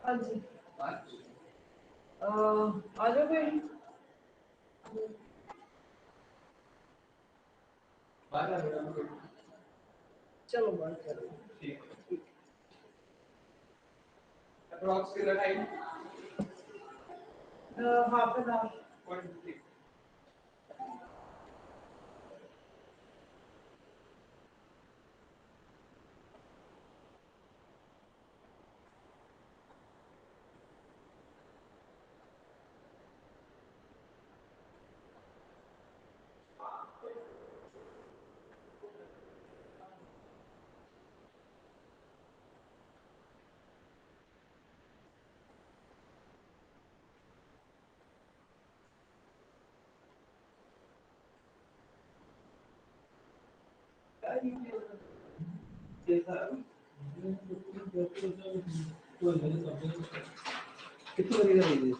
हाँ जी आ जाओ भाई चलो बात करो ठीक अप्रॉक्स कितना टाइम हाफ एन आवर कितने लगेगा दीजिए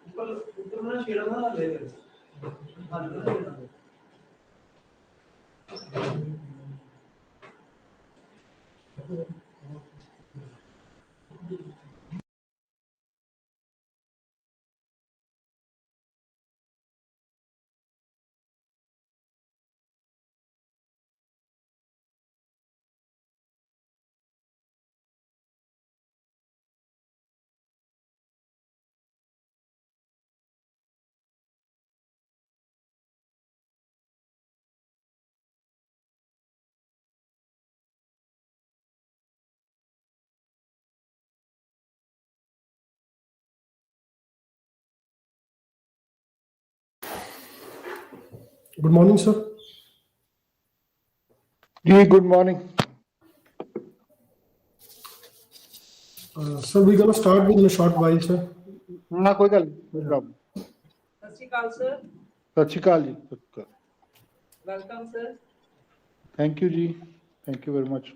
ऊपर ना छेड़ा ना ले हाथ ना लेना Good morning, sir. Good morning. Sir, we're going to start within a short while, sir. हाँ कोई गल no problem. सत श्री अकाल सर सत श्री अकाल जी सत श्री अकाल. वेलकम सर Thank you जी. Thank you very much.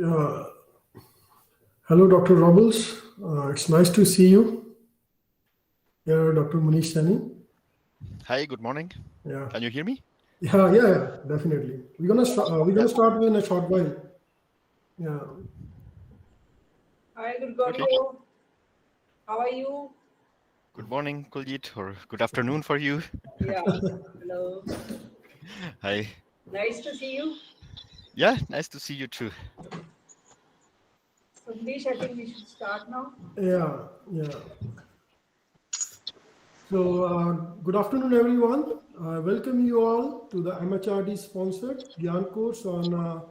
Uh, Hello, Dr. Robles. It's nice to see you. Yeah, Dr. Manish Sani. Hi, good morning. Yeah, Can you hear me? yeah, definitely. We're gonna start in a short while. Yeah, Hi, Gregorio. How are you? Good morning, Kuljit, or good afternoon for you. Yeah. Hello. Hi. Nice to see you. Yeah, nice to see you too. So, Manish, I think we should start now. yeah. So, good afternoon, everyone. Welcome you all to the MHRD sponsored GIAN course on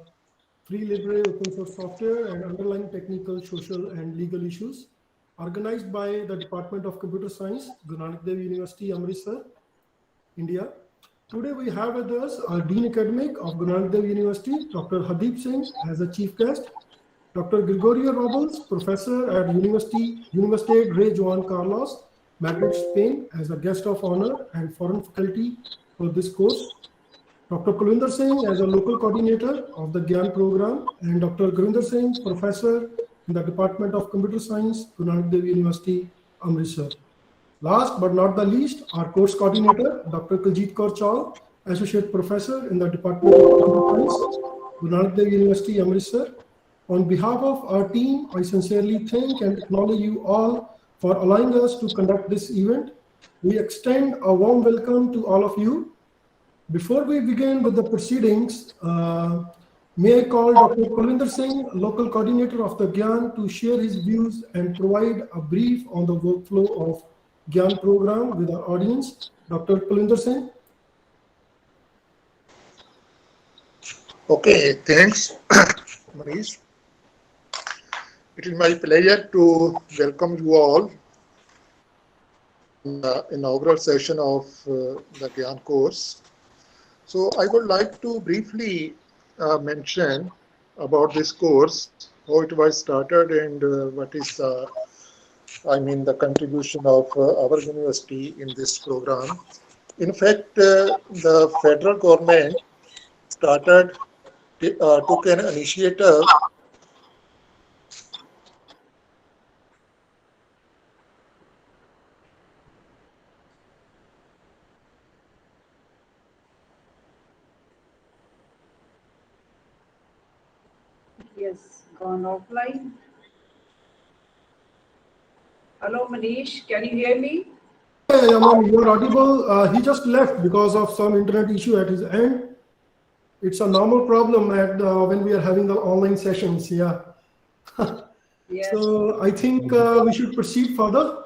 free Libre open source software and underlying technical, social, and legal issues, organized by the Department of Computer Science, Guru Nanak Dev University, Amritsar, India. Today we have with us our Dean Academic of Guru Nanak Dev University, Dr. Hardeep Singh, as a chief guest, Dr. Gregorio Robles, professor at Universidad Rey Juan Carlos, Madrid, Spain, as a guest of honor and foreign faculty for this course, Dr. Kulwinder Singh as a local coordinator of the GIAN program, and Dr. Gurinder Singh, professor in the Department of Computer Science, Guru Nanak Dev University, Amritsar. Last but not the least, our course coordinator, Dr. Kuljit Kaur Chal, associate professor in the Department of Computer Science, Guru Nanak Dev University, Amritsar. On behalf of our team, I sincerely thank and acknowledge you all for allowing us to conduct this event. We extend a warm welcome to all of you. Before we begin with the proceedings, may I call Dr. Kulwinder Singh, local coordinator of the GIAN, to share his views and provide a brief on the workflow of GIAN program with our audience. Dr. Kulwinder Singh. Okay, thanks, Manish. It is my pleasure to welcome you all in the inaugural session of the GIAN course. So I would like to briefly mention about this course, how it was started and what is the contribution of our university in this program. In fact, the federal government took an initiative Yes, gone offline. Hello, Manish. Can you hear me? Yeah, ma'am, you're audible. He just left because of some internet issue at his end. It's a normal problem when we are having the online sessions. Yeah. Yes. So I think we should proceed further.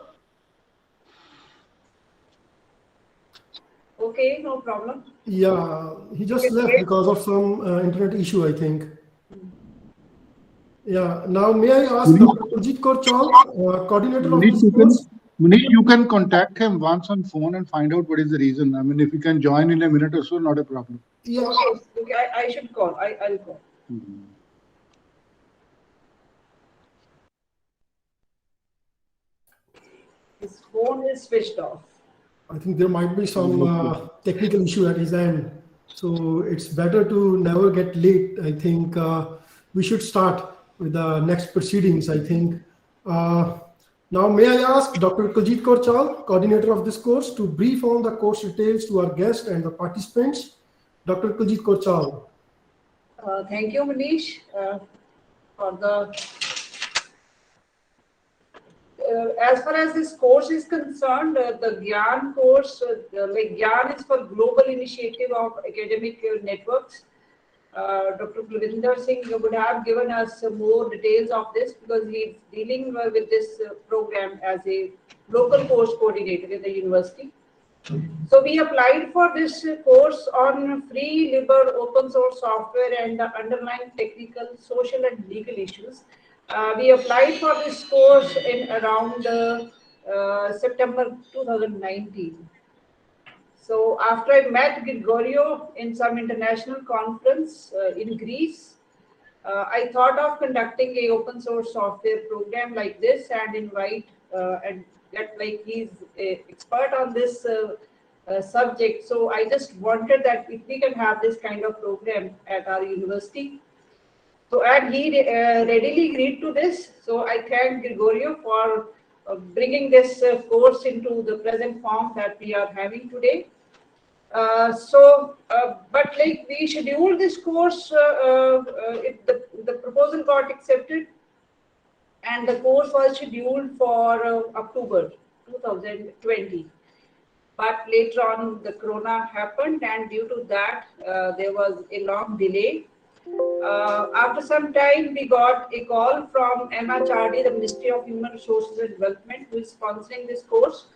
Okay, no problem. Yeah, he just left because of some internet issue, I think. Yeah, now may I ask Dr. Kuljit Kaur Chal, coordinator of this course? Manish, you can contact him once on phone and find out what is the reason. I mean, if you can join in a minute or so, not a problem. Yeah. Okay, I should call. I'll call. His phone is switched off. I think there might be some technical issue at his end. So it's better to never get late. I think we should start with the next proceedings, I think. Now, may I ask Dr. Kuljit Kaur Chal, coordinator of this course, to brief on the course details to our guests and the participants. Dr. Kuljit Kaur Chal. Thank you, Manish, for the. As far as this course is concerned, the GIAN course, GIAN is for Global Initiative of Academic Networks. Dr. Kulwinder Singh would have given us more details of this because he is dealing with this program as a local course coordinator in the university. So we applied for this course on free, Libre, open source software and the underlying technical, social and legal issues. We applied for this course in around September 2019. So after I met Gregorio in some international conference in Greece, I thought of conducting a open source software program like this and invite and get like he's an expert on this subject. So I just wanted that if we can have this kind of program at our university. So, and he readily agreed to this. So I thank Gregorio for bringing this course into the present form that we are having today. But like we scheduled this course, the proposal got accepted, and the course was scheduled for October 2020. But later on, the corona happened, and due to that, there was a long delay. After some time, we got a call from MHRD, the Ministry of Human Resources and Development, who is sponsoring this course,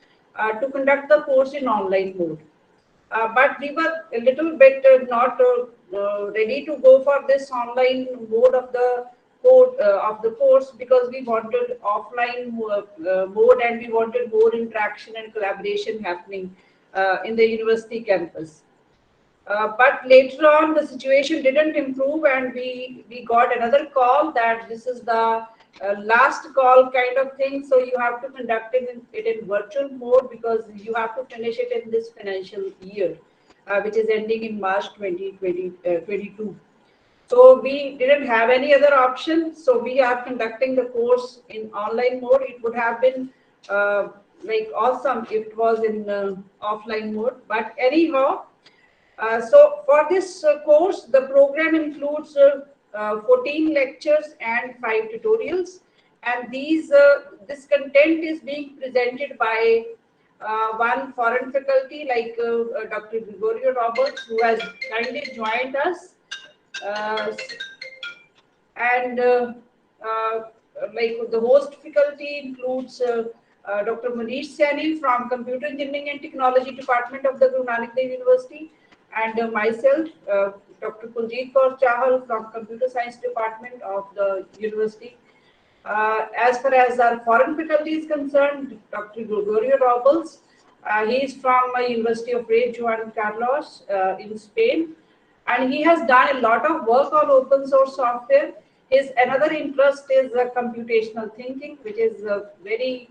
to conduct the course in online mode. But we were a little bit not ready to go for this online mode of the course because we wanted offline mode, and we wanted more interaction and collaboration happening in the university campus. But later on, the situation didn't improve, and we got another call that this is the last call kind of thing. So you have to conduct it in virtual mode because you have to finish it in this financial year, which is ending in March 2022. So we didn't have any other option. So we are conducting the course in online mode. It would have been like awesome if it was in offline mode. But anyhow, so for this course, the program includes 14 lectures and 5 tutorials, and this content is being presented by one foreign faculty like Dr. Gregorio Robles, who has kindly joined us, and like the host faculty includes Dr. Manish Saini from Computer Engineering and Technology Department of the Guru Nanak Dev University, and myself, Dr. Kuljit Kaur Chahal from Computer Science Department of the university. As far as our foreign faculty is concerned, Dr. Gregorio Robles, he is from University of Rey Juan Carlos in Spain, and he has done a lot of work on open source software. His another interest is computational thinking, which is a very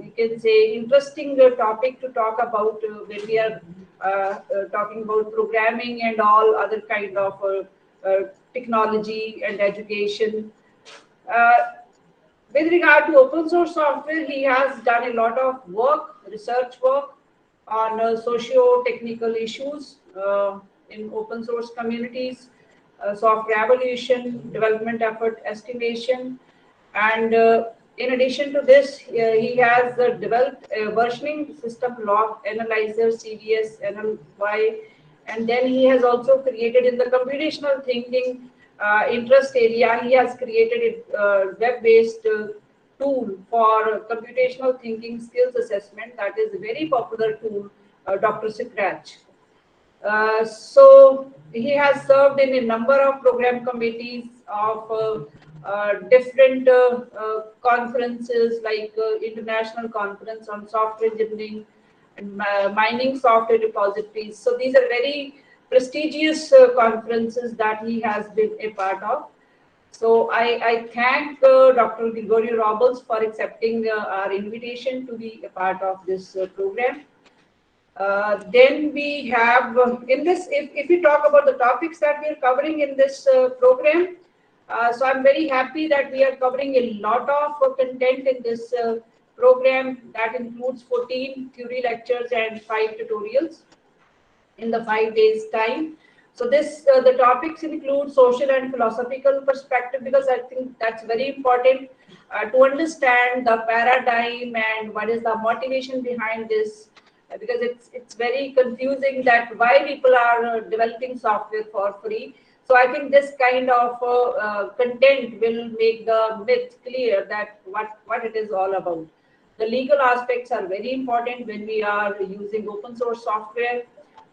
you can say interesting topic to talk about when we are talking about programming and all other kind of technology and education. With regard to open source software, he has done a lot of work, research work on socio-technical issues in open source communities, software evaluation, development effort estimation, and in addition to this, he has developed a versioning system log analyzer, CVS, NLY, and then he has also created in the computational thinking interest area, he has created a web-based tool for computational thinking skills assessment. That is a very popular tool, Dr. Scratch. So he has served in a number of program committees of different conferences like International Conference on Software Engineering and Mining Software Repositories. So these are very prestigious conferences that he has been a part of. So I thank Dr. Gregorio Robles for accepting our invitation to be a part of this program. Then we have in this, if we talk about the topics that we are covering in this program, so I'm very happy that we are covering a lot of content in this program that includes 14 theory lectures and 5 tutorials in the 5 days time. So this the topics include social and philosophical perspective, because I think that's very important to understand the paradigm and what is the motivation behind this, because it's very confusing that why people are developing software for free. So I think this kind of content will make the myth clear that what it is all about. The legal aspects are very important when we are using open source software.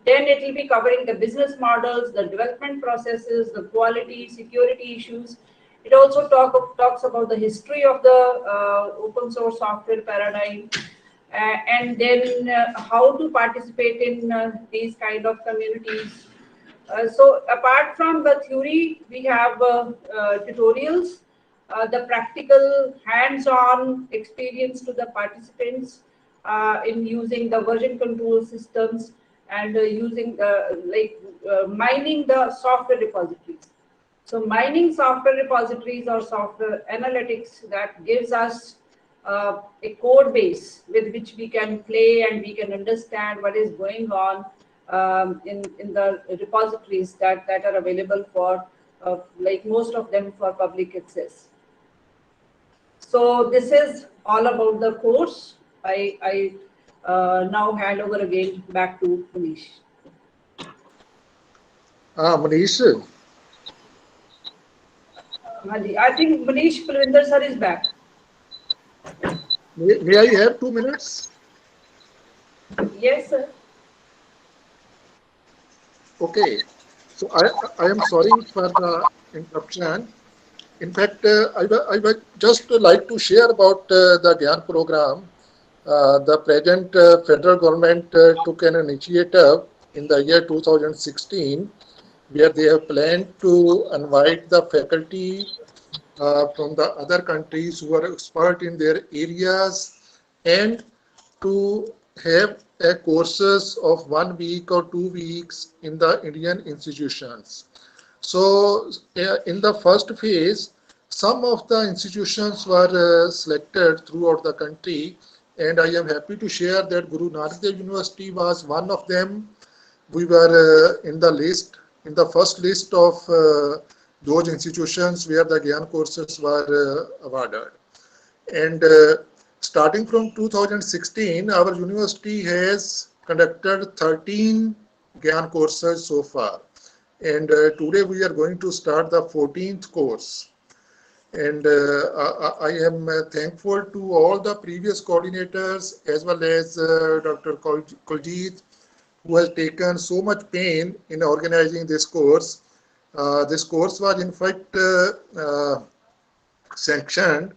Then it will be covering the business models, the development processes, the quality, security issues. It also talks about the history of the open source software paradigm, and then how to participate in these kind of communities. So apart from the theory, we have tutorials, the practical hands-on experience to the participants in using the version control systems and using mining the software repositories. So mining software repositories or software analytics that gives us a code base with which we can play and we can understand what is going on in the repositories that are available for like most of them for public access. So this is all about the course. I now hand over again back to Manish. Manish, I think Manish Kulwinder sir is back. may I have 2 minutes? Yes, sir. Okay. So I am sorry for the interruption. In fact, I would just like to share about the GIAN program. The present federal government took an initiative in the year 2016 where they have planned to invite the faculty from the other countries who are expert in their areas and to have courses of 1 week or 2 weeks in the Indian institutions. So in the first phase, some of the institutions were selected throughout the country, and I am happy to share that Guru Nanak Dev University was one of them. We were in the first list of those institutions where the GIAN courses were awarded. And starting from 2016, our university has conducted 13 GIAN courses so far. And today we are going to start the 14th course. And I am thankful to all the previous coordinators as well as Dr. Kuljit, who has taken so much pain in organizing this course. This course was in fact sanctioned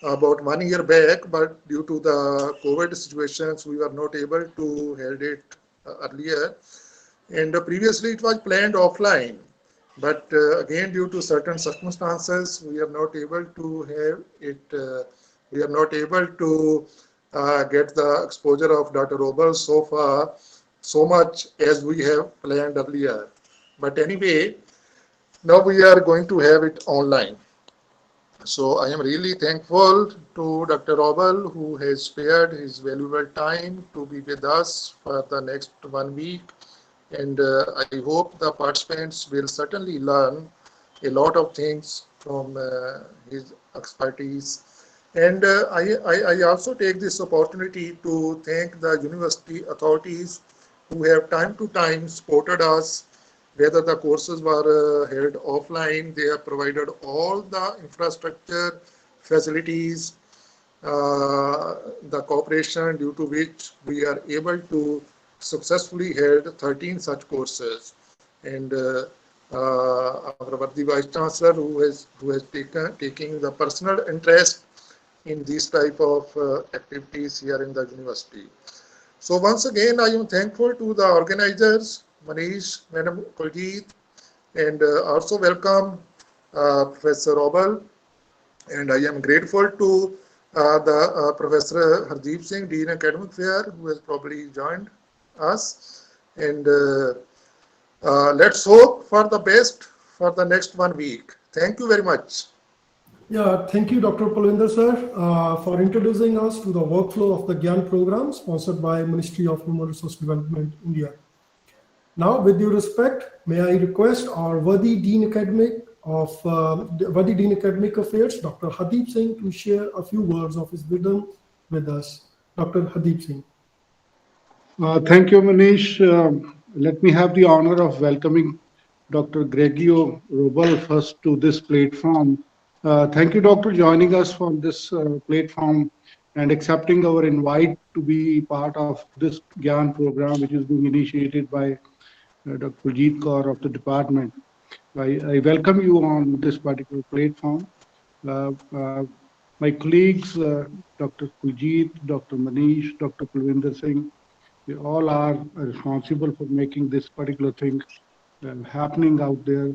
about 1 year back, but due to the COVID situations, we were not able to hold it earlier. And previously it was planned offline, but again due to certain circumstances, we are not able to have it. We are not able to get the exposure of Dr. Robles so far, so much as we have planned earlier. But anyway, now we are going to have it online. So I am really thankful to Dr. Robles, who has spared his valuable time to be with us for the next 1 week. And I hope the participants will certainly learn a lot of things from his expertise. And I also take this opportunity to thank the university authorities who have time to time supported us, whether the courses were held offline. They have provided all the infrastructure, facilities, the cooperation due to which we are able to successfully held 13 such courses. And our worthy Vice Chancellor, who has taking the personal interest in these type of activities here in the university. So once again, I am thankful to the organizers, Manish, Madam Kuljit, and also welcome Professor Robles. And I am grateful to the Professor Hardeep Singh, Dean Academic Affairs, who has probably joined us. And let's hope for the best for the next 1 week. Thank you very much. Yeah, thank you, Dr. Kulwinder sir, for introducing us to the workflow of the GIAN program sponsored by Ministry of Human Resource Development, India. Now, with due respect, may I request our worthy Dean Academic Affairs, Dr. Hardeep Singh, to share a few words of his wisdom with us. Dr. Hardeep Singh. Thank you, Manish. Let me have the honor of welcoming Dr. Gregorio Robles first to this platform. Thank you, Doctor, joining us from this platform and accepting our invite to be part of this GIAN program, which is being initiated by Dr. Kuljit Kaur of the department. I welcome you on this particular platform. My colleagues, Dr. Kuljit, Dr. Manish, Dr. Kulwinder Singh, we all are responsible for making this particular thing happening out there.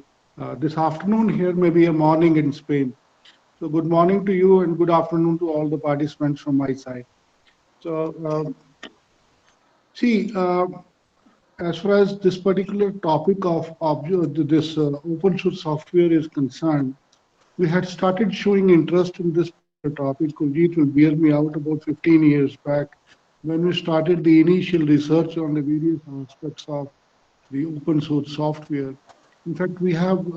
This afternoon here may be a morning in Spain. So good morning to you and good afternoon to all the participants from my side. So as far as this particular topic of this open source software is concerned, we had started showing interest in this particular topic. Kuljit will bear me out about 15 years back when we started the initial research on the various aspects of the open source software. In fact, we have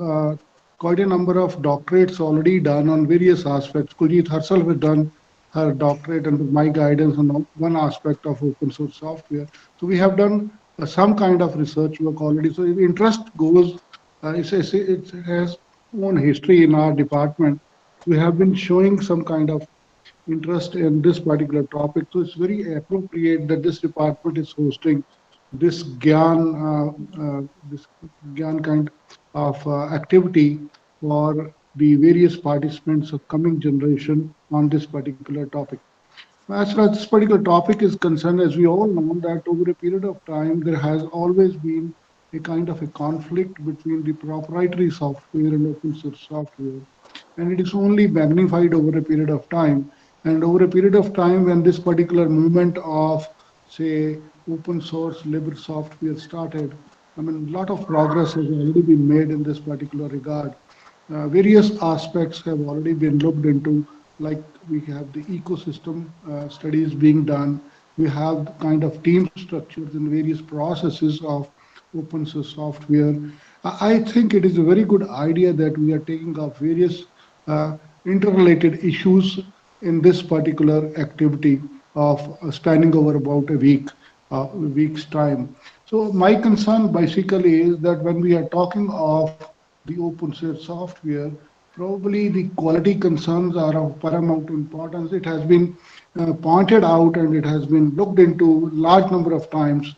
quite a number of doctorates already done on various aspects. Kuljit herself has done her doctorate under my guidance on one aspect of open source software. So we have done some kind of research work already. So the interest goes, it has own history in our department. We have been showing some kind of interest in this particular topic. So it's very appropriate that this department is hosting this GIAN kind of activity for the various participants of coming generation on this particular topic. As far as this particular topic is concerned, as we all know, that over a period of time, there has always been a kind of a conflict between the proprietary software and open source software. And it is only magnified over a period of time. And over a period of time, when this particular movement of, say, open source Libre software started, I mean, a lot of progress has already been made in this particular regard. Various aspects have already been looked into, like we have the ecosystem studies being done. We have kind of team structures and various processes of open source software. I think it is a very good idea that we are taking up various interrelated issues in this particular activity of spanning over about a week's time. So my concern basically is that when we are talking of the open source software, probably the quality concerns are of paramount importance. It has been pointed out and it has been looked into large number of times.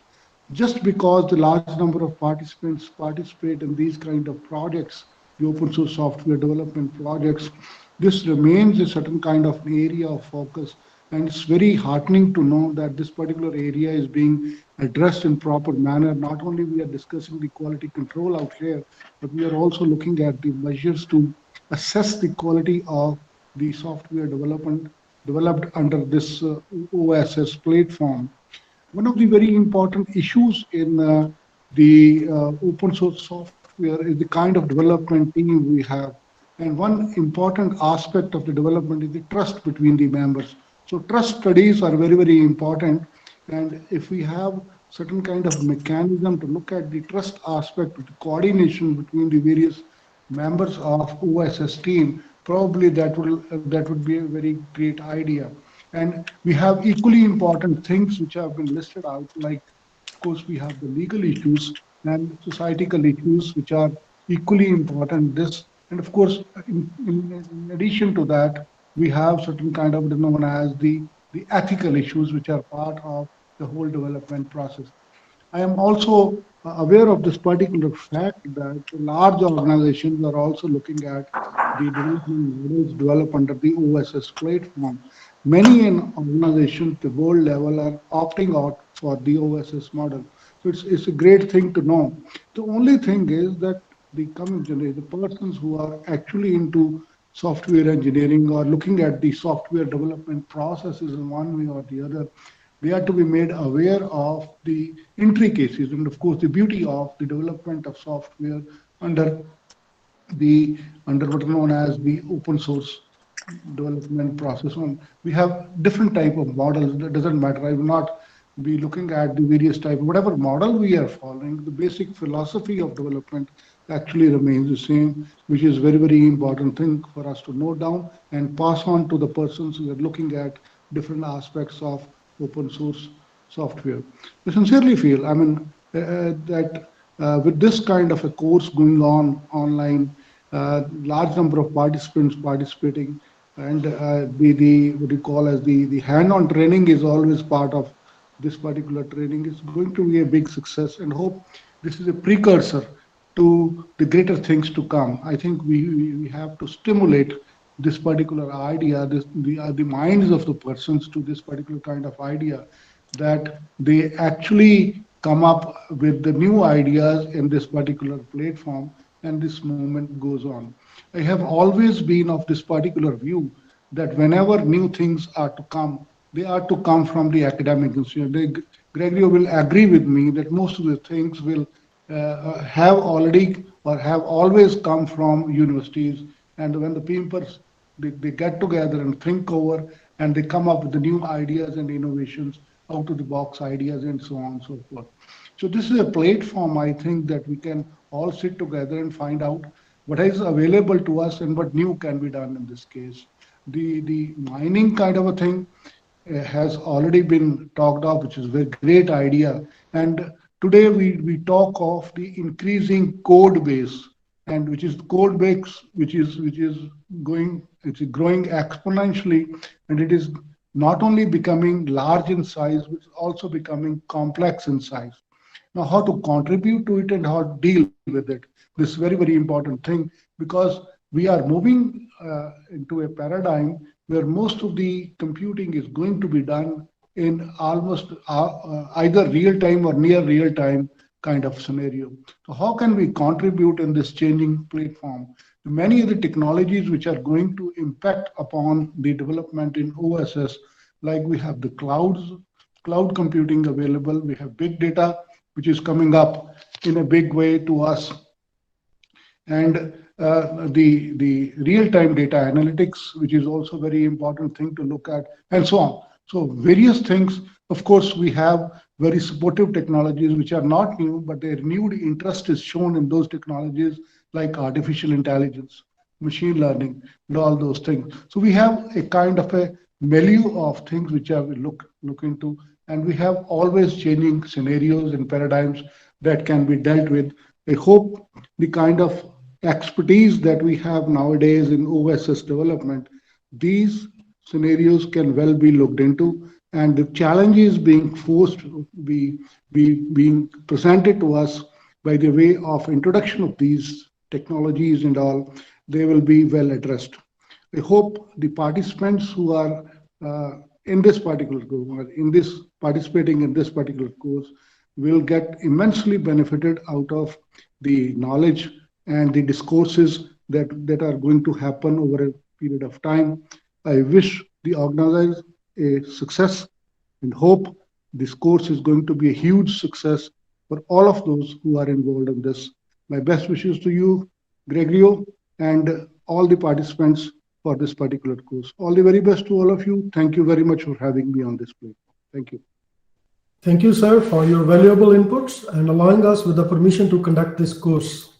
Just because the large number of participants participate in these kind of projects, the open source software development projects, this remains a certain kind of area of focus. And it's very heartening to know that this particular area is being addressed in proper manner. Not only we are discussing the quality control out here, but we are also looking at the measures to assess the quality of the software development developed under this OSS platform. One of the very important issues in the open source software is the kind of development team we have. And one important aspect of the development is the trust between the members. So trust studies are very, very important. And if we have certain kind of mechanism to look at the trust aspect of the coordination between the various members of OSS team, probably that would be a very great idea. And we have equally important things which have been listed out, like, of course, we have the legal issues and societal issues, which are equally important. And of course, in addition to that, we have certain kind of known as the ethical issues, which are part of the whole development process. I am also aware of this particular fact that large organizations are also looking at the development models developed under the OSS platform. Many organizations at the world level are opting out for the OSS model. So it's a great thing to know. The only thing is that the coming generation, the persons who are actually into software engineering or looking at the software development processes in one way or the other, they are to be made aware of the intricacies and, of course, the beauty of the development of software under what is known as the open source development process. We have different type of models. That doesn't matter. I will not be looking at the various type. Whatever model we are following, the basic philosophy of development actually remains the same, which is very, very important thing for us to note down and pass on to the persons who are looking at different aspects of open source software. I sincerely feel, I mean, that with this kind of a course going on online, large number of participants participating, and what you call as the hand-on training is always part of this particular training. Is going to be a big success, and hope this is a precursor to the greater things to come. I think we have to stimulate this particular idea, the minds of the persons to this particular kind of idea, that they actually come up with the new ideas in this particular platform, and this movement goes on. I have always been of this particular view that whenever new things are to come, they are to come from the academic institution. Gregorio will agree with me that most of the things will have already or have always come from universities. And when the papers, they get together and think over and they come up with the new ideas and innovations, out of the box ideas and so on and so forth. So this is a platform, I think, that we can all sit together and find out what is available to us and what new can be done in this case. The mining kind of a thing has already been talked of, which is a very great idea. And today we talk of the increasing code base, and which is code base, which is growing exponentially, and it is not only becoming large in size, but also becoming complex in size. Now, how to contribute to it and how to deal with it, this very, very important thing, because we are moving into a paradigm where most of the computing is going to be done in almost either real time or near real time kind of scenario. So how can we contribute in this changing platform? Many of the technologies which are going to impact upon the development in OSS, like we have the cloud computing available, we have big data, which is coming up in a big way to us, and the real-time data analytics, which is also a very important thing to look at, and so on. So various things. Of course, we have very supportive technologies which are not new, but their renewed interest is shown in those technologies like artificial intelligence, machine learning, and all those things. So we have a kind of a milieu of things which I will look into, and we have always changing scenarios and paradigms that can be dealt with. I hope the kind of expertise that we have nowadays in OSS development, these scenarios can well be looked into, and the challenges being forced being presented to us by the way of introduction of these technologies and all, they will be well addressed. I hope the participants who are in this particular course, participating in this particular course, will get immensely benefited out of the knowledge and the discourses that are going to happen over a period of time. I wish the organizers a success and hope this course is going to be a huge success for all of those who are involved in this. My best wishes to you, Gregorio, and all the participants for this particular course. All the very best to all of you. Thank you very much for having me on this platform. Thank you. Thank you, sir, for your valuable inputs and allowing us with the permission to conduct this course.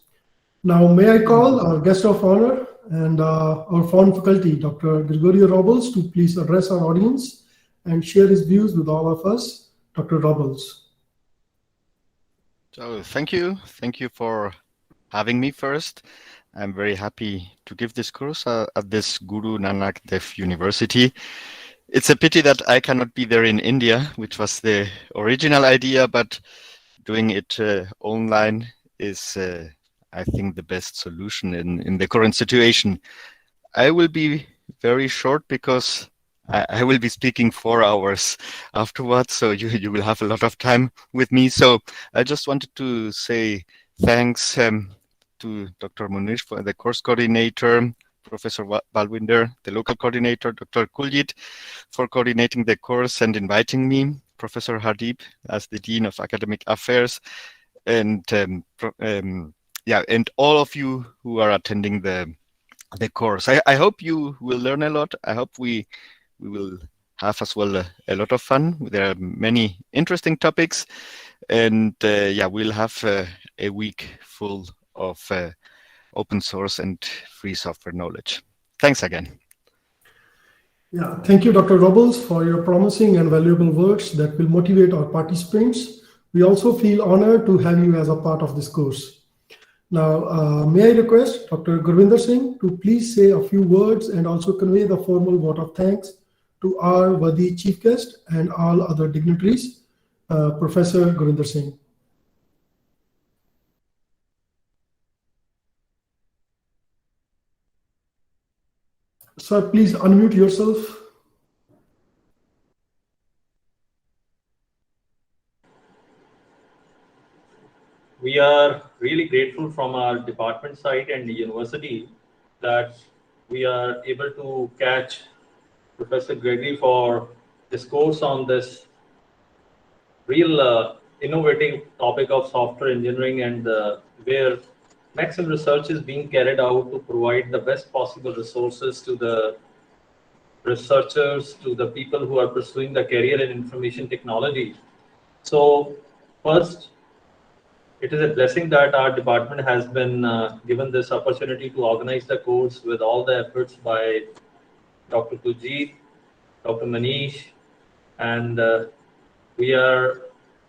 Now, may I call our guest of honor and our foreign faculty, Dr. Gregorio Robles, to please address our audience and share his views with all of us. Dr. Robles. So thank you. Thank you for having me first. I'm very happy to give this course at this Guru Nanak Dev University. It's a pity that I cannot be there in India, which was the original idea, but doing it online is, I think, the best solution in the current situation. I will be very short because I will be speaking 4 hours afterwards, so you will have a lot of time with me. So I just wanted to say thanks to Dr. Munish, for the course coordinator, Professor Balwinder, the local coordinator, Dr. Kuljit, for coordinating the course and inviting me, Professor Hardeep as the Dean of Academic Affairs, and and all of you who are attending the course. I hope you will learn a lot. I hope we will have as well a lot of fun. There are many interesting topics, and we'll have a week full of open source and free software knowledge. Thanks again. Yeah, thank you, Dr. Robles, for your promising and valuable words that will motivate our participants. We also feel honored to have you as a part of this course. Now, may I request Dr. Gurvinder Singh to please say a few words and also convey the formal vote of thanks to our worthy chief guest and all other dignitaries. Professor Gurvinder Singh. Sir, please unmute yourself. We are really grateful from our department side and the university that we are able to catch Professor Gregory for this course on this real innovative topic of software engineering, and where maximum research is being carried out to provide the best possible resources to the researchers, to the people who are pursuing the career in information technology. So first, it is a blessing that our department has been given this opportunity to organize the course with all the efforts by Dr. Kujit, Dr. Manish, and we are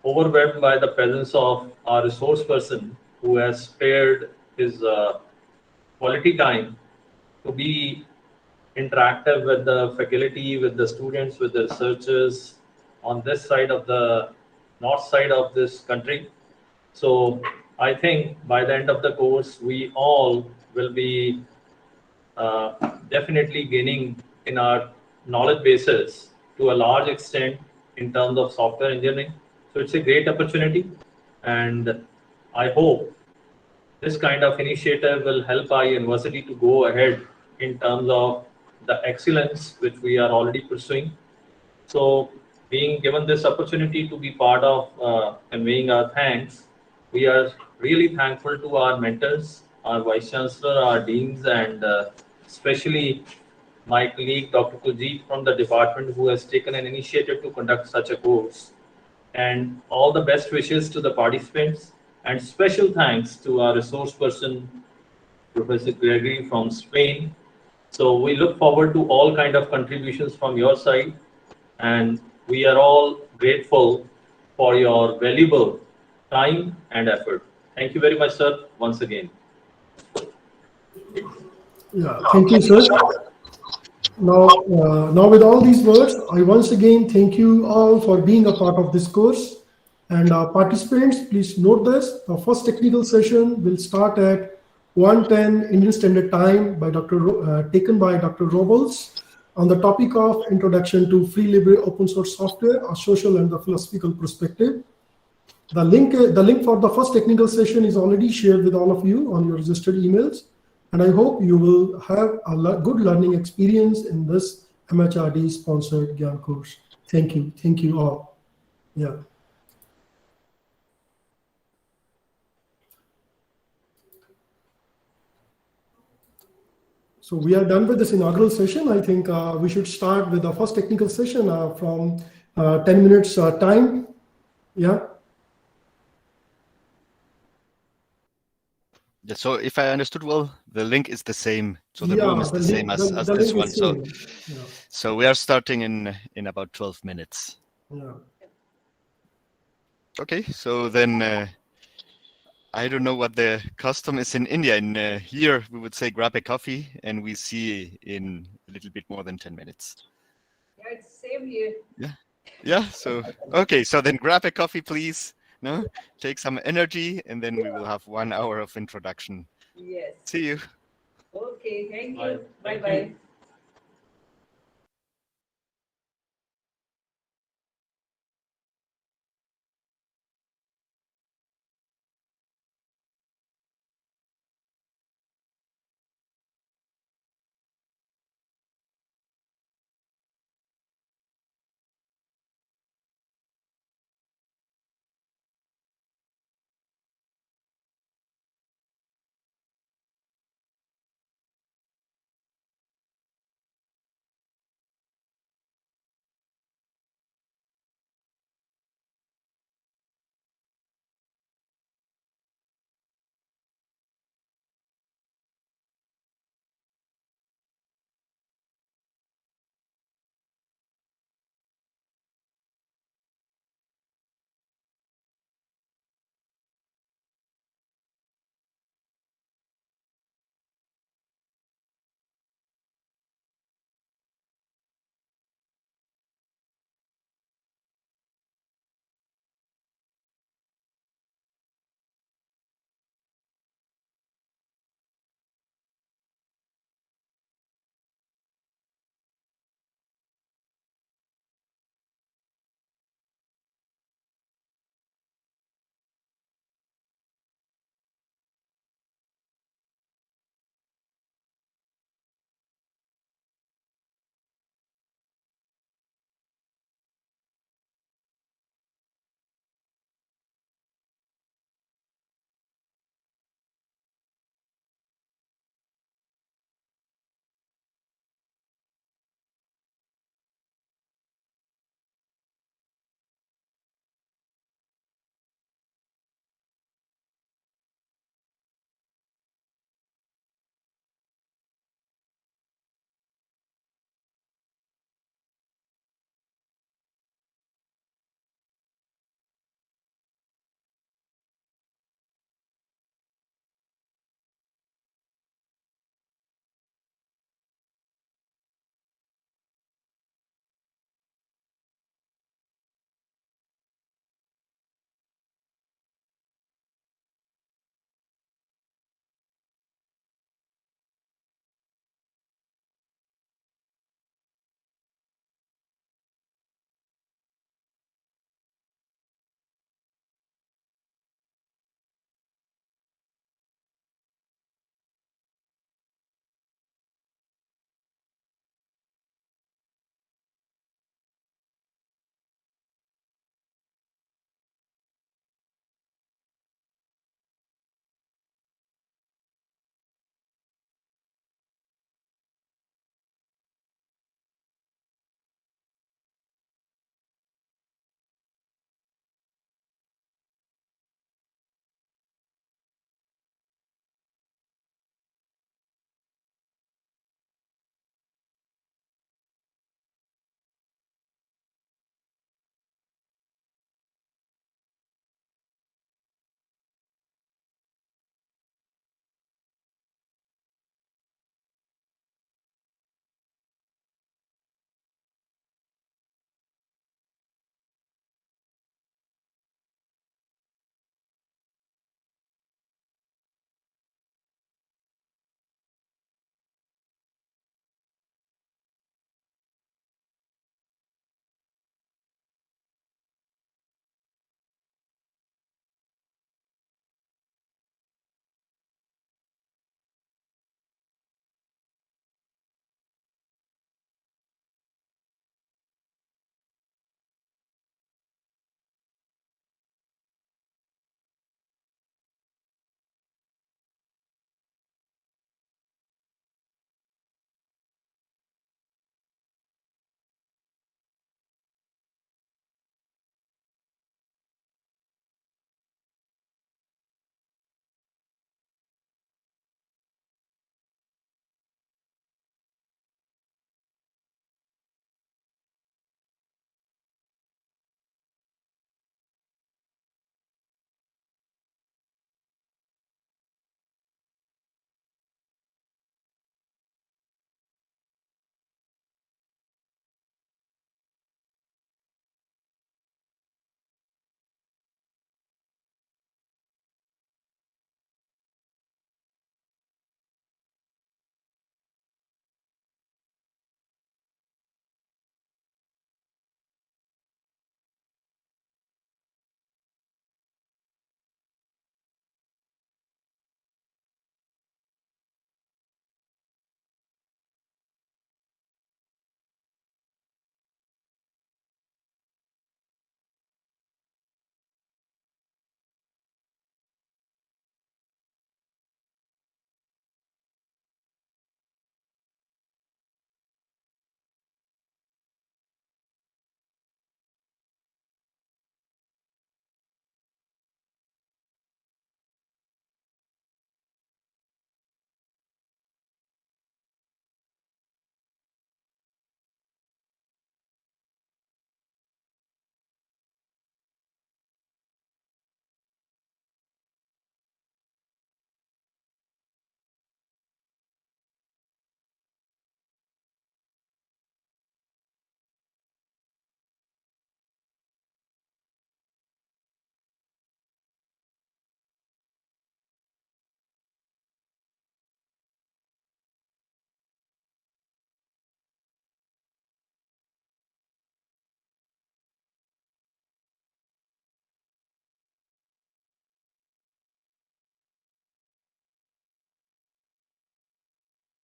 overwhelmed by the presence of our resource person who has spared his quality time to be interactive with the faculty, with the students, with the researchers on this side of the north side of this country. So I think by the end of the course, we all will be definitely gaining in our knowledge bases to a large extent in terms of software engineering. So it's a great opportunity, and I hope this kind of initiative will help our university to go ahead in terms of the excellence which we are already pursuing. So being given this opportunity to be part of conveying our thanks, we are really thankful to our mentors, our vice chancellor, our deans, and especially my colleague Dr. Kujit from the department, who has taken an initiative to conduct such a course. And all the best wishes to the participants, and special thanks to our resource person, Professor Gregory from Spain. So we look forward to all kind of contributions from your side, and we are all grateful for your valuable time and effort. Thank you very much, sir, once again. Yeah, thank you, sir. Now with all these words, I once again thank you all for being a part of this course. And participants, please note this: the first technical session will start at 1:10 Indian Standard Time by taken by Dr. Robles on the topic of Introduction to Free Libre Open Source Software, a Social and the Philosophical Perspective. The link for the first technical session is already shared with all of you on your registered emails. And I hope you will have a good learning experience in this MHRD sponsored GIAN course. Thank you. Thank you all. Yeah. So we are done with this inaugural session. I think we should start with the first technical session from 10 minutes time. Yeah. Yeah, so if I understood well, the link is the same. So the Yeah, room is the same as the this link one. is So, same. Yeah. so we are starting in about 12 minutes. Yeah. Okay, so then I don't know what the custom is in India. In here, we would say grab a coffee, and we see in a little bit more than 10 minutes. Yeah, it's same here. Yeah, yeah. So okay, so then grab a coffee, please. No, take some energy, and then we will have 1 hour of introduction. Yes. See you. Okay, thank Bye. you. Thank Bye-bye. you.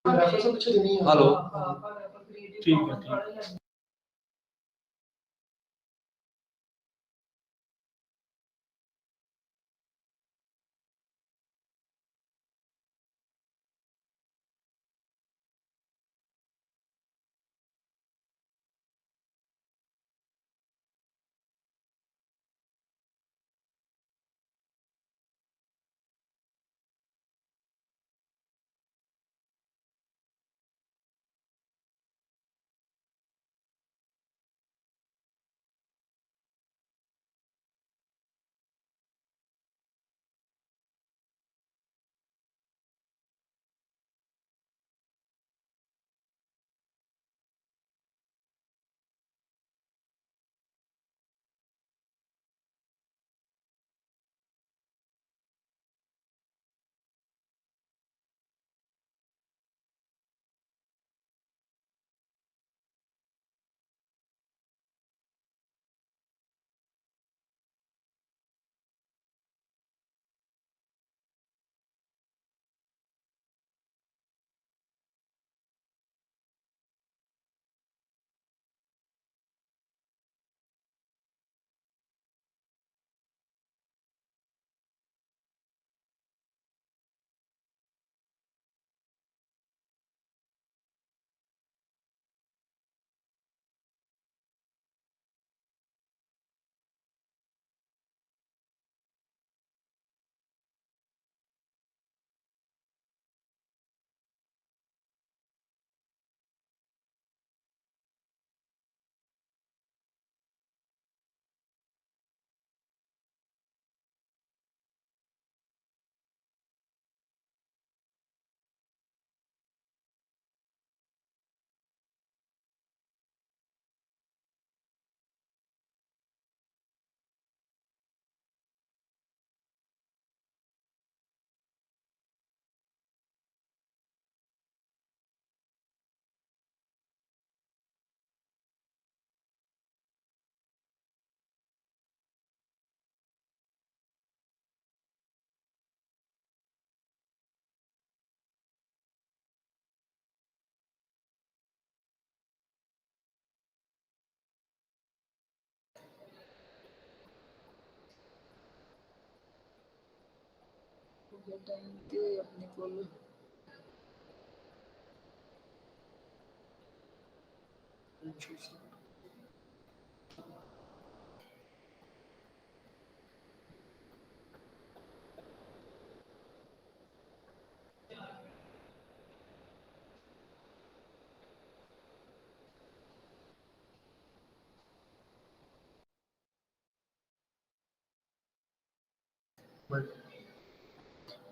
Hello ठीक है ठीक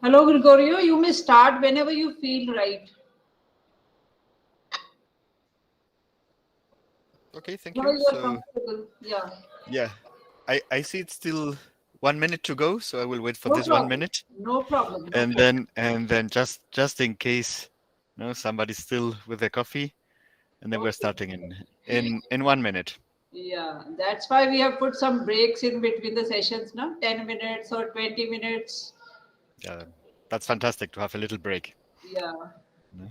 Hello, Gregorio. You may start whenever you feel right. Okay, thank Whenever you. you are So comfortable. Yeah. yeah, I see it's still 1 minute to go, so I will wait for No this 1 problem. minute, No problem. and then just in case, somebody's still with their coffee, and then we're starting in 1 minute. Yeah, that's why we have put some breaks in between the sessions, no? 10 minutes or 20 minutes. Yeah, that's fantastic to have a little break. Yeah. No?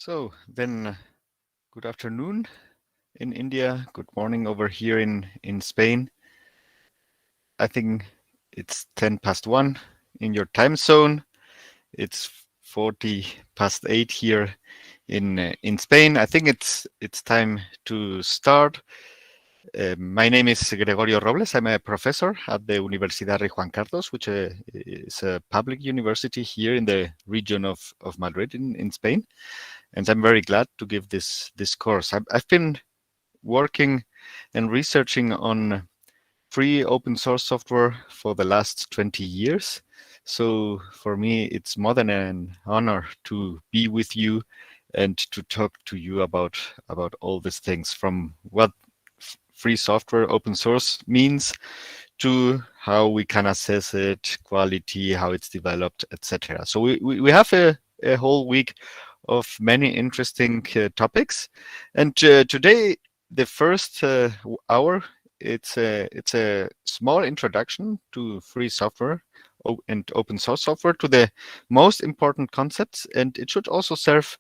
So then, good afternoon in India. Good morning over here in Spain. I think it's 1:10 in your time zone. It's 8:40 here in Spain. I think it's time to start. My name is Gregorio Robles. I'm a professor at the Universidad Juan, which is a public university here in the region of Madrid in Spain. And I'm very glad to give this course. I've been working and researching on free open source software for the last 20 years. So for me, it's more than an honor to be with you and to talk to you about all these things, from what free software, open source means, to how we can assess it, quality, how it's developed, etc. So we have a whole week of many interesting topics, and today the first hour, it's a small introduction to free software and open source software, to the most important concepts, and it should also serve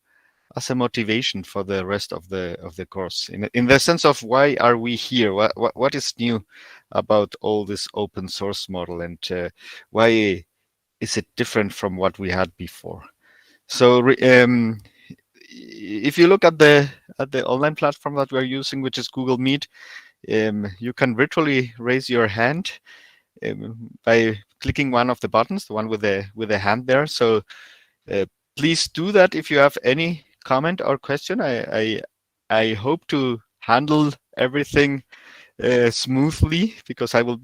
as a motivation for the rest of the course, in the sense of why are we here, what is new about all this open source model, and why is it different from what we had before. So if you look at the online platform that we're using, which is Google Meet, you can virtually raise your hand by clicking one of the buttons, the one with the hand there. So please do that if you have any comment or question. I hope to handle everything smoothly, because I will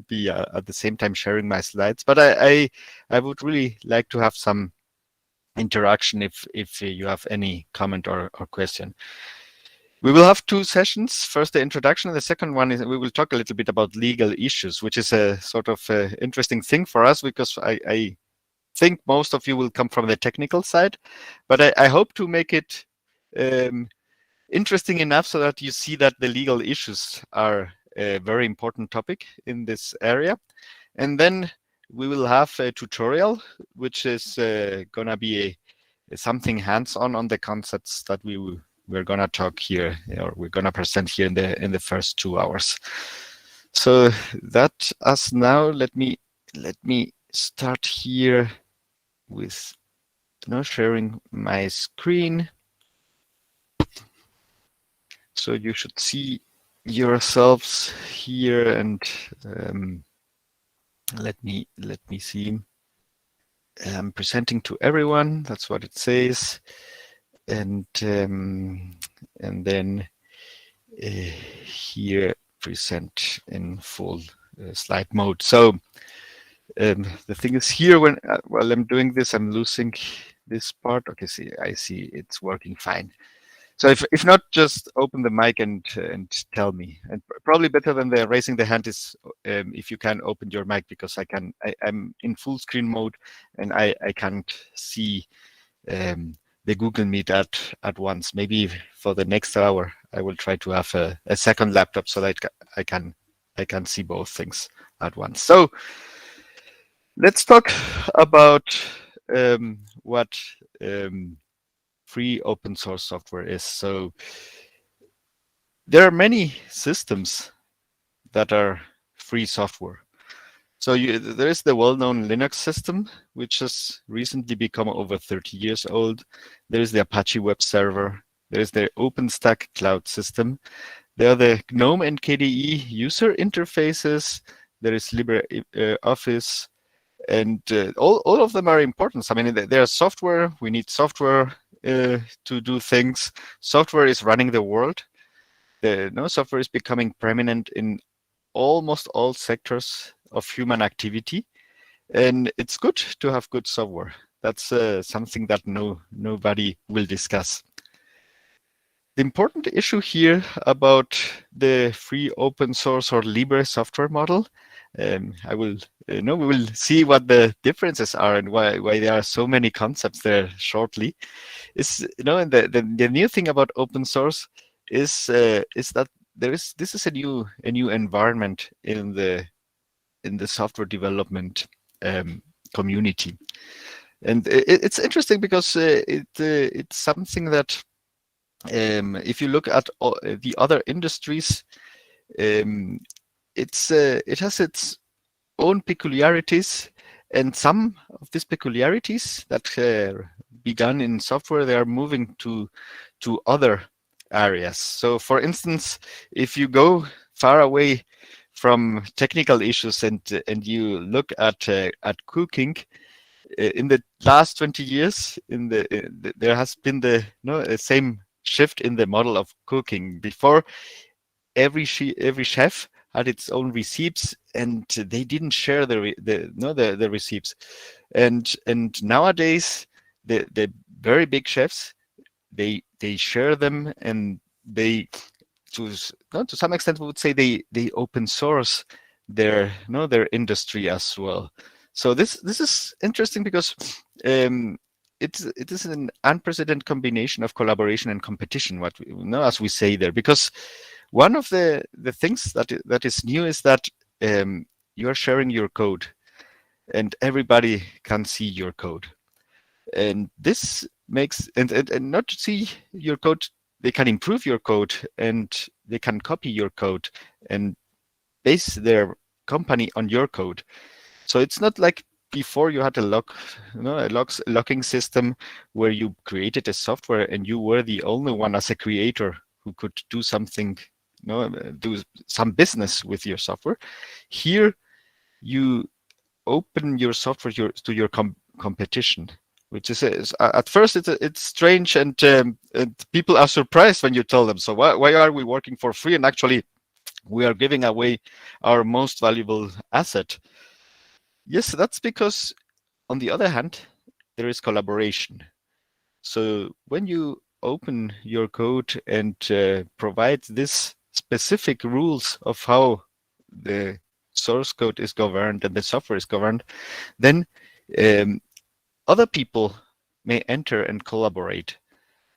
be at the same time sharing my slides. But I would really like to have some interaction if you have any comment or question. We will have two sessions. First, the introduction, and the second one is we will talk a little bit about legal issues, which is a sort of interesting thing for us, because I think most of you will come from the technical side, but I hope to make it interesting enough so that you see that the legal issues are a very important topic in this area. And then we will have a tutorial, which is gonna be something hands-on on the concepts that we're gonna talk here, or we're gonna present here in the first 2 hours. So that as now, let me start here with sharing my screen. So you should see yourselves here, and let me see. I'm presenting to everyone. That's what it says, and then here present in full slide mode. So the thing is, here while I'm doing this, I'm losing this part. Okay, I see it's working fine. So if not, just open the mic and tell me. And probably better than the raising the hand is if you can open your mic, because I'm in full screen mode and I can't see the Google Meet at once. Maybe for the next hour I will try to have a second laptop so that I can see both things at once. So let's talk about what free open source software is. So there are many systems that are free software. So there is the well-known Linux system, which has recently become over 30 years old. There is the Apache web server. There is the Openstack cloud system. There are the GNOME and KDE user interfaces. There is Libre Office. And all of them are important. I mean, they are software. We need software to do things. Software is running the world. Software is becoming prominent in almost all sectors of human activity, and it's good to have good software. That's something that nobody will discuss. The important issue here about the free open source or Libre software model, we will see what the differences are and why there are so many concepts there shortly. Is and the new thing about open source is that this is a new environment in the software development community, and it's interesting because it's something that if you look at the other industries, it has its own peculiarities, and some of these peculiarities that began in software, they are moving to other areas. So for instance, if you go far away from technical issues and you look at cooking, in the last 20 years there has been the same shift in the model of cooking. Before, every chef had its own recipes, they didn't share the receipts. And nowadays the very big chefs, they share them, and they to some extent we would say they open source their their industry as well. So this is interesting because it is an unprecedented combination of collaboration and competition, what we as we say there, because one of the things that is new is that you are sharing your code and everybody can see your code. And this makes, and not to see your code, they can improve your code and they can copy your code and base their company on your code. So it's not like before you had a locking system where you created a software and you were the only one as a creator who could do something, do some business with your software. Here, you open your software to your competition, which is at first it's strange, and people are surprised when you tell them. So why are we working for free? And actually, we are giving away our most valuable asset. Yes, that's because, on the other hand, there is collaboration. So when you open your code and provide this specific rules of how the source code is governed and the software is governed, then other people may enter and collaborate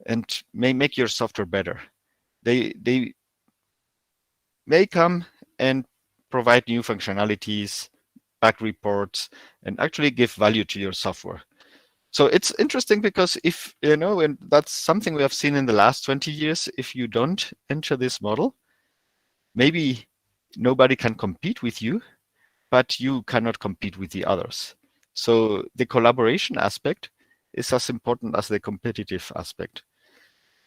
and may make your software better. They may come and provide new functionalities, back reports, and actually give value to your software. So it's interesting because if, and that's something we have seen in the last 20 years, if you don't enter this model, maybe nobody can compete with you, but you cannot compete with the others. So the collaboration aspect is as important as the competitive aspect.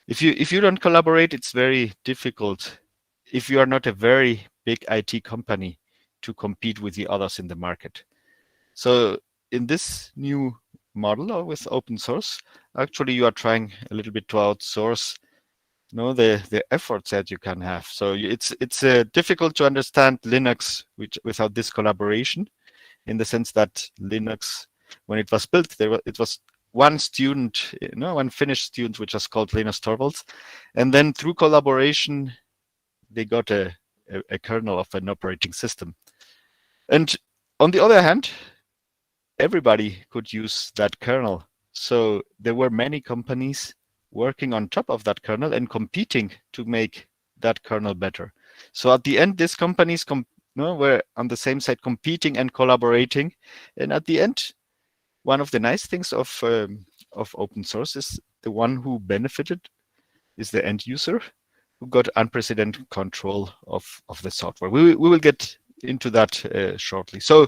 If you don't collaborate, it's very difficult, if you are not a very big IT company, to compete with the others in the market. So in this new model with open source, actually you are trying a little bit to outsource the efforts that you can have. So it's difficult to understand Linux without this collaboration, in the sense that Linux, when it was built, it was one student, one Finnish student, which was called Linus Torvalds, and then through collaboration, they got a kernel of an operating system. And on the other hand, everybody could use that kernel. So there were many companies working on top of that kernel and competing to make that kernel better. So at the end, these companies were on the same side, competing and collaborating. And at the end, one of the nice things of open source is the one who benefited is the end user, who got unprecedented control of the software. We will get into that shortly. So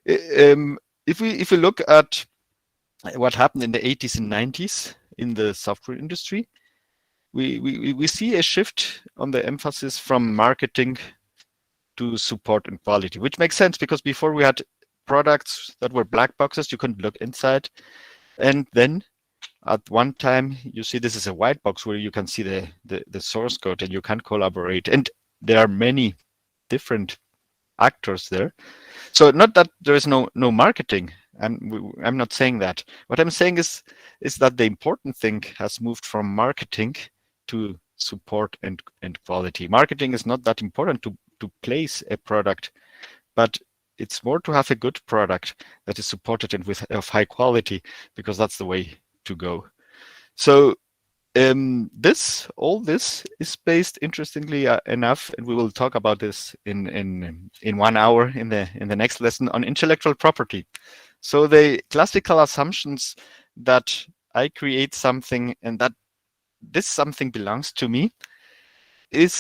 if we look at what happened in the 80s and 90s in the software industry, we see a shift on the emphasis from marketing to support and quality, which makes sense because before we had products that were black boxes, you couldn't look inside. And then at one time, you see this is a white box where you can see the source code and you can collaborate. And there are many different actors there. So not that there is no marketing, and I'm not saying that. What I'm saying is that the important thing has moved from marketing to support and quality. Marketing is not that important to place a product, but it's more to have a good product that is supported and of high quality, because that's the way to go. So all this is based, interestingly enough, and we will talk about this in 1 hour in the next lesson, on intellectual property. So the classical assumptions that I create something and that this something belongs to me is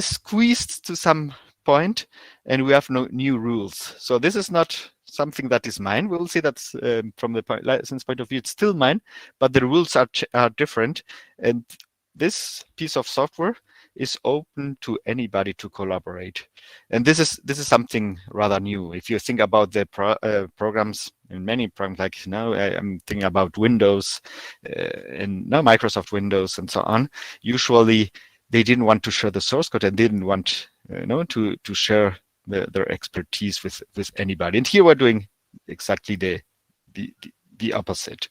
squeezed to some point, and we have no new rules. So this is not something that is mine. We will see that from the license point of view, it's still mine, but the rules are different. And this piece of software is open to anybody to collaborate. And this is something rather new. If you think about the programs, in many programs, like now I'm thinking about Windows and now Microsoft Windows and so on, usually they didn't want to share the source code and didn't want to share their expertise with anybody. And here we're doing exactly the opposite.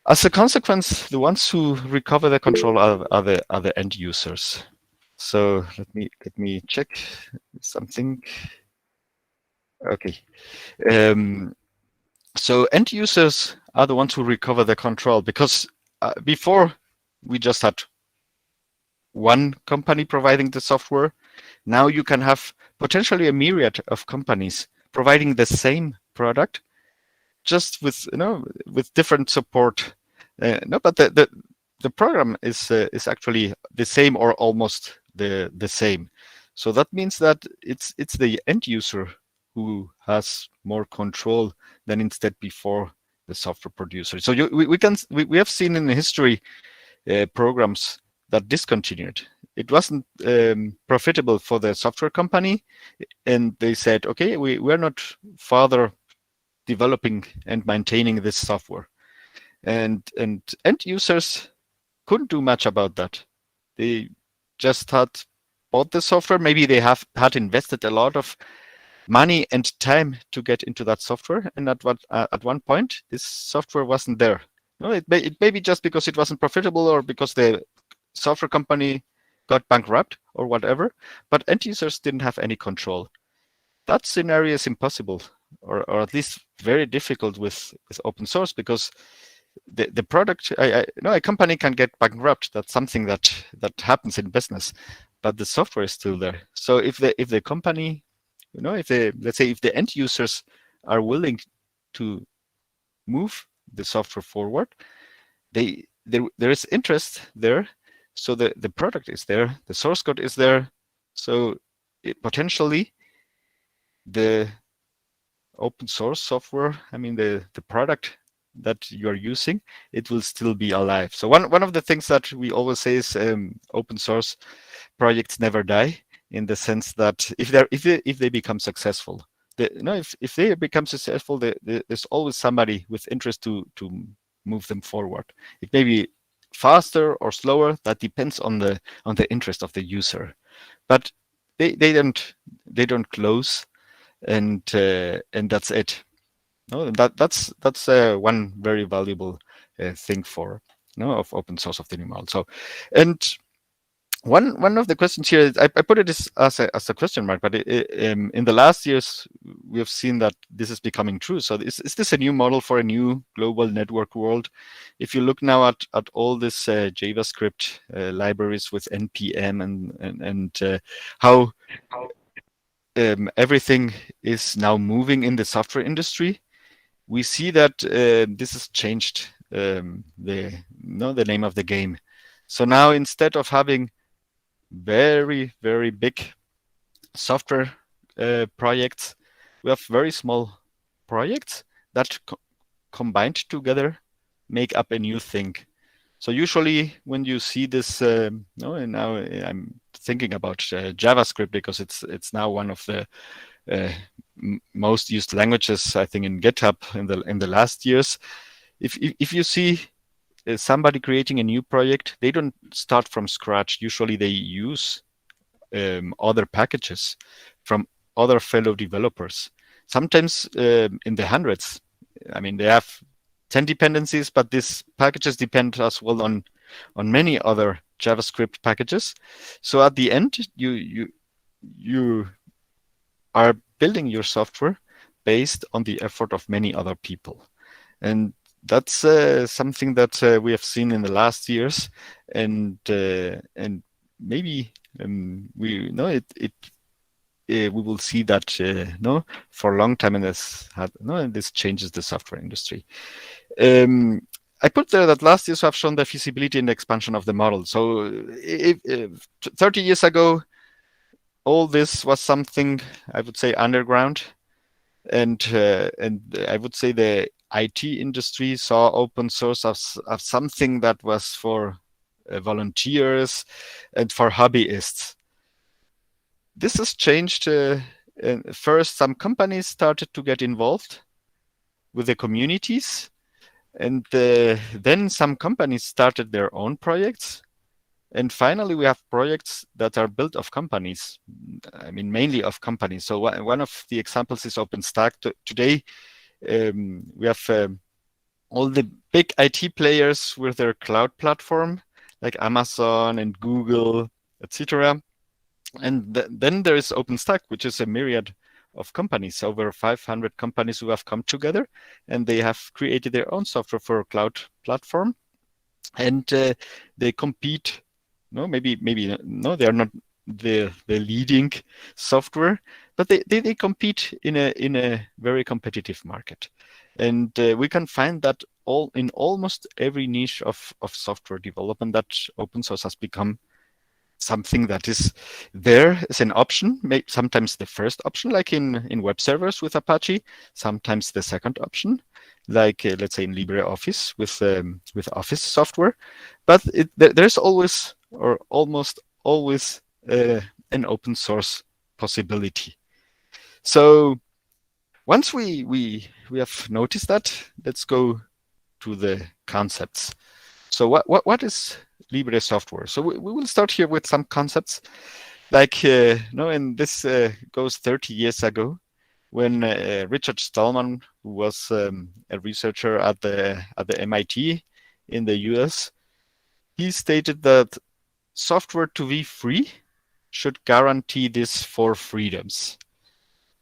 As a consequence, the ones who recover the control are the end users. So let me check something. Okay. So end users are the ones who recover the control, because before we just had one company providing the software. Now you can have potentially a myriad of companies providing the same product, just with with different support. No, but the program is actually the same or almost the same. So that means that it's the end user who has more control than instead before the software producer. So we have seen in the history programs that discontinued. It wasn't profitable for the software company, and they said, okay, we're not further developing and maintaining this software. And end users couldn't do much about that. They just had bought the software. Maybe they had invested a lot of money and time to get into that software, and at one point this software wasn't there. No, it may be just because it wasn't profitable, or because the software company got bankrupt or whatever, but end users didn't have any control. That scenario is impossible, or at least very difficult with open source, because the product, a company can get bankrupt. That's something that happens in business, but the software is still there. So if the company, let's say if the end users are willing to move the software forward, there is interest there. So the product is there, the source code is there. So potentially the open source software, the product that you are using, it will still be alive. So one of the things that we always say is open source projects never die, in the sense that if they become successful, if they become successful, there's always somebody with interest to move them forward. It may be faster or slower. That depends on the interest of the user, but they don't close, and that's it. No, that's one very valuable thing for of open source of the new model. So, and one of the questions here, I put it as a question mark, but in the last years we have seen that this is becoming true. So is this a new model for a new global network world? If you look now at all this JavaScript libraries with NPM and how everything is now moving in the software industry, we see that this has changed the name of the game. So now, instead of having very, very big software projects, we have very small projects that combined together make up a new thing. So usually when you see this, and now I'm thinking about JavaScript, because it's now one of the most used languages, I think, in GitHub in the last years. If you see somebody creating a new project, they don't start from scratch. Usually they use other packages from other fellow developers. Sometimes in the hundreds. They have 10 dependencies, but these packages depend as well on many other JavaScript packages. So at the end, you are building your software based on the effort of many other people, and that's something that we have seen in the last years, and maybe we will see that for a long time, and this changes the software industry. I put there that last years have shown the feasibility and expansion of the model. So if 30 years ago, all this was something, I would say, underground, and I would say the IT industry saw open source as something that was for volunteers and for hobbyists. This has changed. First, some companies started to get involved with the communities, and then some companies started their own projects, And finally, we have projects that are built of companies. I mean, mainly of companies. So one of the examples is Openstack. Today, we have all the big IT players with their cloud platform, like Amazon and Google, etc. And then there is Openstack, which is a myriad of companies, over 500 companies who have come together, and they have created their own software for a cloud platform. And they compete. No, maybe no, they are not the leading software, but they compete in a very competitive market. And we can find that in almost every niche of software development, that open source has become something that is there as an option, sometimes the first option, like in web servers with Apache, sometimes the second option, like let's say in LibreOffice with Office software. But there's always, or almost always, an open source possibility. So once we have noticed that, let's go to the concepts. So what is Libre software? So we will start here with some concepts, like and this goes 30 years ago, when Richard Stallman, who was a researcher at the MIT in the US, he stated that software to be free should guarantee these 4 freedoms.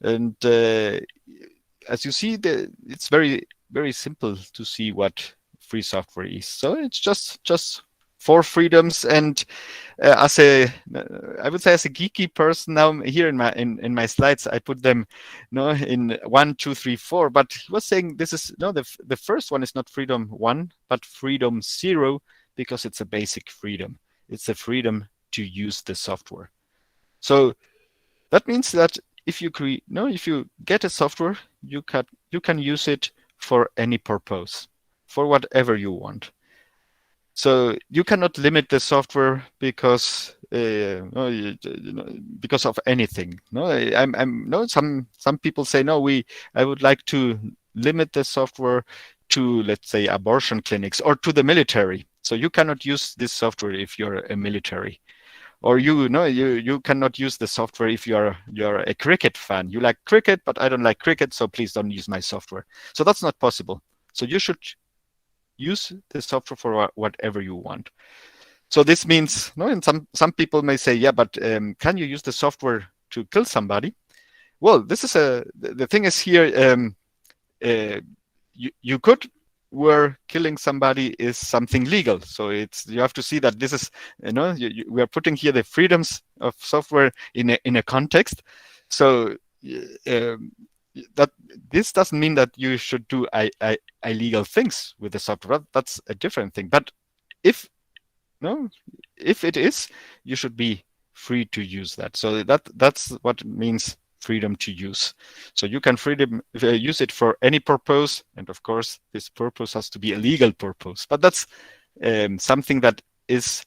And as you see, it's very, very simple to see what free software is. So it's just 4 freedoms. And I would say as a geeky person now, here in my slides, I put them in 1, 2, 3, 4. But he was saying this is the first one is not freedom 1, but freedom 0, because it's a basic freedom. It's a freedom to use the software. So that means that if you get a software, you can use it for any purpose, for whatever you want. So you cannot limit the software because of anything. Some people say I would like to limit the software to, let's say, abortion clinics or to the military. So you cannot use this software if you're a military. Or you cannot use the software if you're a cricket fan. You like cricket, but I don't like cricket, so please don't use my software. So that's not possible. So you should use the software for whatever you want. So this means, and some people may say, yeah, but can you use the software to kill somebody? Well, this is the thing is here, you could, where killing somebody is something legal. So you have to see that this is, we are putting here the freedoms of software in a context. So that this doesn't mean that you should do illegal things with the software. That's a different thing. But if it is, you should be free to use that. So that's what it means, freedom to use. So you can use it for any purpose, and of course this purpose has to be a legal purpose. But that's something that is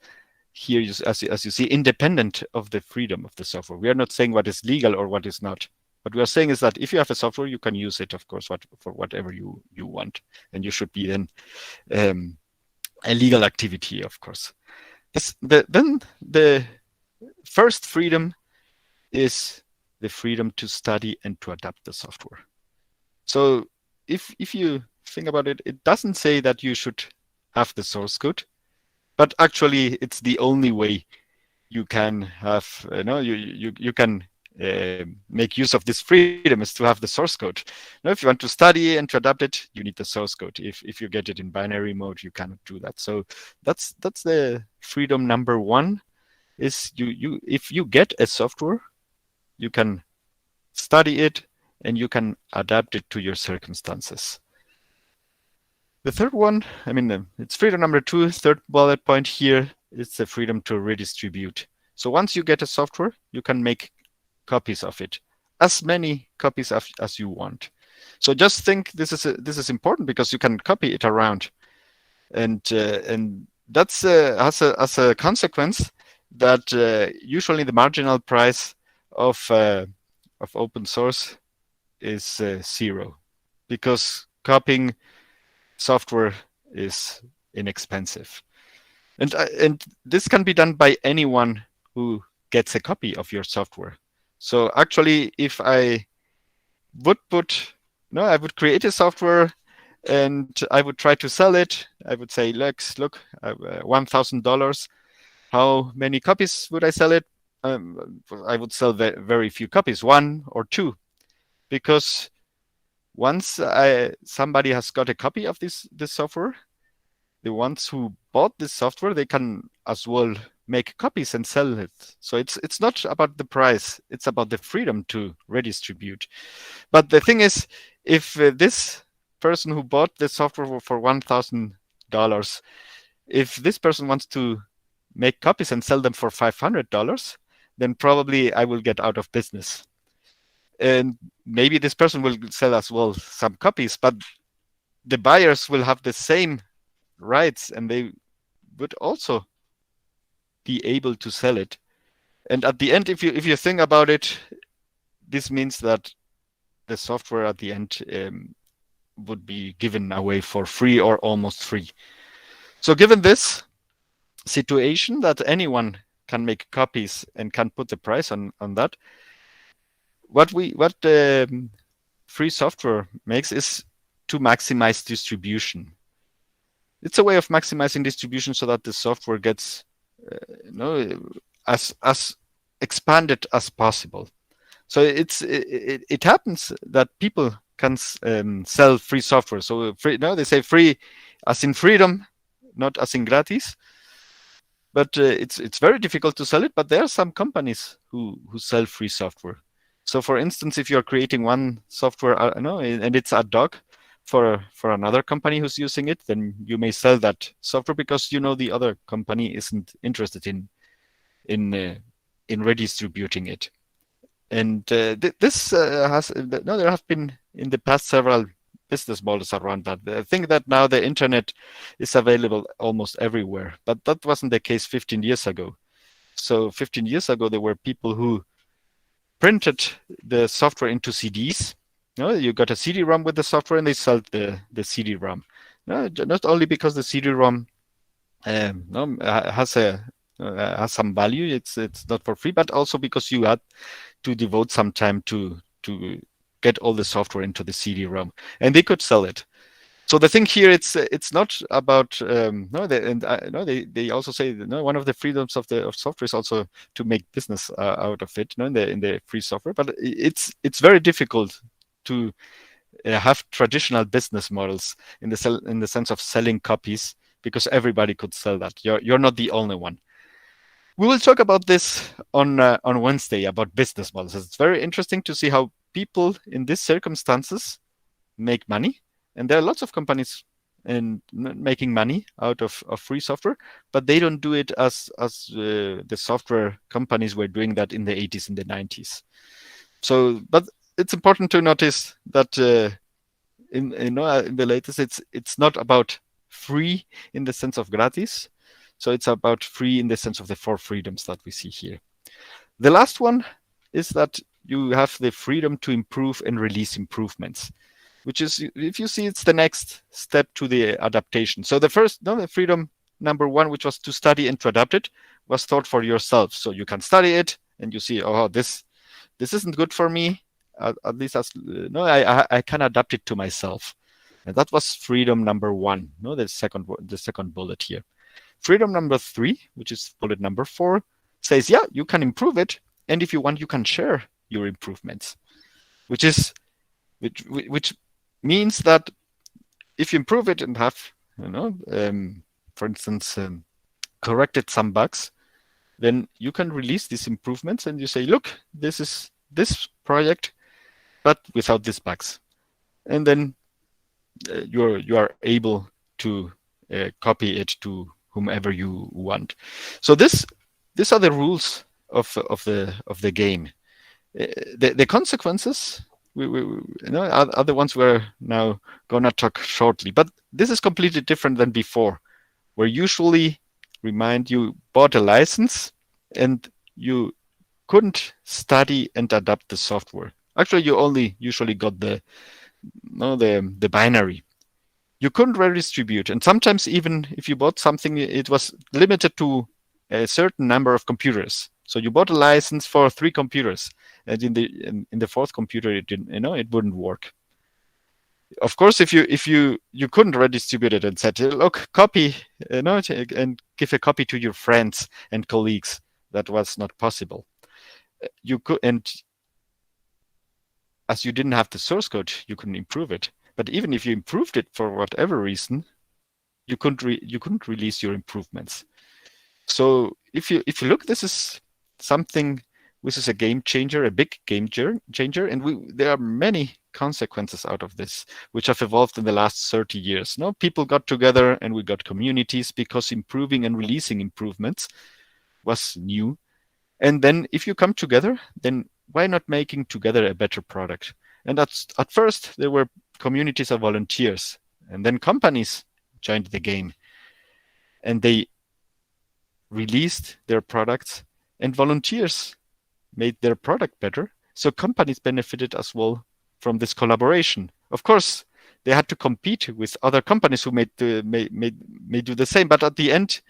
here, as you see, independent of the freedom of the software. We are not saying what is legal or what is not. What we are saying is that if you have a software, you can use it, of course, for whatever you want, and you should be then a legal activity, of course. Then the first freedom is the freedom to study and to adapt the software. So if you think about it, it doesn't say that you should have the source code, but actually it's the only way you can have, you can make use of this freedom is to have the source code. Now, if you want to study and to adapt it, you need the source code. If you get it in binary mode, you cannot do that. So that's the freedom number 1. Is if you get a software, you can study it and you can adapt it to your circumstances. The third one, it's freedom number 2, third bullet point here, it's the freedom to redistribute. So once you get a software, you can make copies of it, as many copies as you want. So just think this is important, because you can copy it around, and that's has a consequence that usually the marginal price of open source is 0, because copying software is inexpensive. And this can be done by anyone who gets a copy of your software. So actually, if I would I would create a software and I would try to sell it. I would say, look, $1,000. How many copies would I sell it? I would sell very few copies, 1 or 2, because once somebody has got a copy of this software, the ones who bought this software, they can as well make copies and sell it. So it's not about the price, it's about the freedom to redistribute. But the thing is, if this person who bought the software for $1,000, if this person wants to make copies and sell them for $500, then probably I will get out of business. And maybe this person will sell as well some copies, but the buyers will have the same rights and they would also be able to sell it. And at the end, if you think about it, this means that the software at the end would be given away for free or almost free. So given this situation that anyone can make copies and can put the price on that, what free software makes is to maximize distribution. It's a way of maximizing distribution so that the software gets as expanded as possible. So it happens that people can sell free software. So free, they say free as in freedom, not as in gratis. But it's very difficult to sell it. But there are some companies who sell free software. So for instance, if you're creating one software, and it's ad hoc for another company who's using it, then you may sell that software because the other company isn't interested in redistributing it. And this there have been in the past several business models around that. I think that now the internet is available almost everywhere, but that wasn't the case 15 years ago. So 15 years ago, there were people who printed the software into CDs. You got a CD-ROM with the software, and they sold the CD-ROM. Not only because the CD-ROM has some value, it's not for free, but also because you had to devote some time to get all the software into the CD-ROM, and they could sell it. So the thing here, it's not about they also say one of the freedoms of software is also to make business out of it, in the free software. But it's very difficult to have traditional business models in the sense of selling copies, because everybody could sell that. You're not the only one. We will talk about this on Wednesday about business models. It's very interesting to see how people in these circumstances make money. And there are lots of companies making money out of free software, but they don't do it as the software companies were doing that in the 80s and the 90s. So, but it's important to notice that in the latest, it's not about free in the sense of gratis. So it's about free in the sense of the 4 freedoms that we see here. The last one is that you have the freedom to improve and release improvements, which is, if you see, it's the next step to the adaptation. So the first, the freedom number 1, which was to study and to adapt it, was thought for yourself. So you can study it and you see, oh, this isn't good for me. At least I can adapt it to myself. And that was freedom number 1. The second bullet here. Freedom number 3, which is bullet number 4, says, yeah, you can improve it, and if you want, you can share your improvements, which means that if you improve it and have, for instance, corrected some bugs, then you can release these improvements and you say, look, this is this project, but without these bugs, and then you are able to copy it to whomever you want. So these are the rules of the game. The consequences are the ones we're now gonna talk shortly. But this is completely different than before, where usually you bought a license and you couldn't study and adapt the software. Actually, you only usually got the binary. you couldn't redistribute. And sometimes even if you bought something, it was limited to a certain number of computers. So you bought a license for 3 computers, and in the 4th computer, it didn't, it wouldn't work. Of course, if you couldn't redistribute it and said, look, copy, and give a copy to your friends and colleagues, that was not possible. You could, and as you didn't have the source code, you couldn't improve it. But even if you improved it for whatever reason, you couldn't release your improvements. So if you look, this is something. This is a game changer, a big game changer, and there are many consequences out of this, which have evolved in the last 30 years. No, people got together and we got communities because improving and releasing improvements was new. And then if you come together, then why not making together a better product? And at first there were communities of volunteers, and then companies joined the game and they released their products, and volunteers made their product better. So companies benefited as well from this collaboration. Of course, they had to compete with other companies who may do the same. But at the end,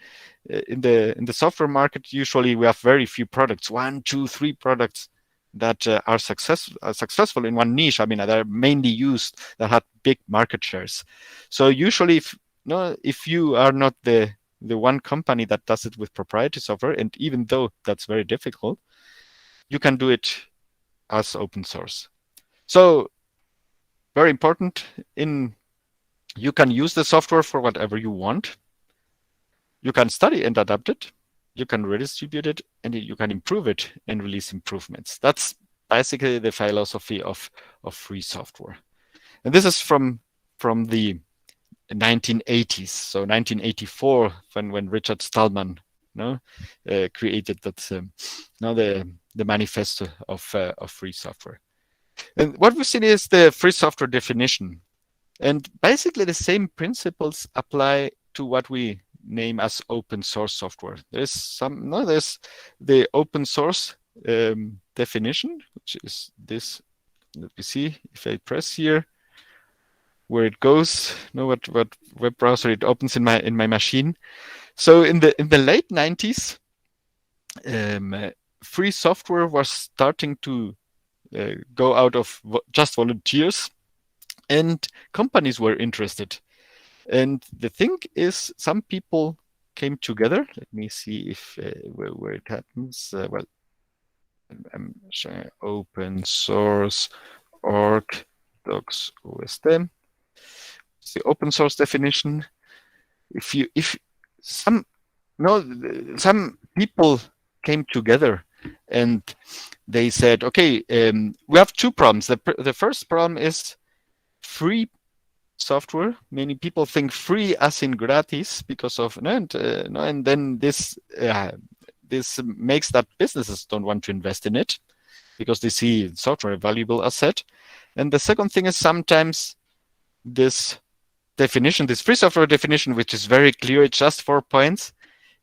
in the software market, usually we have very few products, 1, 2, 3 products that are successful in one niche. I mean, they're mainly used, that had big market shares. So usually, if you are not the one company that does it with proprietary software, and even though that's very difficult, you can do it as open source. So very important, you can use the software for whatever you want. You can study and adapt it. You can redistribute it, and you can improve it and release improvements. That's basically the philosophy of free software. And this is from the 1980s. So 1984, when Richard Stallman created that the Manifesto of free software. And what we've seen is the free software definition. And basically the same principles apply to what we name as open source software. There's the open source definition, which is this. Let me see if I press here where it goes. What web browser it opens in my machine. So in the late 90s, free software was starting to go out of just volunteers, and companies were interested. And the thing is, some people came together. Let me see if where it happens. Well, I'm showing open source org docs OSD. It's the open source definition. If some people came together and they said, okay, we have 2 problems. The first problem is free software. Many people think free as in gratis because of and then this makes that businesses don't want to invest in it because they see software a valuable asset. And the second thing is sometimes this definition, this free software definition, which is very clear, it's just 4 points,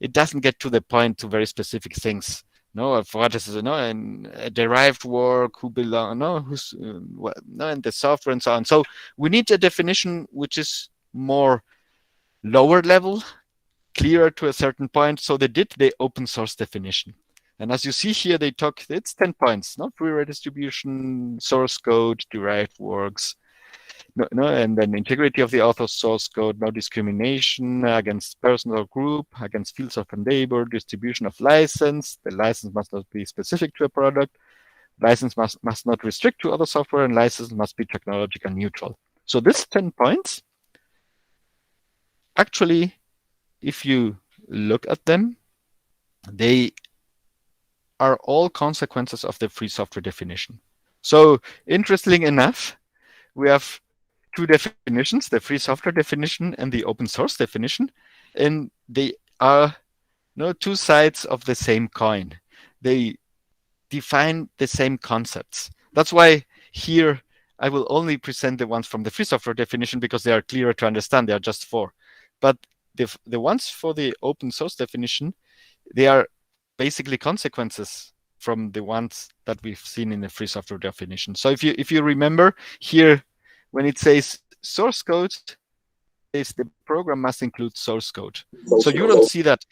it doesn't get to the point to very specific things. Of what is and derived work, who belong, who's and the software and so on. So we need a definition which is more lower level, clearer to a certain point. So they did the open source definition. And as you see here, it's 10 points, free redistribution, source code, derived works, and then integrity of the author's source code, no discrimination against person or group, against fields of endeavor, distribution of license. The license must not be specific to a product. License must not restrict to other software, and license must be technological neutral. So this 10 points, actually, if you look at them, they are all consequences of the free software definition. So interestingly enough, we have 2 definitions, the free software definition and the open source definition, and they are 2 sides of the same coin. They define the same concepts. That's why here I will only present the ones from the free software definition because they are clearer to understand. They are just 4. But the ones for the open source definition, they are basically consequences from the ones that we've seen in the free software definition. So if you remember here, when it says source code, the program must include source code. So you don't see that.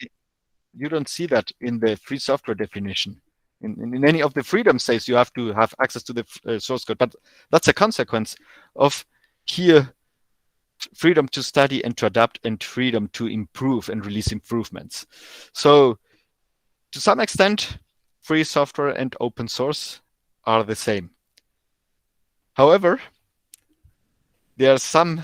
You don't see that in the free software definition. In any of the freedom says you have to have access to the source code, but that's a consequence of here freedom to study and to adapt and freedom to improve and release improvements. So to some extent, free software and open source are the same. However, there are some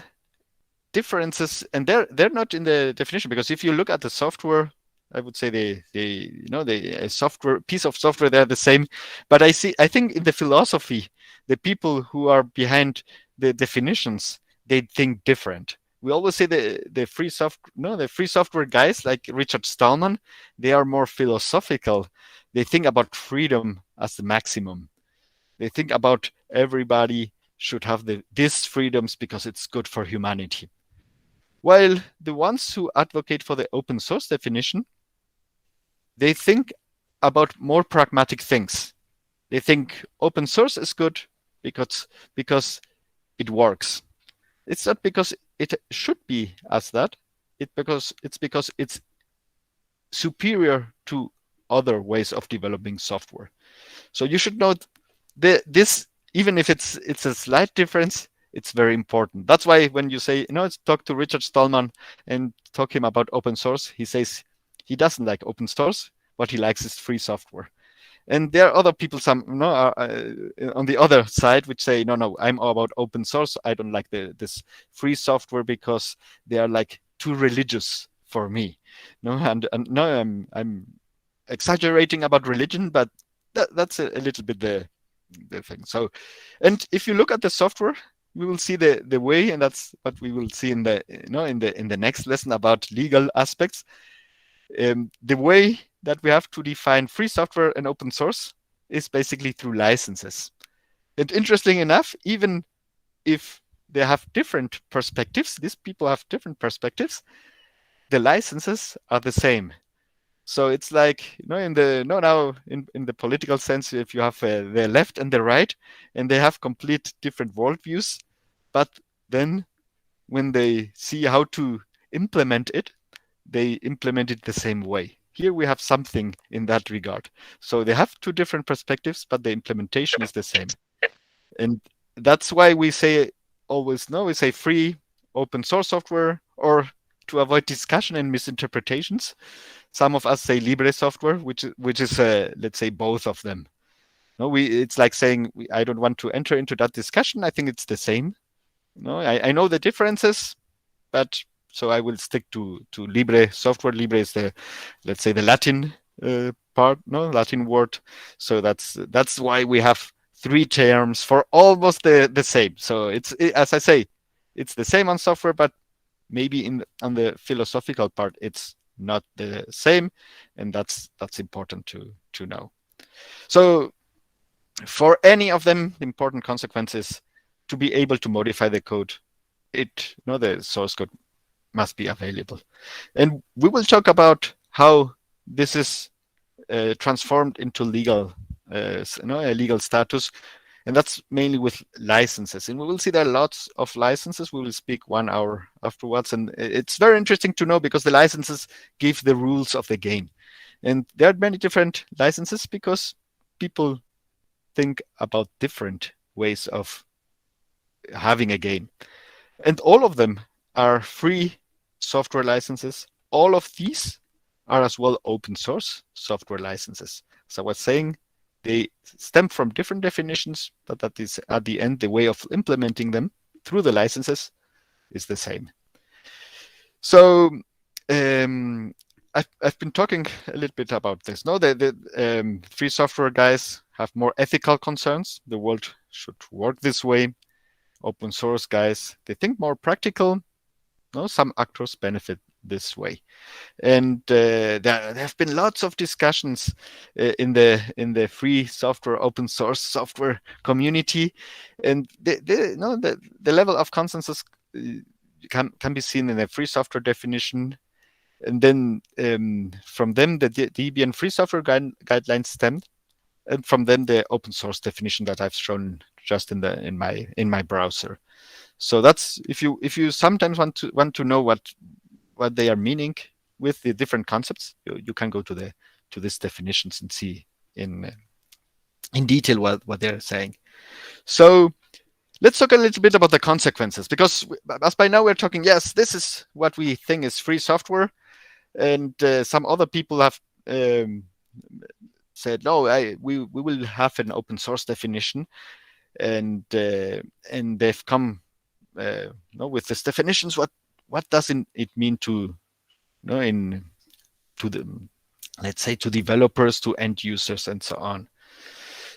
differences, and they're not in the definition, because if you look at the software, I would say the software piece of software, they're the same. But I think in the philosophy, the people who are behind the definitions, they think different. We always say the free software guys like Richard Stallman, they are more philosophical. They think about freedom as the maximum. They think about everybody should have these freedoms because it's good for humanity. While the ones who advocate for the open source definition, they think about more pragmatic things. They think open source is good because it works. It's not because it should be as that. It's because it's superior to other ways of developing software. So you should note this, even if it's a slight difference, it's very important. That's why when you say, talk to Richard Stallman and talk him about open source, he says he doesn't like open source. What he likes is free software. And there are other people, on the other side, which say, no, I'm all about open source. I don't like this free software because they are like too religious for me. And no, I'm exaggerating about religion, but that's a little bit the thing. So, and if you look at the software, we will see the way, and that's what we will see in the next lesson about legal aspects. The way that we have to define free software and open source is basically through licenses. And interesting enough, even if they have different perspectives, these people have different perspectives, the licenses are the same. So it's like, in the political sense, if you have the left and the right, and they have complete different worldviews, but then when they see how to implement it, they implement it the same way. Here we have something in that regard. So they have two different perspectives, but the implementation is the same. And that's why we say we say free open source software, or to avoid discussion and misinterpretations, some of us say Libre software, which is let's say both of them. It's like saying I don't want to enter into that discussion. I think it's the same. I know the differences, but so I will stick to Libre software. Libre is let's say the Latin Latin word. So that's why we have three terms for almost the same. So as I say, it's the same on software, but maybe on the philosophical part, it's not the same, and that's important to know. So for any of them, the important consequence is to be able to modify the code. The source code must be available. And we will talk about how this is transformed into legal, a legal status. And that's mainly with licenses. And we will see there are lots of licenses. We will speak 1 hour afterwards. And it's very interesting to know because the licenses give the rules of the game. And there are many different licenses because people think about different ways of having a game. And all of them are free software licenses. All of these are as well open source software licenses. So I was saying they stem from different definitions, but that is at the end, the way of implementing them through the licenses is the same. So I've been talking a little bit about this. No, the free software guys have more ethical concerns. The world should work this way. Open source guys, they think more practical. No, some actors benefit this way, and there have been lots of discussions in the free software, open source software community, and the level of consensus can be seen in the free software definition, and then from them the Debian free software guidelines stemmed, and from them the open source definition that I've shown just in my browser. So that's if you sometimes want to know what they are meaning with the different concepts, you can go to these definitions and see in detail what they're saying. So let's talk a little bit about the consequences, because as by now we're talking, yes, this is what we think is free software, and some other people have said, no, we will have an open source definition, and they've come with these definitions. What does it mean to let's say to developers, to end users, and so on.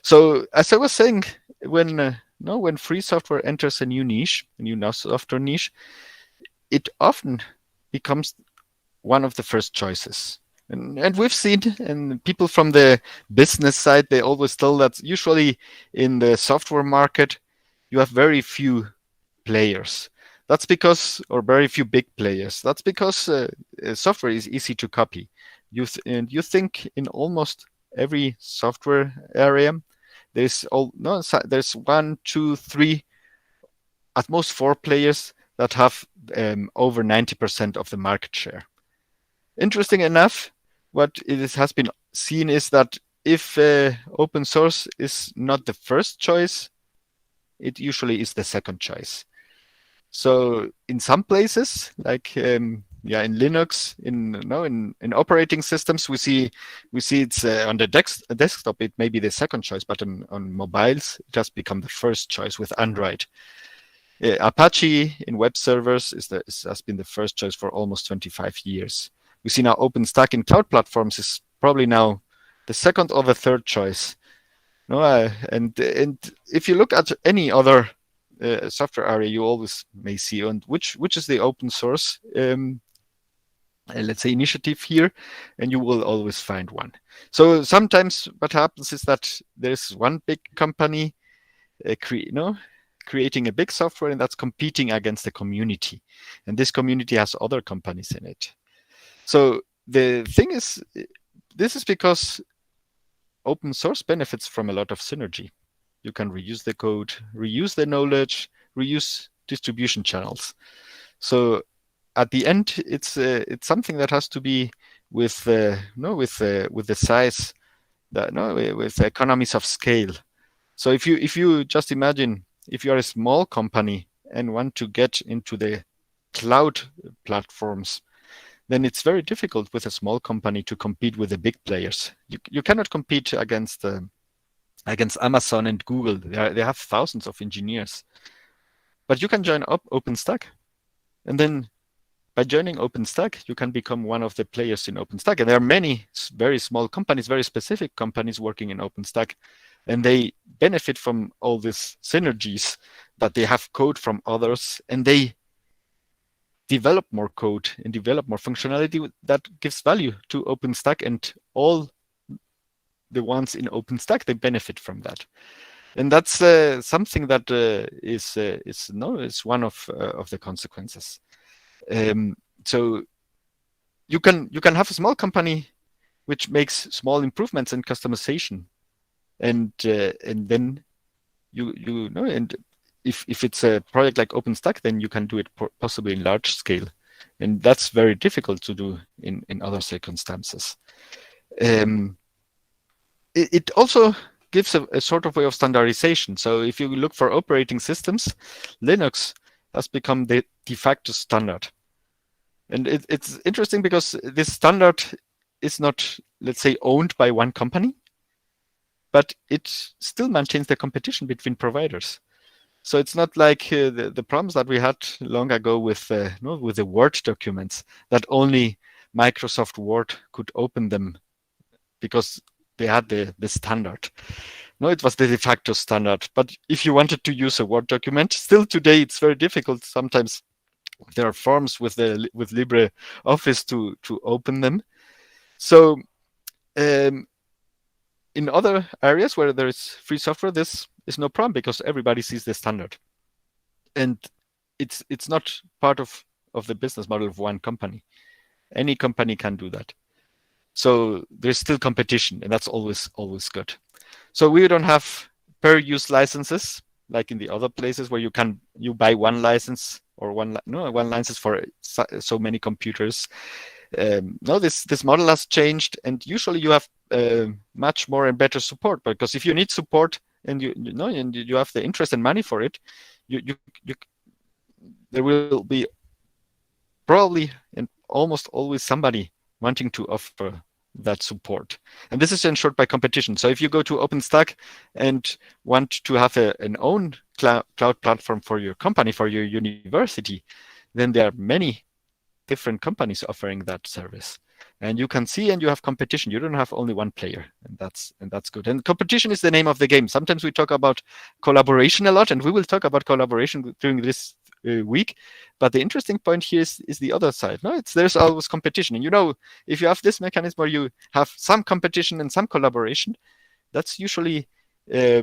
So as I was saying, when free software enters a new niche, a new software niche, it often becomes one of the first choices. And we've seen, and people from the business side, they always tell that usually in the software market, you have very few players. That's because, or very few big players. That's because software is easy to copy. You think in almost every software area, there's 1, 2, 3, at most 4 players that have over 90% of the market share. Interesting enough, what it has been seen is that if open source is not the first choice, it usually is the second choice. So in some places, like in Linux, in operating systems, we see it's on the desktop. It may be the second choice, but on mobiles, it has become the first choice with Android. Apache in web servers has been the first choice for almost 25 years. We see now Openstack in cloud platforms is probably now the second or the third choice. And if you look at any other software area, you always may see and which is the open source let's say initiative here, and you will always find one. So sometimes what happens is that there's one big company creating a big software, and that's competing against the community, and this community has other companies in it. So the thing is, this is because open source benefits from a lot of synergy. You can reuse the code, reuse the knowledge, reuse distribution channels. So at the end, it's something that has to be with the size, with the economies of scale. So if you just imagine, if you are a small company and want to get into the cloud platforms, then it's very difficult with a small company to compete with the big players. You cannot compete against Amazon and Google. They have thousands of engineers. But you can join Openstack. And then by joining Openstack, you can become one of the players in Openstack. And there are many very small companies, very specific companies working in Openstack. And they benefit from all these synergies, that they have code from others, and they develop more code and develop more functionality that gives value to Openstack, and all the ones in Openstack, they benefit from that. And that's something that is one of the consequences. So you can have a small company which makes small improvements in customization, and then and if it's a project like Openstack, then you can do it possibly in large scale, and that's very difficult to do in other circumstances. It also gives a sort of way of standardization. So if you look for operating systems, Linux has become the de facto standard. And it's interesting because this standard is not, let's say, owned by one company, but it still maintains the competition between providers. So it's not like the problems that we had long ago with the Word documents, that only Microsoft Word could open them because they had the standard. No, it was the de facto standard. But if you wanted to use a Word document, still today it's very difficult. Sometimes there are forms with Libre Office to open them. So in other areas where there is free software, this is no problem because everybody sees the standard, and it's not part of the business model of one company. Any company can do that. So there's still competition, and that's always good. So we don't have per use licenses like in the other places where you buy one license or one license for so many computers. No, this model has changed, and usually you have much more and better support, because if you need support and you have the interest and money for it, there will be probably and almost always somebody wanting to offer that support. And this is ensured by competition. So if you go to Openstack and want to have an own cloud platform for your company, for your university, then there are many different companies offering that service. And you can see, and you have competition. You don't have only one player, and that's good. And competition is the name of the game. Sometimes we talk about collaboration a lot, and we will talk about collaboration during this week. But the interesting point here is the other side. No, there's always competition, and if you have this mechanism where you have some competition and some collaboration, that's usually the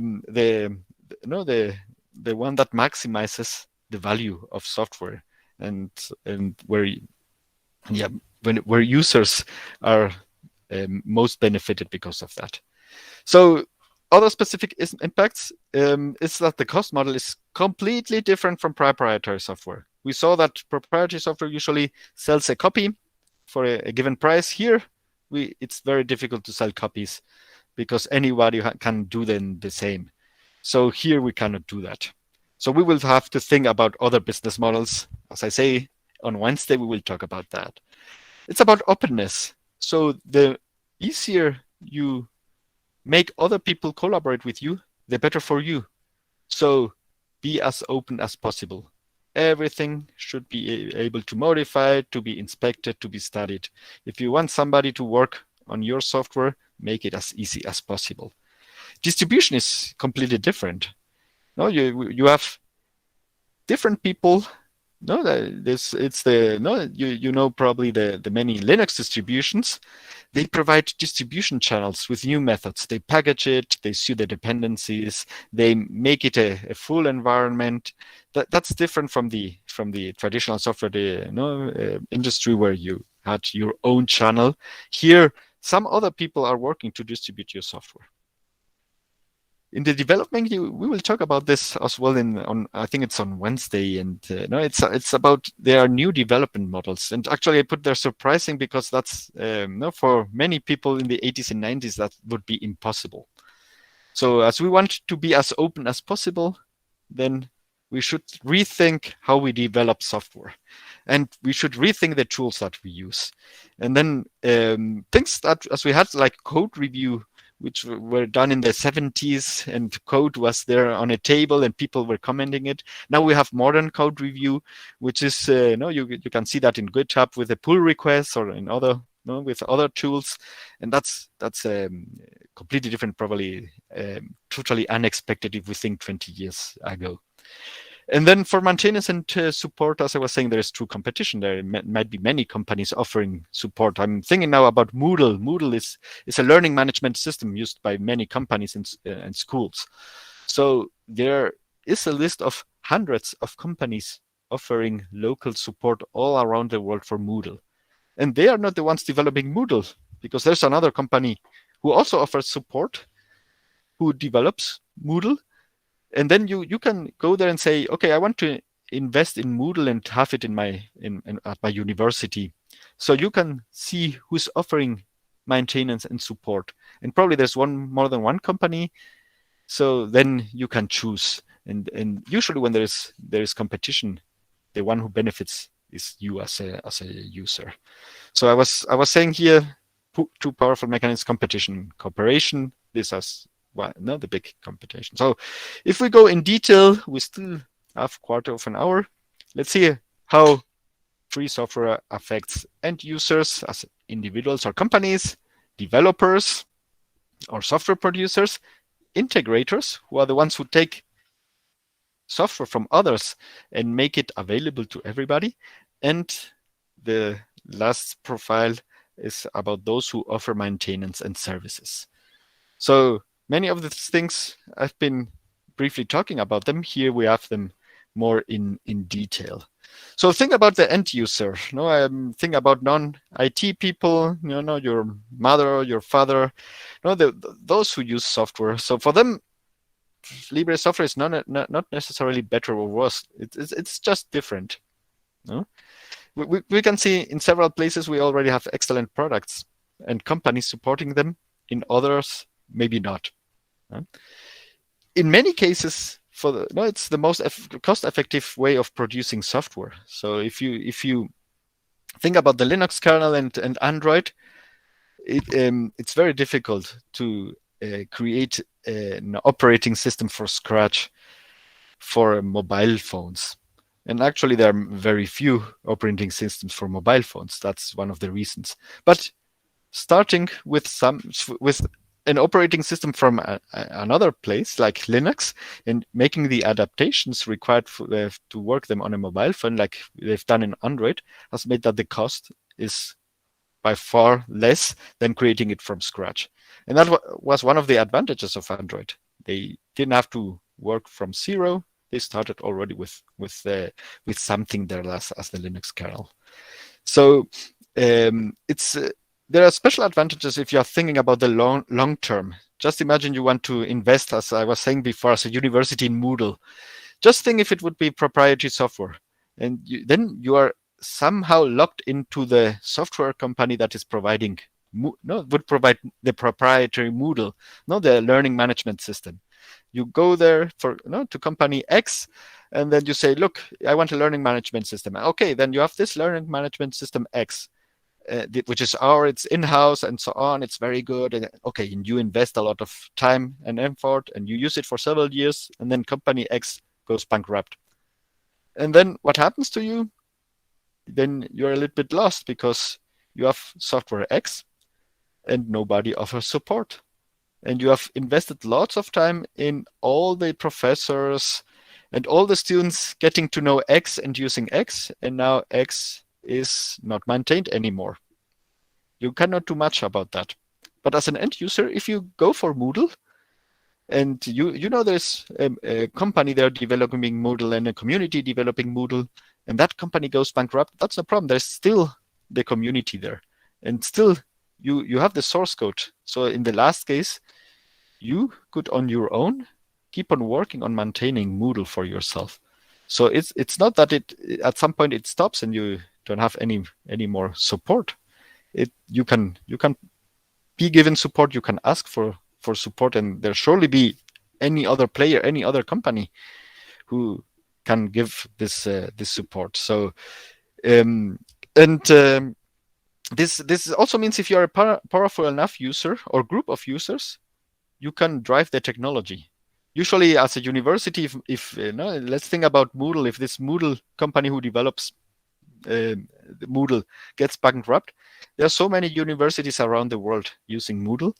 one that maximizes the value of software, and where users are most benefited because of that. So other specific impacts is that the cost model is completely different from proprietary software. We saw that proprietary software usually sells a copy for a given price. Here, it's very difficult to sell copies because anybody can do them the same. So here we cannot do that. So we will have to think about other business models. As I say, on Wednesday, we will talk about that. It's about openness. So the easier you make other people collaborate with you, the better for you. So be as open as possible. Everything should be able to modify, to be inspected, to be studied. If you want somebody to work on your software, make it as easy as possible. Distribution is completely different. No, you have different people. No, probably the many Linux distributions. They provide distribution channels with new methods. They package it, they see the dependencies, they make it a full environment. That's different from the traditional software industry where you had your own channel. Here, some other people are working to distribute your software. In the development, we will talk about this as well. I think it's on Wednesday, and it's about there are new development models. And actually, I put there surprising because that's for many people in the 80s and 90s that would be impossible. So as we want to be as open as possible, then we should rethink how we develop software, and we should rethink the tools that we use. And then things that as we had like code review, which were done in the 70s, and code was there on a table and people were commenting it. Now we have modern code review, which is, you can see that in GitHub with a pull request or in other, with other tools. And that's completely different, probably totally unexpected if we think 20 years ago. And then for maintenance and support, as I was saying, there is true competition. There might be many companies offering support. I'm thinking now about Moodle. Moodle is a learning management system used by many companies and schools. So there is a list of hundreds of companies offering local support all around the world for Moodle. And they are not the ones developing Moodle, because there's another company who also offers support, who develops Moodle. And then you can go there and say, okay, I want to invest in Moodle and have it at my university. So you can see who's offering maintenance and support. And probably there's more than one company. So then you can choose. And usually when there is competition, the one who benefits is you as a user. So I was saying here, two powerful mechanisms: competition, cooperation. This has the big competition. So if we go in detail, we still have a quarter of an hour. Let's see how free software affects end users as individuals or companies, developers or software producers, integrators, who are the ones who take software from others and make it available to everybody. And the last profile is about those who offer maintenance and services. So many of the things I've been briefly talking about them. Here we have them more in detail. So think about the end user. Think about non-IT people, your mother, your father, those who use software. So for them, Libre software is not necessarily better or worse. It's just different. No? We can see in several places we already have excellent products and companies supporting them. In others, maybe not. In many cases, it's the most cost-effective way of producing software. So if you think about the Linux kernel and Android, it's very difficult to create an operating system from scratch for mobile phones. And actually, there are very few operating systems for mobile phones. That's one of the reasons. But starting with an operating system from another place like Linux and making the adaptations required to work them on a mobile phone like they've done in Android has made that the cost is by far less than creating it from scratch. And that was one of the advantages of Android. They didn't have to work from zero. They started already with something there as the Linux kernel. So there are special advantages if you are thinking about the long term. Just imagine you want to invest, as I was saying before, as a university in Moodle. Just think if it would be proprietary software, and then you are somehow locked into the software company that is providing would provide the proprietary Moodle, not the learning management system. You go there to company X, and then you say, look, I want a learning management system. Okay, then you have this learning management system X, which is it's in-house and so on. It's very good. And okay, and you invest a lot of time and effort, and you use it for several years, and then company X goes bankrupt. And then what happens to you? Then you're a little bit lost because you have software X and nobody offers support. And you have invested lots of time in all the professors and all the students getting to know X and using X, and now X is not maintained anymore. You cannot do much about that. But as an end user, if you go for Moodle, and there's a company there developing Moodle and a community developing Moodle, and that company goes bankrupt, that's no problem. There's still the community there. And still, you have the source code. So in the last case, you could on your own keep on working on maintaining Moodle for yourself. So it's not that at some point it stops and you don't have any more support. You can be given support. You can ask for support, and there surely be any other player, any other company who can give this support. So this also means if you're a powerful enough user or group of users, you can drive the technology. Usually, as a university, if let's think about Moodle. If this Moodle company who develops Moodle gets bankrupt, there are so many universities around the world using Moodle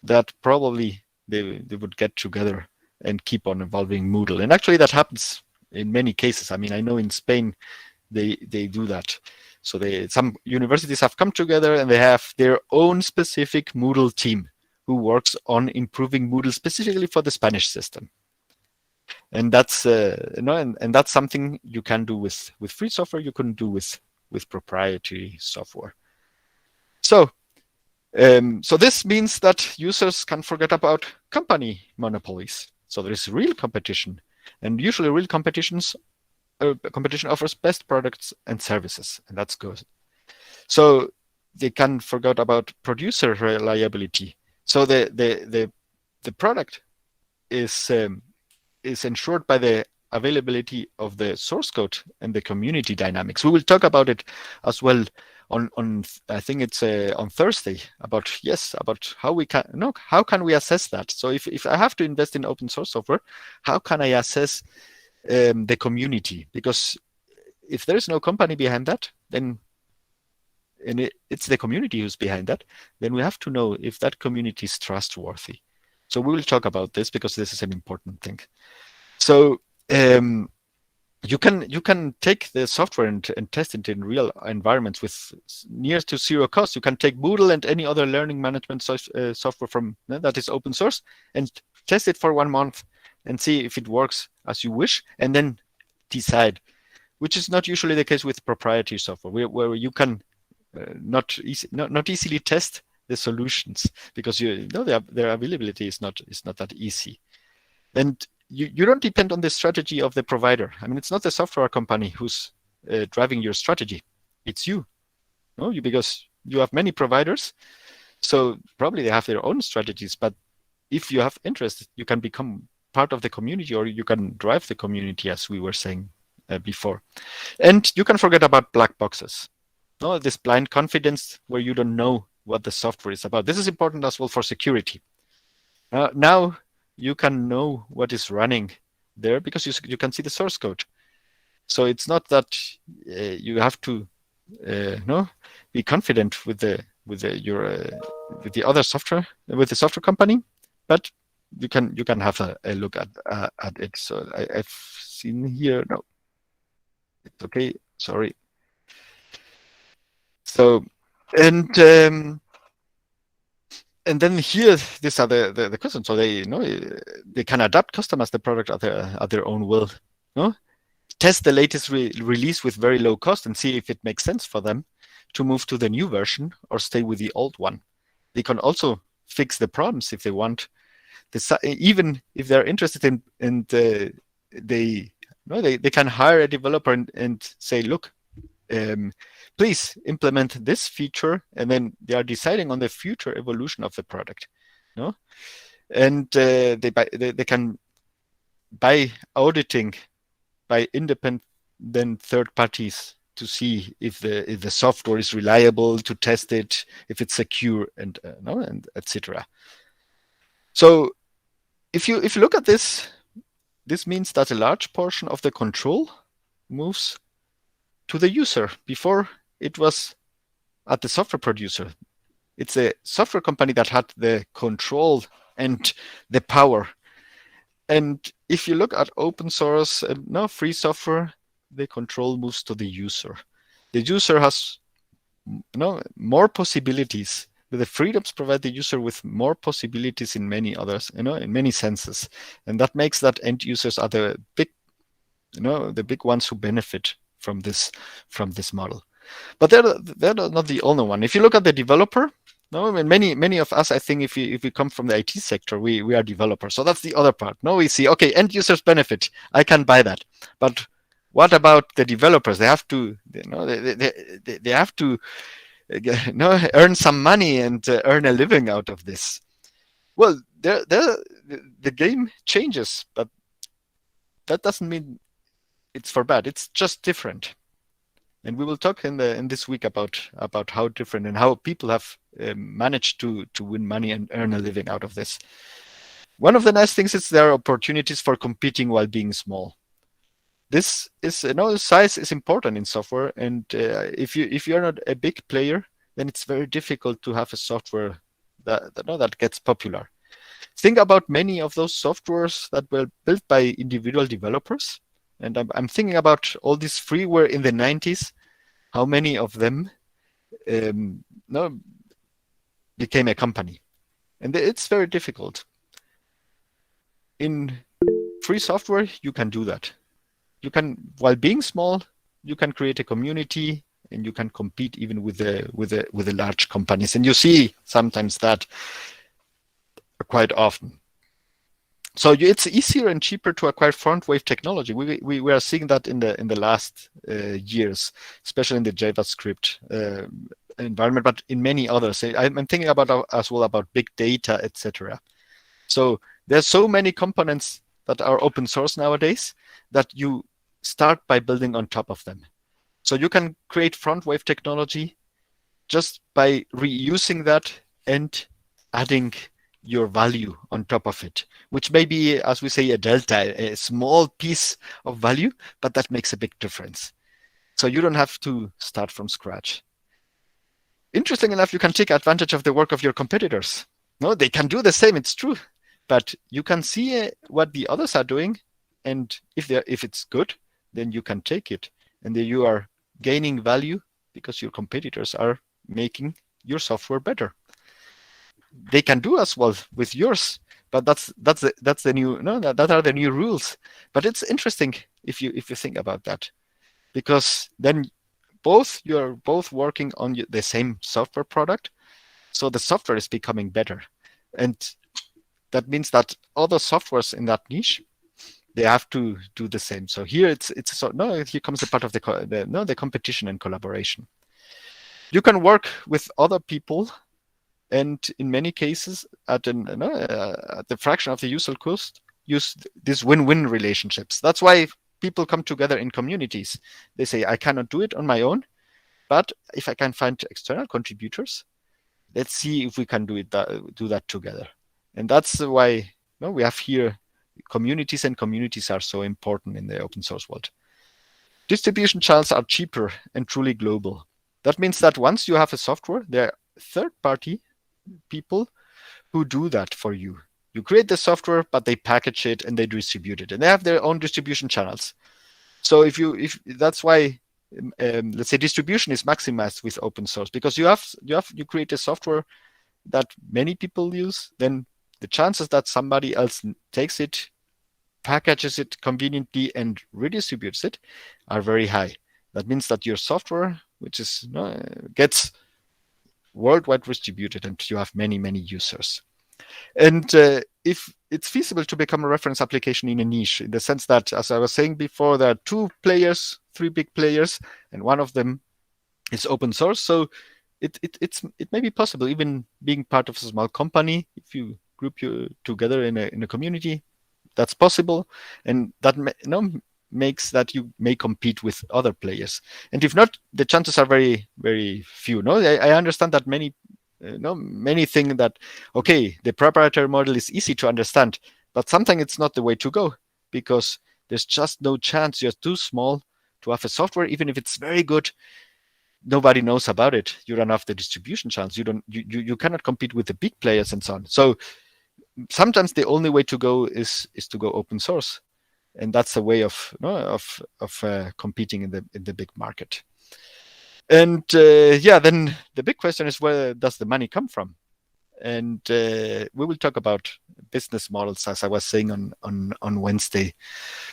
that probably they would get together and keep on evolving Moodle. And actually, that happens in many cases. I mean, I know in Spain they do that. So some universities have come together and they have their own specific Moodle team who works on improving Moodle specifically for the Spanish system. And that's and that's something you can do with free software. You couldn't do with proprietary software. So this means that users can forget about company monopolies. So there is real competition, and usually real competition offers best products and services, and that's good. So they can forget about producer reliability. So the product is ensured by the availability of the source code and the community dynamics. We will talk about it as well on I think it's on Thursday about how we can we assess that. So if I have to invest in open source software, how can I assess the community? Because if there is no company behind that, then it's the community who's behind that, then we have to know if that community is trustworthy. So we will talk about this because this is an important thing. So you can take the software and test it in real environments with near to zero cost. You can take Moodle and any other learning management software from that is open source and test it for 1 month and see if it works as you wish, and then decide, which is not usually the case with proprietary software, where you can not easily test the solutions because their availability is not that easy. And you don't depend on the strategy of the provider. I mean, it's not the software company who's driving your strategy. It's you. No, because you have many providers. So probably they have their own strategies. But if you have interest, you can become part of the community, or you can drive the community, as we were saying before. And you can forget about black boxes. No, this blind confidence where you don't know what the software is about. This is important as well for security. Now you can know what is running there because you can see the source code. So it's not that you have to be confident with the other software, with the software company, but you can have a look at it. So I've seen here. No, it's okay. Sorry. So and then here, these are the questions. So they they can adapt, customize the product at their own will. No, test the latest release with very low cost and see if it makes sense for them to move to the new version or stay with the old one. They can also fix the problems if they want. Even if they're interested in they can hire a developer and say, look, please implement this feature, and then they are deciding on the future evolution of the product. No, and they can, by auditing by independent third parties, to see if the software is reliable, to test it, if it's secure, and etc. So if you look at this means that a large portion of the control moves to the user. Before, it was at the software producer. It's a software company that had the control and the power. And if you look at open source and free software, the control moves to the user. The user has more possibilities. The freedoms provide the user with more possibilities in many others, in many senses, and that makes that end users are the big ones who benefit from this model. But they're not the only one. If you look at the developer, many of us, I think, if we come from the IT sector, we are developers. So that's the other part. We see, okay, end users benefit. I can buy that. But what about the developers? They have to, they have to earn some money and earn a living out of this. Well, the game changes, but that doesn't mean it's for bad. It's just different. And we will talk in this week about how different and how people have managed to win money and earn a living out of this. One of the nice things is there are opportunities for competing while being small. This is size is important in software, and if you're not a big player, then it's very difficult to have a software that gets popular. Think about many of those softwares that were built by individual developers. And I'm thinking about all this freeware in the 90s, how many of them became a company. And it's very difficult. In free software, you can do that. You can, while being small, you can create a community, and you can compete even with the large companies. And you see sometimes that quite often. So it's easier and cheaper to acquire front wave technology. We are seeing that in the last years, especially in the JavaScript environment, but in many others. I'm thinking about as well about big data, etc. So there's so many components that are open source nowadays that you start by building on top of them. So you can create front wave technology just by reusing that and adding your value on top of it, which may be, as we say, a delta, a small piece of value, but that makes a big difference. So you don't have to start from scratch. Interesting enough, you can take advantage of the work of your competitors. No, they can do the same, it's true, but you can see what the others are doing, and if it's good, then you can take it, and then you are gaining value because your competitors are making your software better. They can do as well with yours, but that's the new that are the new rules. But it's interesting if you think about that, because then you're both working on the same software product, so the software is becoming better, and that means that other softwares in that niche, they have to do the same. So here here comes the part of the competition and collaboration. You can work with other people, and in many cases, at the fraction of the usual cost, use these win-win relationships. That's why people come together in communities. They say, I cannot do it on my own, but if I can find external contributors, let's see if we can do that together. And that's why we have here communities, and communities are so important in the open source world. Distribution channels are cheaper and truly global. That means that once you have a software, there are third-party people who do that for you. You create the software, but they package it and they distribute it, and they have their own distribution channels. So if that's why let's say distribution is maximized with open source, because you create a software that many people use, then the chances that somebody else takes it, packages it conveniently, and redistributes it are very high. That means that your software, which is gets worldwide distributed, and you have many users. And if it's feasible to become a reference application in a niche, in the sense that, as I was saying before, there are three big players, and one of them is open source. So it may be possible, even being part of a small company, if you group you together in a community, that's possible, and that makes that you may compete with other players. And if not, the chances are very, very few. I understand that many think that, okay, the proprietary model is easy to understand, but sometimes it's not the way to go, because there's just no chance. You're too small to have a software, even if it's very good. Nobody knows about it. You don't have the distribution channels. You cannot compete with the big players and so on. So sometimes the only way to go is to go open source, and that's a way of competing in the big market. And then the big question is, where does the money come from? And we will talk about business models, as I was saying on Wednesday.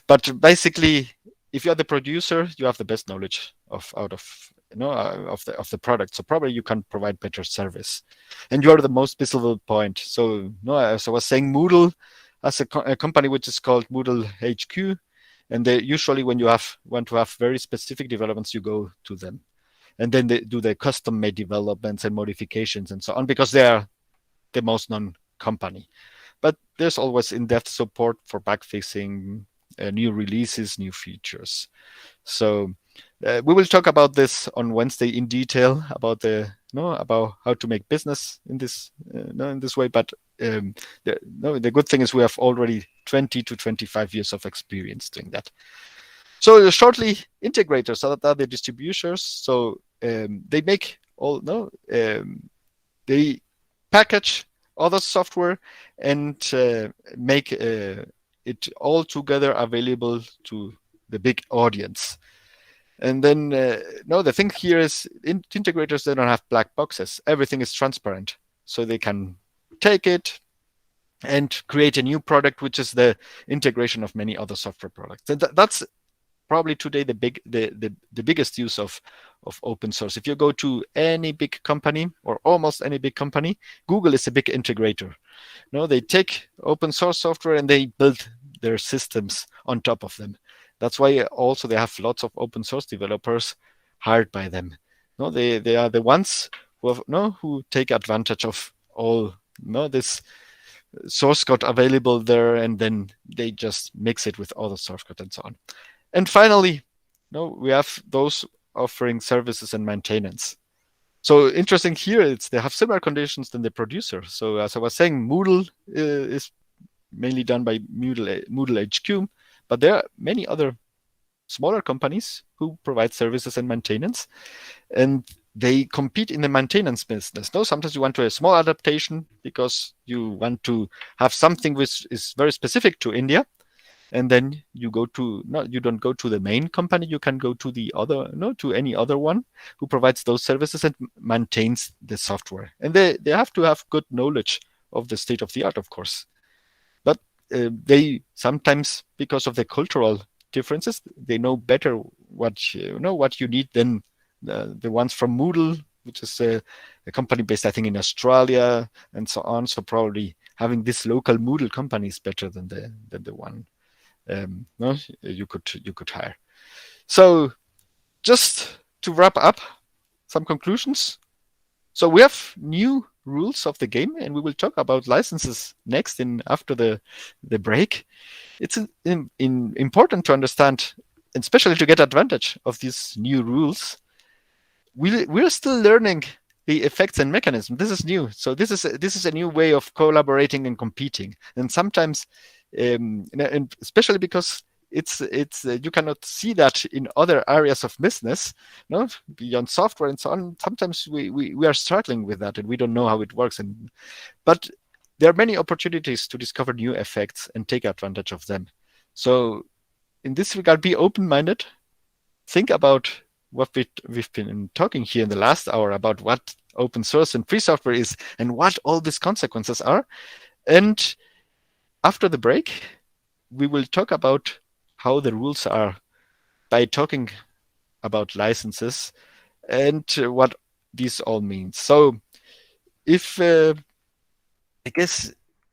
But basically, if you are the producer, you have the best knowledge of the product. So probably you can provide better service, and you are the most visible point. So as I was saying, Moodle has a company which is called Moodle HQ, and they usually, when you want to have very specific developments, you go to them, and then they do the custom-made developments and modifications and so on, because they are the most known company. But there's always in-depth support for bug fixing, new releases, new features. So we will talk about this on Wednesday in detail, about about how to make business in this way. But the good thing is we have already 20 to 25 years of experience doing that. So shortly, integrators are the distributors. So they make they package other software and make it all together available to the big audience. And then the thing here is, integrators, they don't have black boxes. Everything is transparent, so they can take it and create a new product, which is the integration of many other software products. And that's probably today the biggest use of open source. If you go to any big company, or almost any big company, Google is a big integrator. They take open source software and they build their systems on top of them. That's why also they have lots of open source developers hired by them. They are the ones who take advantage of all this source code available there, and then they just mix it with other source code and so on. And finally, we have those offering services and maintenance. So interesting here, they have similar conditions than the producer. So as I was saying, Moodle is mainly done by Moodle HQ, but there are many other smaller companies who provide services and maintenance, and they compete in the maintenance business. Sometimes you want to have a small adaptation because you want to have something which is very specific to India, and then you don't go to the main company. You can go to to any other one who provides those services and maintains the software. And they have to have good knowledge of the state of the art, of course. But they sometimes, because of the cultural differences, they know better what you need than the ones from Moodle, which is a company based, I think, in Australia and so on. So probably having this local Moodle company is better than the one no, you could hire. So just to wrap up, some conclusions. So we have new rules of the game, and we will talk about licenses next after the break. It's important to understand, and especially to get advantage of these new rules. We're still learning the effects and mechanism. This is new. So this is a new way of collaborating and competing. And sometimes, and especially because it's you cannot see that in other areas of business, no, beyond software and so on. Sometimes we are struggling with that and we don't know how it works. But there are many opportunities to discover new effects and take advantage of them. So in this regard, be open-minded. Think about what we've been talking here in the last hour about what open source and free software is and what all these consequences are. And after the break, we will talk about how the rules are by talking about licenses and what this all means. So if I guess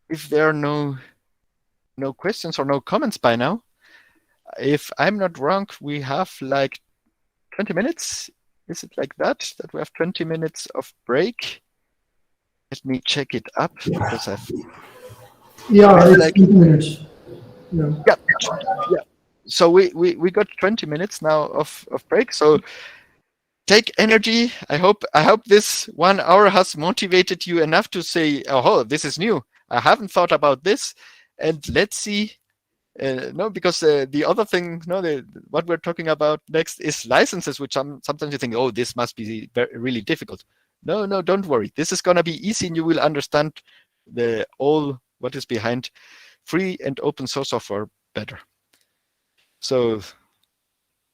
if there are no questions or no comments by now, if I'm not wrong, we have like 20 minutes. Is it like that we have 20 minutes of break? Let me check it up because Yeah, it's like 20 minutes. Yeah. yeah. So we got 20 minutes now of break. So take energy. I hope this 1 hour has motivated you enough to say, oh, this is new. I haven't thought about this. And let's see. No, because the other thing, what we're talking about next is licenses, which sometimes you think, oh, this must be really difficult. No, don't worry. This is going to be easy, and you will understand what is behind free and open source software better. So,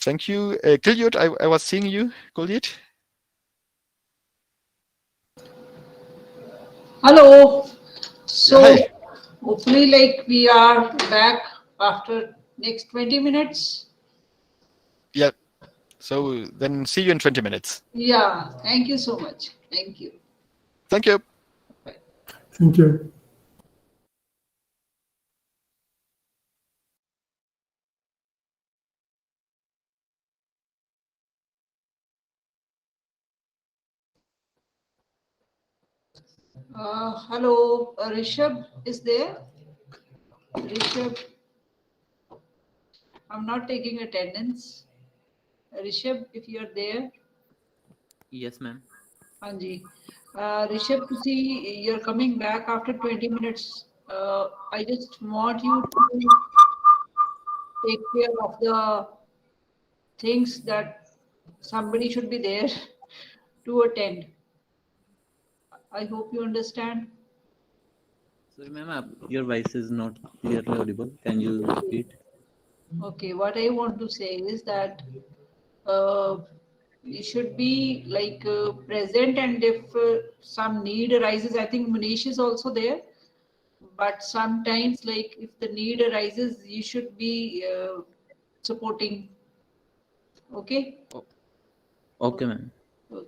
thank you, Gilyut. I was seeing you, Gilyut. Hello. So Hi. hopefully like we are back after next 20 minutes. Yeah. So then see you in 20 minutes. Yeah. Thank you so much. Thank you. Thank you. Thank you. Hello. Rishabh is there? Rishabh. I'm not taking attendance. Rishabh, if you're there. Yes, ma'am. Anji. Rishabh, to see you're coming back after 20 minutes. I just want you to take care of the things that somebody should be there to attend. I hope you understand. Sorry, ma'am, your voice is not clearly audible. Can you repeat? Okay, what I want to say is that you should be like present, and if some need arises, I think Manish is also there. But sometimes, like if the need arises, you should be supporting. Okay. Oh, okay, ma'am. Okay.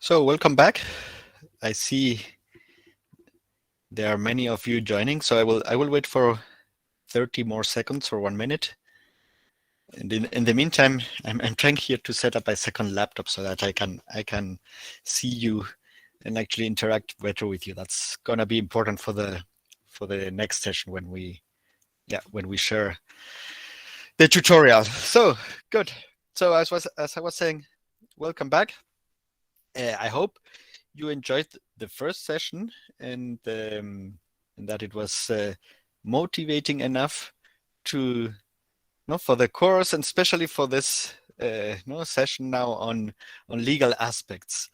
So welcome back. I see there are many of you joining, so I will wait for 30 more seconds or 1 minute. And in the meantime, I'm trying here to set up a second laptop so that I can see you and actually interact better with you. That's gonna be important for the next session when we share the tutorial. So good. So as I was saying, welcome back. I hope you enjoyed the first session and that it was motivating enough to for the course, and especially for this session now on legal aspects.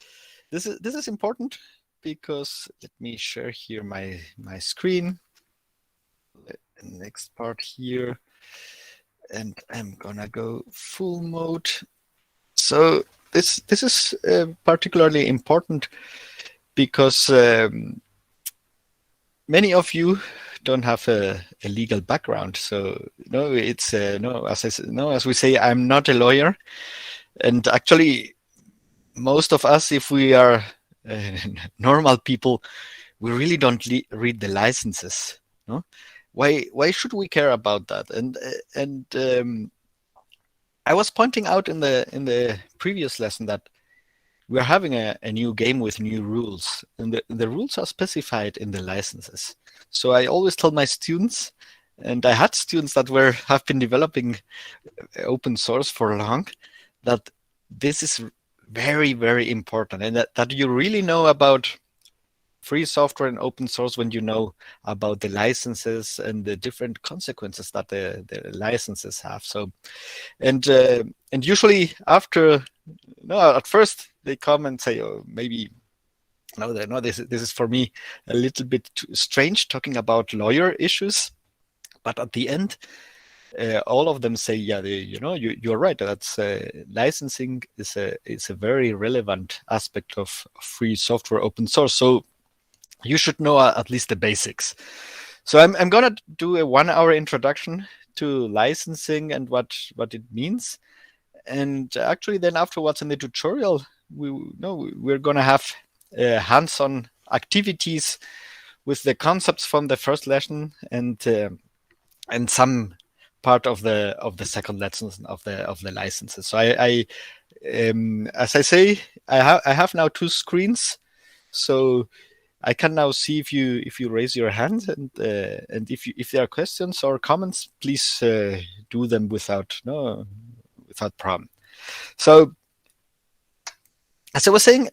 This is important because let me share here my screen. Next part here, and I'm gonna go full mode. So this is particularly important because many of you don't have a legal background. So it's as we say, I'm not a lawyer, and actually most of us, if we are normal people, we really don't read the licenses. No, why should we care about that? And I was pointing out in the previous lesson that we're having a new game with new rules, and the rules are specified in the licenses. So I always tell my students, and I had students that have been developing open source for long, that this is very, very important, and that you really know about free software and open source when you know about the licenses and the different consequences that the licenses have. So, and usually after, at first they come and say, oh, maybe this is for me a little bit too strange talking about lawyer issues, but at the end, all of them say, yeah, you're right. That's licensing is a very relevant aspect of free software, open source. So you should know at least the basics. So I'm gonna do a 1-hour introduction to licensing and what it means, and actually then afterwards in the tutorial we're gonna have hands-on activities with the concepts from the first lesson and some part of the second lesson of the licenses. So I as I say, I have now 2 screens, so I can now see if you raise your hand, and if there are questions or comments, please do them without problem. So as I was saying,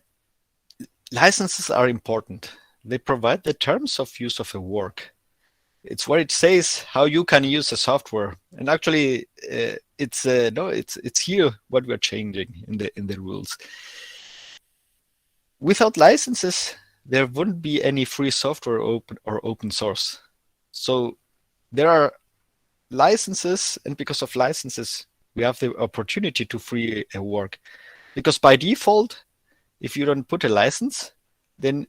licenses are important. They provide the terms of use of a work. It's where it says how you can use the software, and actually it's here what we're changing in the rules. Without licenses, there wouldn't be any free software open source. So there are licenses, and because of licenses, we have the opportunity to free a work. Because by default, if you don't put a license, then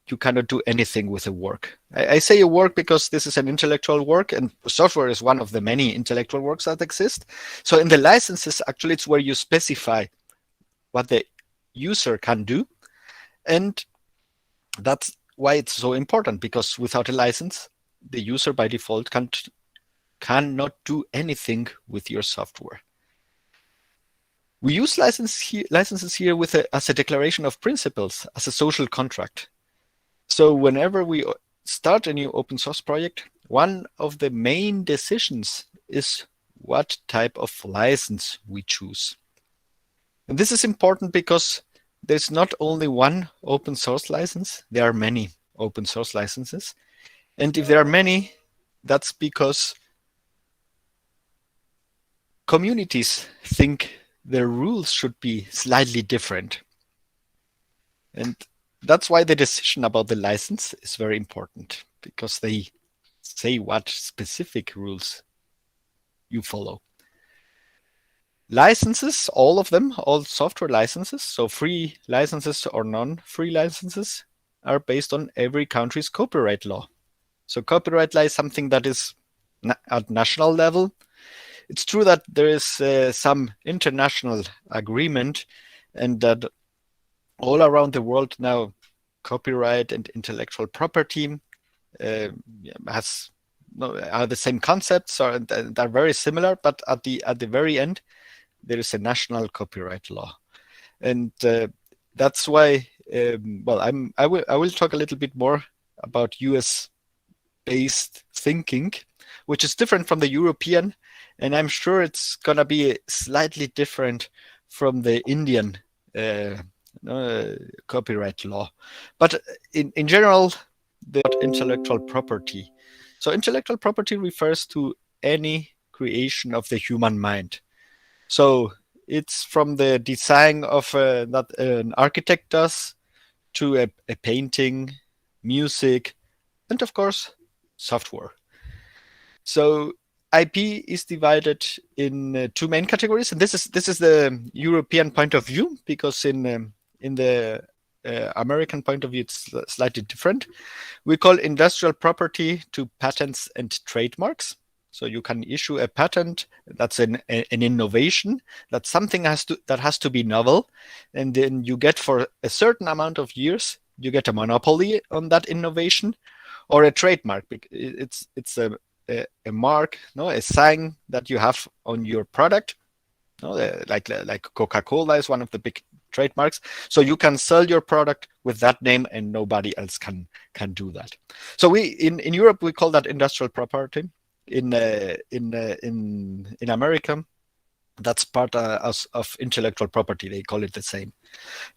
you cannot do anything with a work. I say a work because this is an intellectual work, and software is one of the many intellectual works that exist. So in the licenses, actually, it's where you specify what the user can do. And that's why it's so important, because without a license, the user by default cannot do anything with your software. We use licenses here as a declaration of principles, as a social contract. So whenever we start a new open source project, one of the main decisions is what type of license we choose. And this is important because there's not only one open source license, there are many open source licenses. And if there are many, that's because communities think their rules should be slightly different. And that's why the decision about the license is very important, because they say what specific rules you follow. Licenses, all of them, all software licenses, so free licenses or non-free licenses, are based on every country's copyright law. So copyright law is something that is at national level. It's true that there is some international agreement, and that all around the world now, copyright and intellectual property are the same concepts, or they're very similar, but at the very end, there is a national copyright law, and that's why. I will talk a little bit more about US-based thinking, which is different from the European, and I'm sure it's gonna be slightly different from the Indian copyright law. But in general, the intellectual property. So intellectual property refers to any creation of the human mind. So it's from the design of that an architect does, to a painting, music, and of course, software. So IP is divided in two main categories, and this is the European point of view, because in the American point of view, it's slightly different. We call industrial property to patents and trademarks. So you can issue a patent that's an innovation, that something that has to be novel, and then you get, for a certain amount of years, you get a monopoly on that innovation, or a trademark. It's a mark, a sign that you have on your product. Like Coca-Cola is one of the big trademarks. So you can sell your product with that name, and nobody else can do that. So in Europe we call that industrial property. In America, that's part of intellectual property. They call it the same.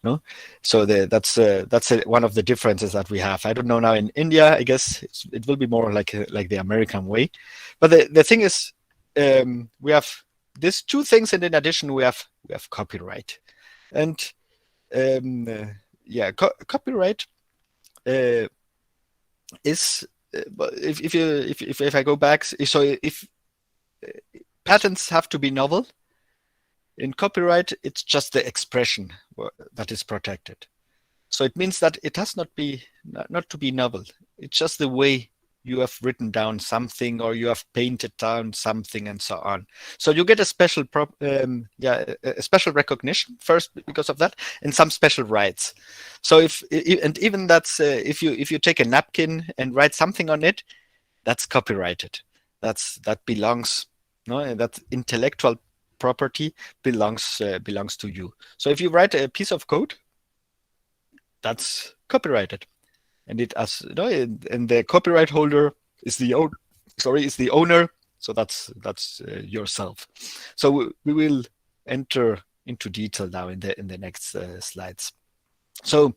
No, so that's one of the differences that we have. I don't know now in India. I guess it will be more like the American way. But the thing is, we have these two things, and in addition we have copyright, and copyright is. If I go back, so if patents have to be novel, in copyright it's just the expression that is protected. So it means that it has not to be novel. It's just the way you have written down something, or you have painted down something, and so on. So you get a special a special recognition first because of that, and some special rights. So if you take a napkin and write something on it, that's copyrighted. That belongs. That intellectual property belongs to you. So if you write a piece of code, that's copyrighted. And and the copyright holder is the owner. So that's yourself. So we will enter into detail now in the next slides. So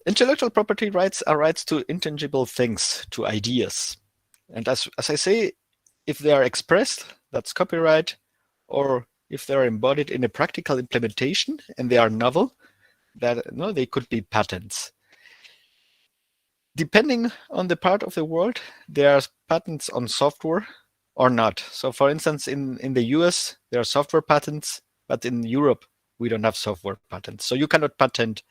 intellectual property rights are rights to intangible things, to ideas. And as I say, if they are expressed, that's copyright, or if they are embodied in a practical implementation and they are novel, they could be patents. Depending on the part of the world, there are patents on software or not. So for instance, in the US, there are software patents, but in Europe, we don't have software patents. So you cannot patent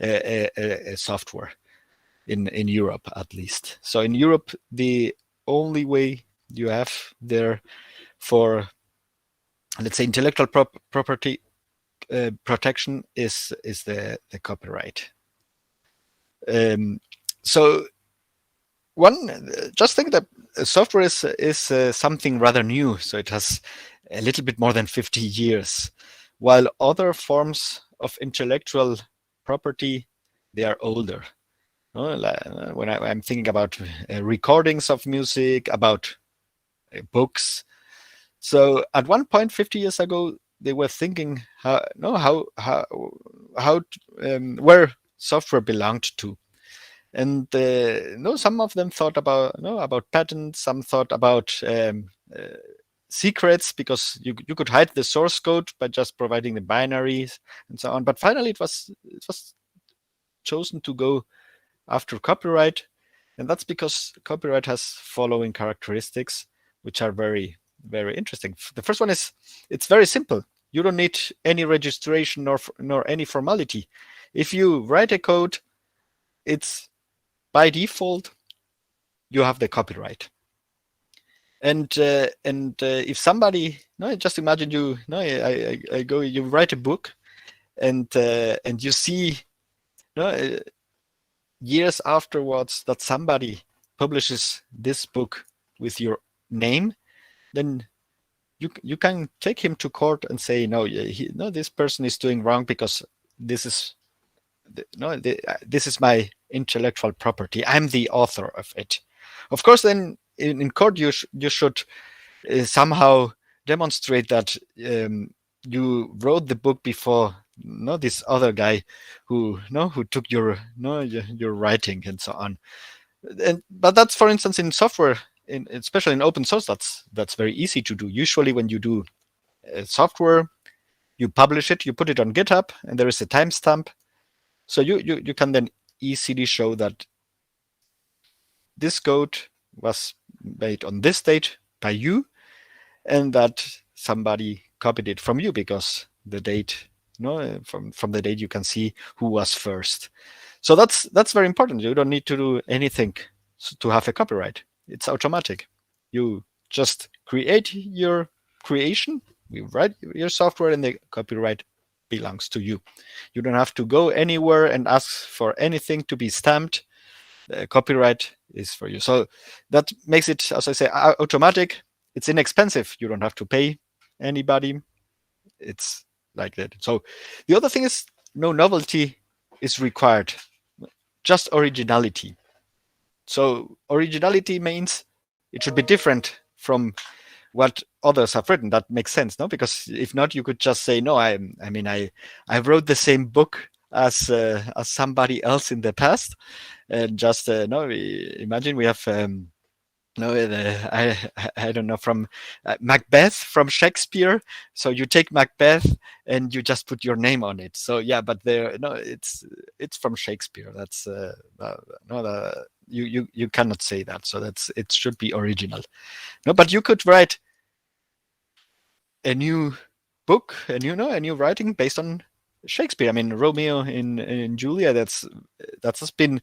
a software in Europe, at least. So in Europe, the only way you have there for, let's say, intellectual property protection is the copyright. So just think that software is something rather new. So it has a little bit more than 50 years, while other forms of intellectual property, they are older. When I'm thinking about recordings of music, about books. So at one point, 50 years ago, they were thinking where software belonged to, and some of them thought about patents. Some thought about secrets, because you could hide the source code by just providing the binaries and so on. But finally, it was chosen to go after copyright, and that's because copyright has following characteristics which are very, very interesting. The first one is it's very simple. You don't need any registration nor any formality. If you write a code, it's by default you have the copyright. And if somebody, just imagine you write a book, and you see, years afterwards that somebody publishes this book with your name, then you can take him to court and say, no, this person is doing wrong because this is this is my intellectual property. I'm the author of it. Of course, then in court you should somehow demonstrate that you wrote the book before this other guy who took your writing and so on. But that's, for instance, in software, especially in open source, that's very easy to do. Usually when you do software, you publish it, you put it on GitHub, and there is a timestamp. So you can then easily show that this code was made on this date by you, and that somebody copied it from you, because the date, from the date you can see who was first. So that's very important. You don't need to do anything to have a copyright. It's automatic. You just create your creation, you write your software, and the copyright belongs to you. You don't have to go anywhere and ask for anything to be stamped. The copyright is for you. So that makes it, as I say, automatic. It's inexpensive. You don't have to pay anybody. It's like that. So the other thing is, no novelty is required, just originality. So originality means it should be different from what others have written. That makes sense, no? Because if not, you could just say, no, I wrote the same book as somebody else in the past, and just imagine we have I don't know, from Macbeth from Shakespeare. So you take Macbeth and you just put your name on it. So yeah, but it's from Shakespeare. That's you cannot say that. So it should be original. No, but you could write a new book, a new writing based on Shakespeare. I mean, Romeo and Julia. That's has been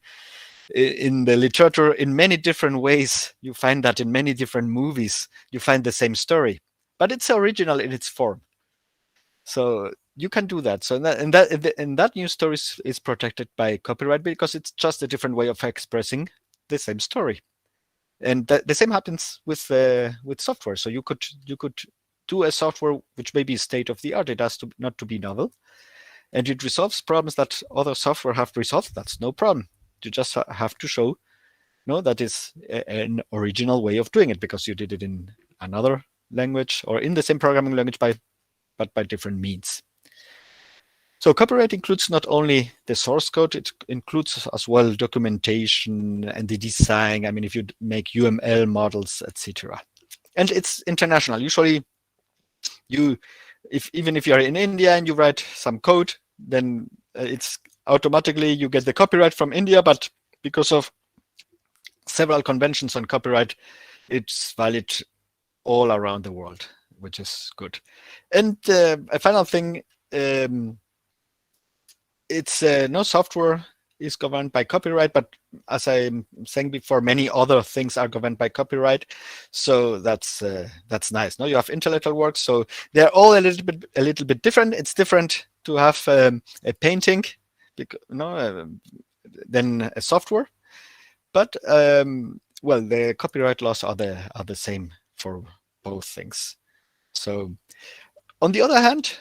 in the literature in many different ways. You find that in many different movies. You find the same story, but it's original in its form. So you can do that. So that new story is protected by copyright, because it's just a different way of expressing the same story. And the same happens with software. So you could do a software which may be state of the art. It has to not to be novel, and it resolves problems that other software have resolved. That's no problem. You just have to show that is an original way of doing it, because you did it in another language or in the same programming language, but by different means. So copyright includes not only the source code, it includes as well documentation and the design. I mean, if you make UML models, etc. And it's international. Usually even if you're in India and you write some code, then it's automatically you get the copyright from India, but because of several conventions on copyright, it's valid all around the world, which is good. And a final thing, it's no software is governed by copyright, but as I'm saying before, many other things are governed by copyright. So that's nice. No, you have intellectual works, so they're all a little bit different. It's different to have a painting, than a software, but well, the copyright laws are the same for both things. So on the other hand,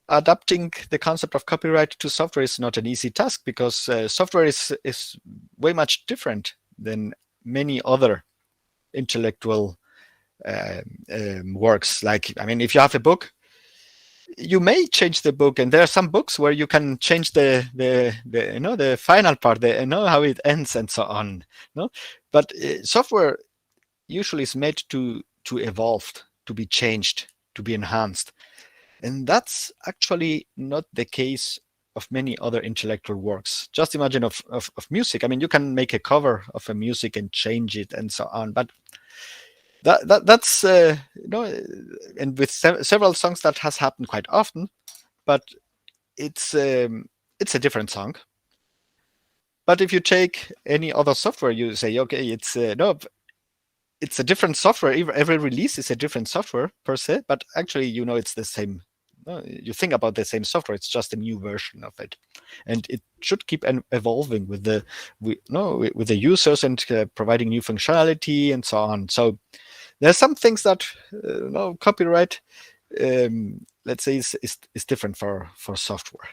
adapting the concept of copyright to software is not an easy task, because software is way much different than many other intellectual works. Like, I mean, if you have a book, you may change the book, and there are some books where you can change the final part, how it ends and so on. No, but software usually is made to evolve, to be changed, to be enhanced, and that's actually not the case of many other intellectual works. Just imagine of music. I mean, you can make a cover of a music and change it and so on, but that's and with several songs that has happened quite often, but it's a different song. But if you take any other software, you say, okay, it's a different software. Every release is a different software per se, but actually, it's the same you think about the same software. It's just a new version of it, and it should keep evolving with the with the users and providing new functionality and so on. So there's some things that copyright, let's say, is different for software,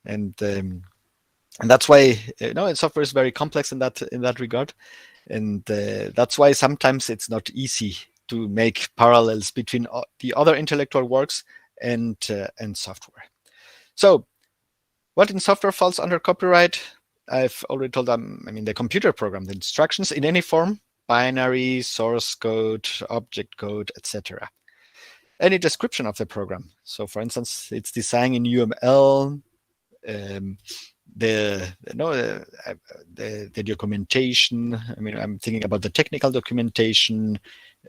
and that's why software is very complex in that regard, and that's why sometimes it's not easy to make parallels between the other intellectual works and software. So what in software falls under copyright? I've already told them. I mean, the computer program, the instructions in any form, binary, source code, object code, etc. Any description of the program. So for instance, it's design in UML, the documentation. I mean, I'm thinking about the technical documentation,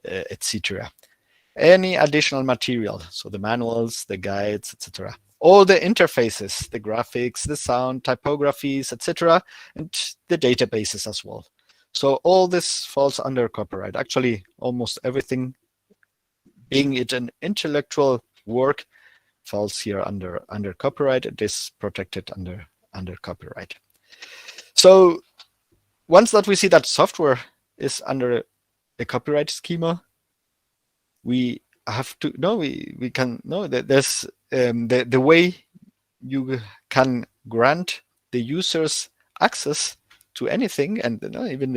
etc. Any additional material, so the manuals, the guides, etc. All the interfaces, the graphics, the sound, typographies, etc., and the databases as well. So all this falls under copyright. Actually, almost everything, being it an intellectual work, falls here under copyright. It is protected under copyright. So once that we see that software is under a copyright schema, we have to know we can know that there's the way you can grant the users access to anything, and even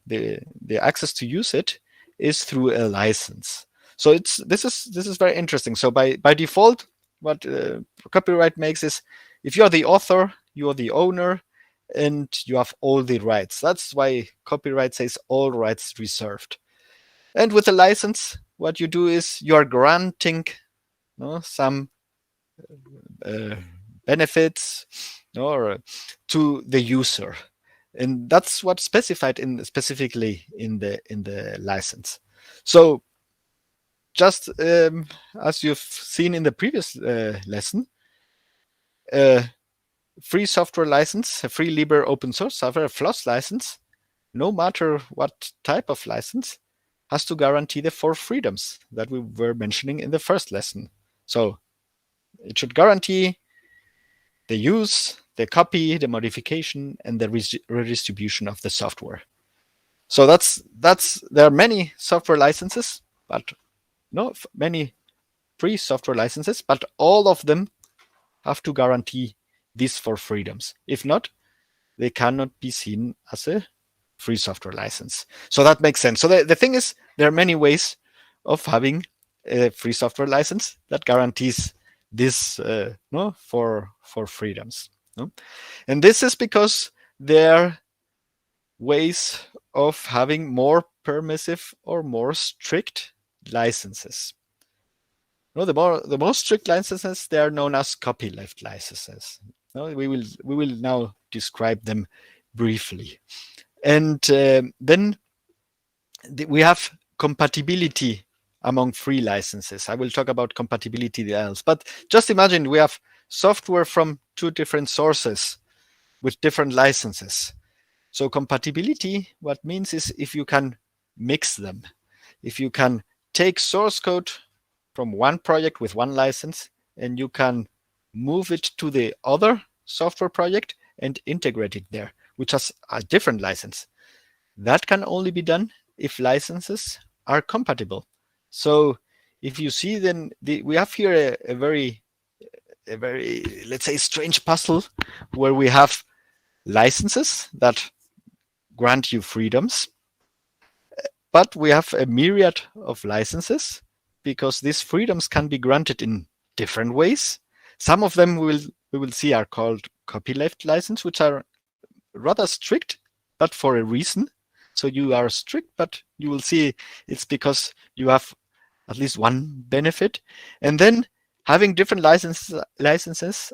the access to use it is through a license. So this is very interesting. So by default, what copyright makes is, if you're the author, you're the owner, and you have all the rights. That's why copyright says all rights reserved. And with a license, what you do is you are granting some benefits to the user, and that's what's specified specifically in the license. So just as you've seen in the previous lesson, free software license, a free Libre open source software, a FLOSS license, no matter what type of license, has to guarantee the 4 freedoms that we were mentioning in the first lesson. So it should guarantee the use, the copy, the modification, and the redistribution of the software. So there are many software licenses, but many free software licenses, but all of them have to guarantee these 4 freedoms. If not, they cannot be seen as a free software license. So that makes sense. So the thing is, there are many ways of having a free software license that guarantees this for freedoms. And this is because there are ways of having more permissive or more strict licenses. The most strict licenses, they are known as copyleft licenses. We will now describe them briefly. And then we have compatibility among free licenses. I will talk about compatibility else, but just imagine we have software from 2 different sources with different licenses. So compatibility, what means is if you can mix them, if you can take source code from one project with one license and you can move it to the other software project and integrate it there, which has a different license. That can only be done if licenses are compatible. So if you see, then we have here a very, let's say, strange puzzle where we have licenses that grant you freedoms, but we have a myriad of licenses because these freedoms can be granted in different ways. Some of them we will see are called copyleft license, which are rather strict, but for a reason. So you are strict, but you will see it's because you have at least one benefit. And then having different licenses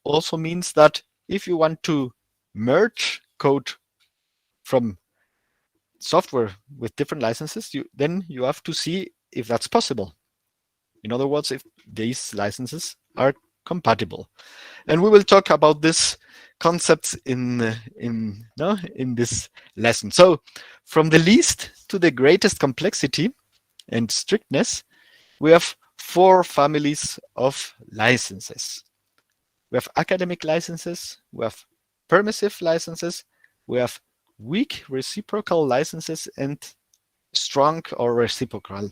also means that if you want to merge code from software with different licenses, then you have to see if that's possible. In other words, if these licenses are compatible. And we will talk about this concepts in this lesson. So from the least to the greatest complexity and strictness, we have 4 families of licenses. We have academic licenses, we have permissive licenses, we have weak reciprocal licenses, and strong or reciprocal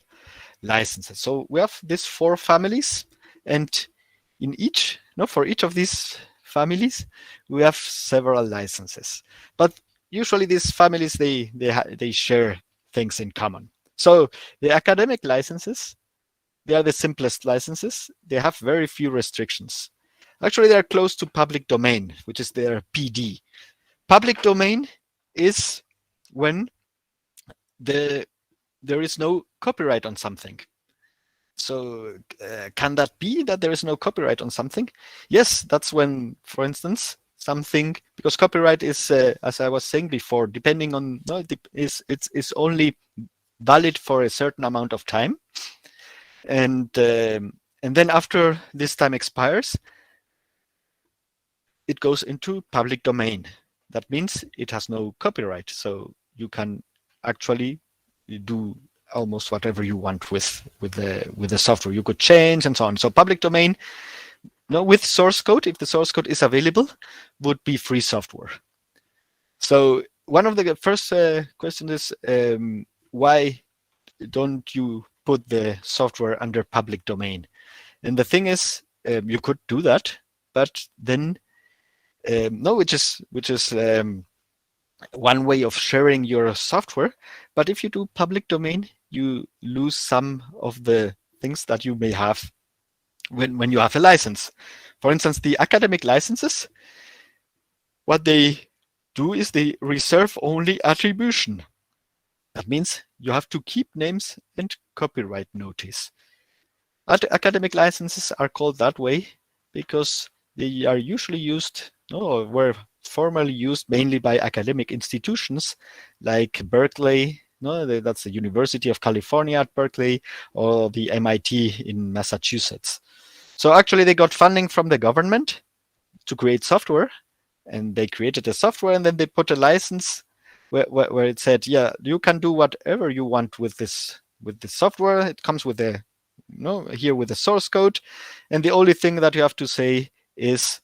licenses. So we have these 4 families, and in each, for each of these families, we have several licenses. But usually these families, they share things in common. So the academic licenses, they are the simplest licenses. They have very few restrictions. Actually, they are close to public domain, which is their PD. Public domain is when there is no copyright on something. So can that be that there is no copyright on something? Yes, that's when, for instance, something, because copyright is, as I was saying before, depending on, it's only valid for a certain amount of time. And then after this time expires, it goes into public domain. That means it has no copyright. So you can actually do almost whatever you want with the software. You could change and so on. So public domain, with source code, if the source code is available, would be free software. So one of the first questions is, why don't you put the software under public domain? And the thing is, you could do that, but then which is one way of sharing your software. But if you do public domain, you lose some of the things that you may have when you have a license. For instance, the academic licenses, what they do is they reserve only attribution. That means you have to keep names and copyright notice. Academic licenses are called that way because they are usually used, or were formerly used mainly by academic institutions like Berkeley, that's the University of California at Berkeley, or the MIT in Massachusetts. So actually they got funding from the government to create software, and they created a software, and then they put a license where it said, yeah, you can do whatever you want with this software. It comes with the here with the source code, and the only thing that you have to say is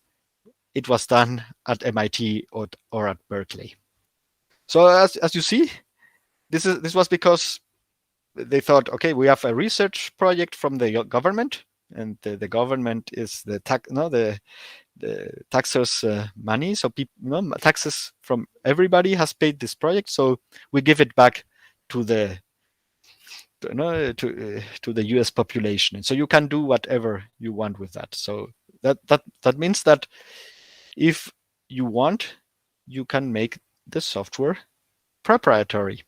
it was done at MIT or at Berkeley. So as you see, this was because they thought, okay, we have a research project from the government, and the government is the taxers' money. So people, taxes from everybody has paid this project, so we give it back to the to the US population, and so you can do whatever you want with that. So that means that if you want, you can make the software proprietary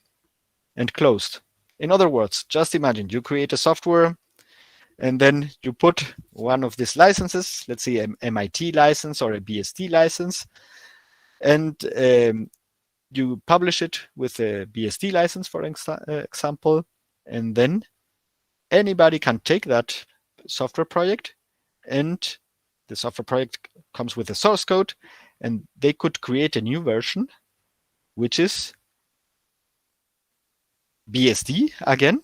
and closed. In other words, just imagine you create a software, and then you put one of these licenses, let's say an MIT license or a BSD license, and you publish it with a BSD license, for example, and then anybody can take that software project, and the software project comes with a source code, and they could create a new version, which is BSD again,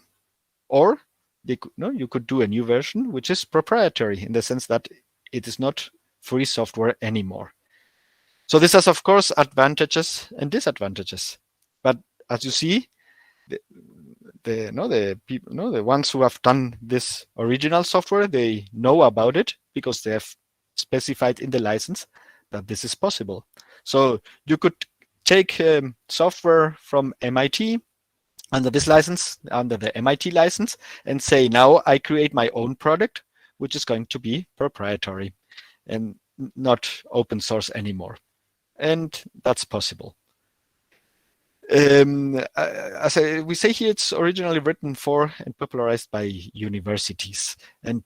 or you could do a new version which is proprietary in the sense that it is not free software anymore. So this has, of course, advantages and disadvantages. But as you see, the ones who have done this original software, they know about it because they have specified in the license that this is possible. So you could take software from MIT under this license, under the MIT license, and say, now I create my own product, which is going to be proprietary and not open source anymore. And that's possible. As we say here, it's originally written for and popularized by universities. And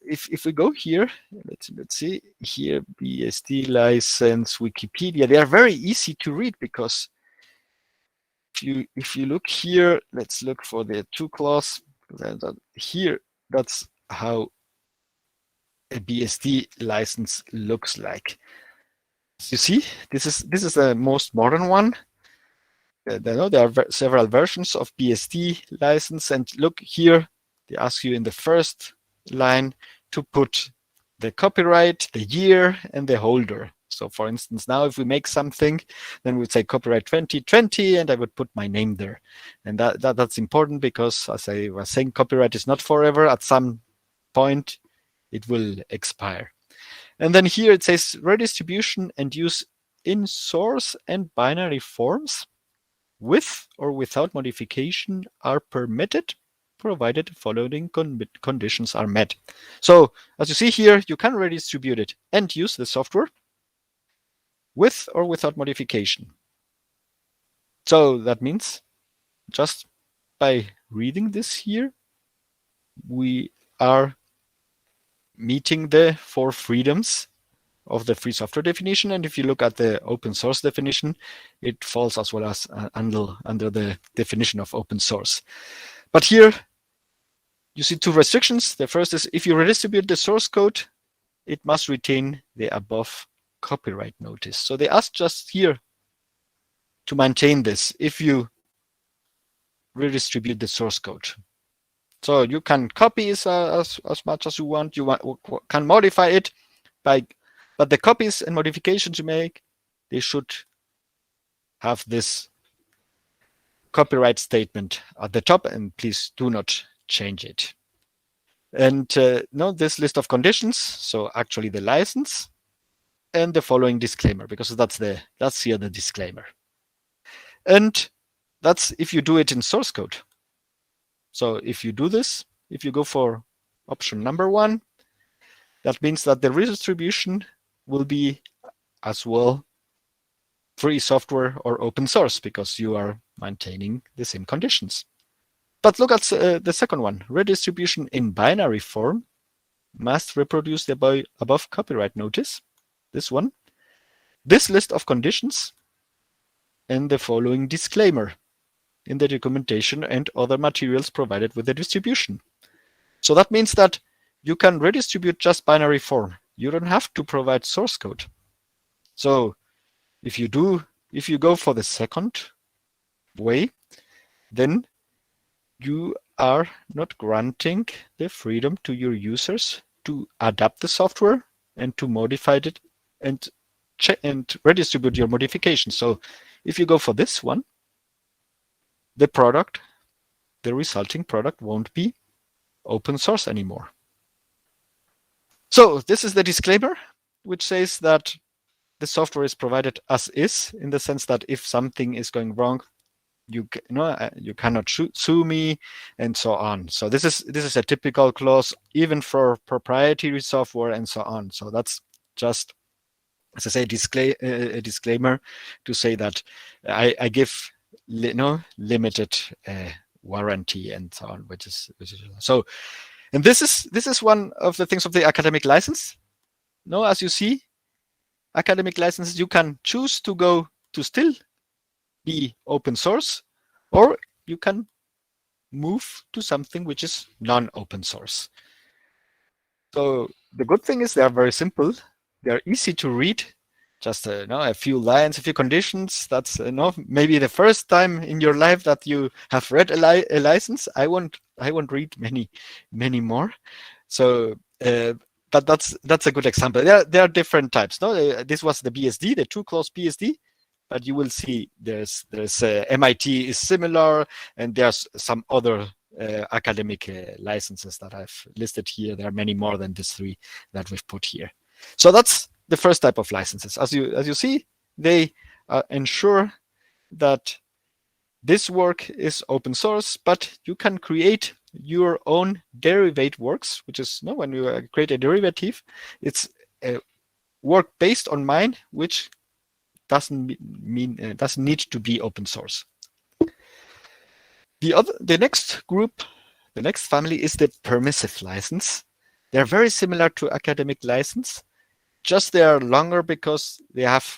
if we go here, let's see here, BSD license, Wikipedia, they are very easy to read because if you look here, let's look for the to clause. Here, that's how a BSD license looks like. You see, this is the most modern one. There are several versions of BSD license, and look here, they ask you in the first line to put the copyright, the year, and the holder. So for instance, now if we make something, then we'd say copyright 2020, and I would put my name there. And that's important because, as I was saying, copyright is not forever. At some point, it will expire. And then here it says redistribution and use in source and binary forms with or without modification are permitted, provided the following conditions are met. So as you see here, you can redistribute it and use the software with or without modification. So that means just by reading this here, we are meeting the 4 freedoms of the free software definition. And if you look at the open source definition, it falls as well as under the definition of open source. But here you see 2 restrictions. The first is if you redistribute the source code, it must retain the above copyright notice. So they ask just here to maintain this if you redistribute the source code. So you can copy as much as you want. You can modify it, but the copies and modifications you make, they should have this copyright statement at the top, and please do not change it. And this list of conditions, so actually the license and the following disclaimer, because that's here the disclaimer. And that's if you do it in source code. So if you do this, if you go for option number 1, that means that the redistribution will be as well free software or open source because you are maintaining the same conditions. But look at the second one. Redistribution in binary form must reproduce the above copyright notice, this one, this list of conditions, and the following disclaimer in the documentation and other materials provided with the distribution. So that means that you can redistribute just binary form. You don't have to provide source code. So if you go for the second way, then you are not granting the freedom to your users to adapt the software and to modify it and redistribute your modifications. So if you go for this one, the resulting product won't be open source anymore. So this is the disclaimer, which says that the software is provided as is, in the sense that if something is going wrong, you cannot sue me, and so on. So this is a typical clause even for proprietary software and so on. So that's just, as I say, a disclaimer to say that I give limited warranty and so on, which is so. And this is one of the things of the academic license. As you see, academic licenses, you can choose to go to still be open source, or you can move to something which is non-open source. So the good thing is they are very simple. They are easy to read. Just a few lines, a few conditions. That's maybe the first time in your life that you have read a license. I won't read many more. So, but that's a good example. There are different types. This was the BSD, the 2-clause BSD, but you will see there's MIT is similar, and there's some other academic licenses that I've listed here. There are many more than these 3 that we've put here. So that's the first type of licenses. As you see, they ensure that this work is open source, but you can create your own derivate works, which is when you create a derivative, it's a work based on mine, which doesn't need to be open source. The next group, the next family is the permissive license. They're very similar to academic license. Just they are longer because they have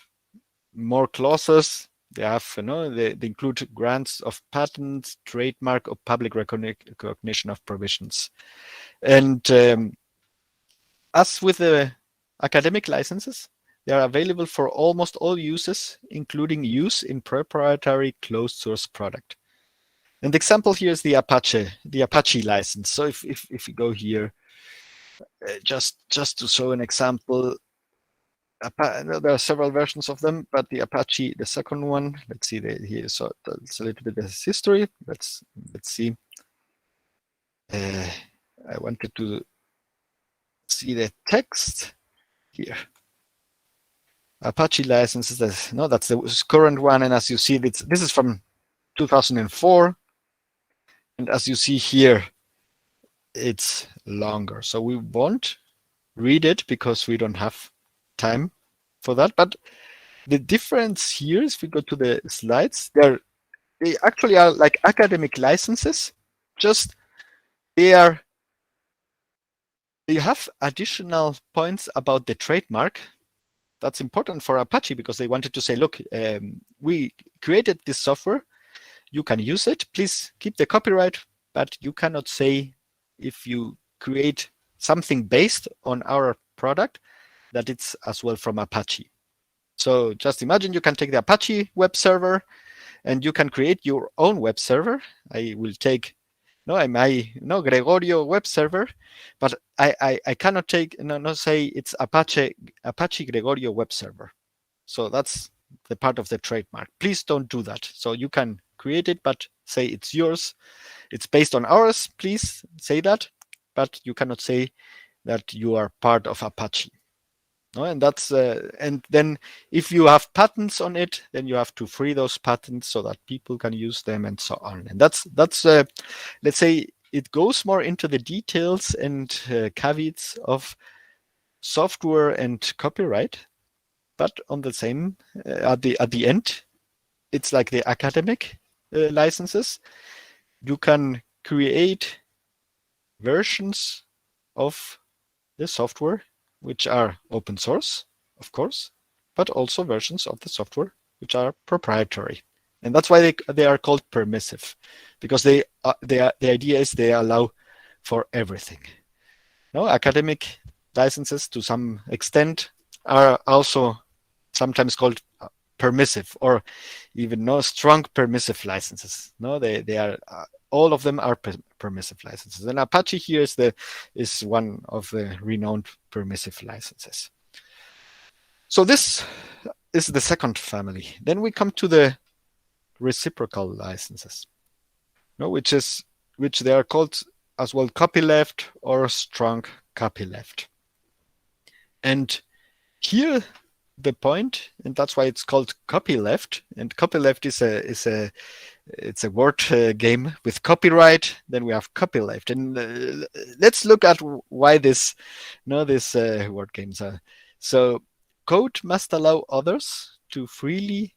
more clauses. They have, they include grants of patents, trademark, or public recognition of provisions. And as with the academic licenses, they are available for almost all uses, including use in proprietary closed source product. And the example here is the Apache license. So if you go here, Just to show an example, there are several versions of them, but the Apache, the second one, let's see here. So it's a little bit of history. Let's see. I wanted to see the text here. Apache licenses. That's the current one, and as you see, this is from 2004, and as you see here, it's longer. So we won't read it because we don't have time for that. But the difference here is, if we go to the slides, they actually are like academic licenses. Just they have additional points about the trademark. That's important for Apache because they wanted to say, look, we created this software. You can use it. Please keep the copyright, but you cannot say if you create something based on our product that it's as well from Apache. So just imagine you can take the Apache web server and you can create your own web server. I will take Gregorio web server, but I cannot take say it's Apache Gregorio web server. So that's the part of the trademark. Please don't do that. So you can create it, but say it's yours. It's based on ours. Please say that, but you cannot say that you are part of Apache. No, and that's and then if you have patents on it, then you have to free those patents so that people can use them and so on. And that's let's say it goes more into the details and caveats of software and copyright, but on the same at the end, it's like the academic licenses. You can create versions of the software which are open source, of course, but also versions of the software which are proprietary. And that's why they are called permissive, because the idea is they allow for everything. No, academic licenses to some extent are also sometimes called permissive, or even strong permissive licenses. No, they are all of them are permissive licenses, and Apache here is one of the renowned permissive licenses. So this is the second family. Then we come to the reciprocal licenses, which they are called as well copyleft or strong copyleft. And here the point, and that's why it's called copyleft. And copyleft it's a word game with copyright. Then we have copyleft, and let's look at why this word games are. So code must allow others to freely,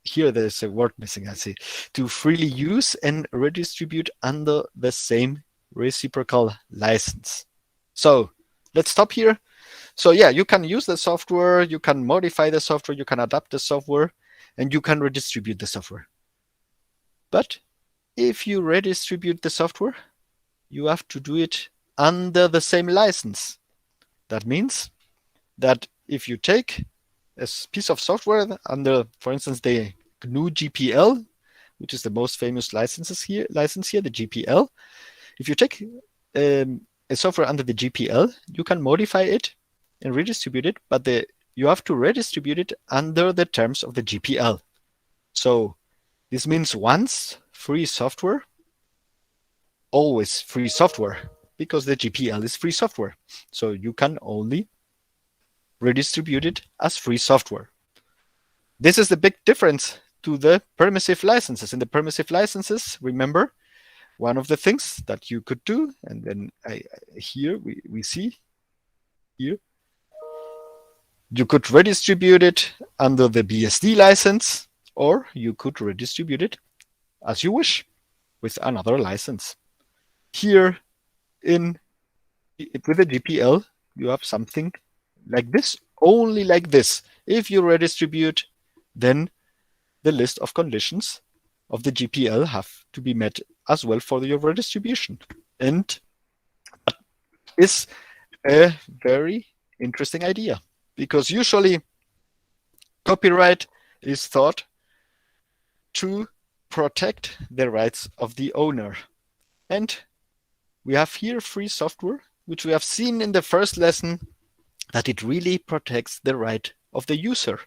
here there's a word missing, I see, to freely use and redistribute under the same reciprocal license. So let's stop here. So yeah, you can use the software, you can modify the software, you can adapt the software, and you can redistribute the software. But if you redistribute the software, you have to do it under the same license. That means that if you take a piece of software under, for instance, the GNU GPL, which is the most famous license here, the GPL. If you take a software under the GPL, you can modify it and redistribute it, but you have to redistribute it under the terms of the GPL. So this means once free software, always free software, because the GPL is free software. So you can only redistribute it as free software. This is the big difference to the permissive licenses. In the permissive licenses, remember, one of the things that you could do, and then here we see here, you could redistribute it under the BSD license, or you could redistribute it as you wish with another license. Here with the GPL, you have something like this, only like this. If you redistribute, then the list of conditions of the GPL have to be met as well for your redistribution. And that is a very interesting idea, because usually copyright is thought to protect the rights of the owner. And we have here free software, which we have seen in the first lesson that it really protects the right of the user.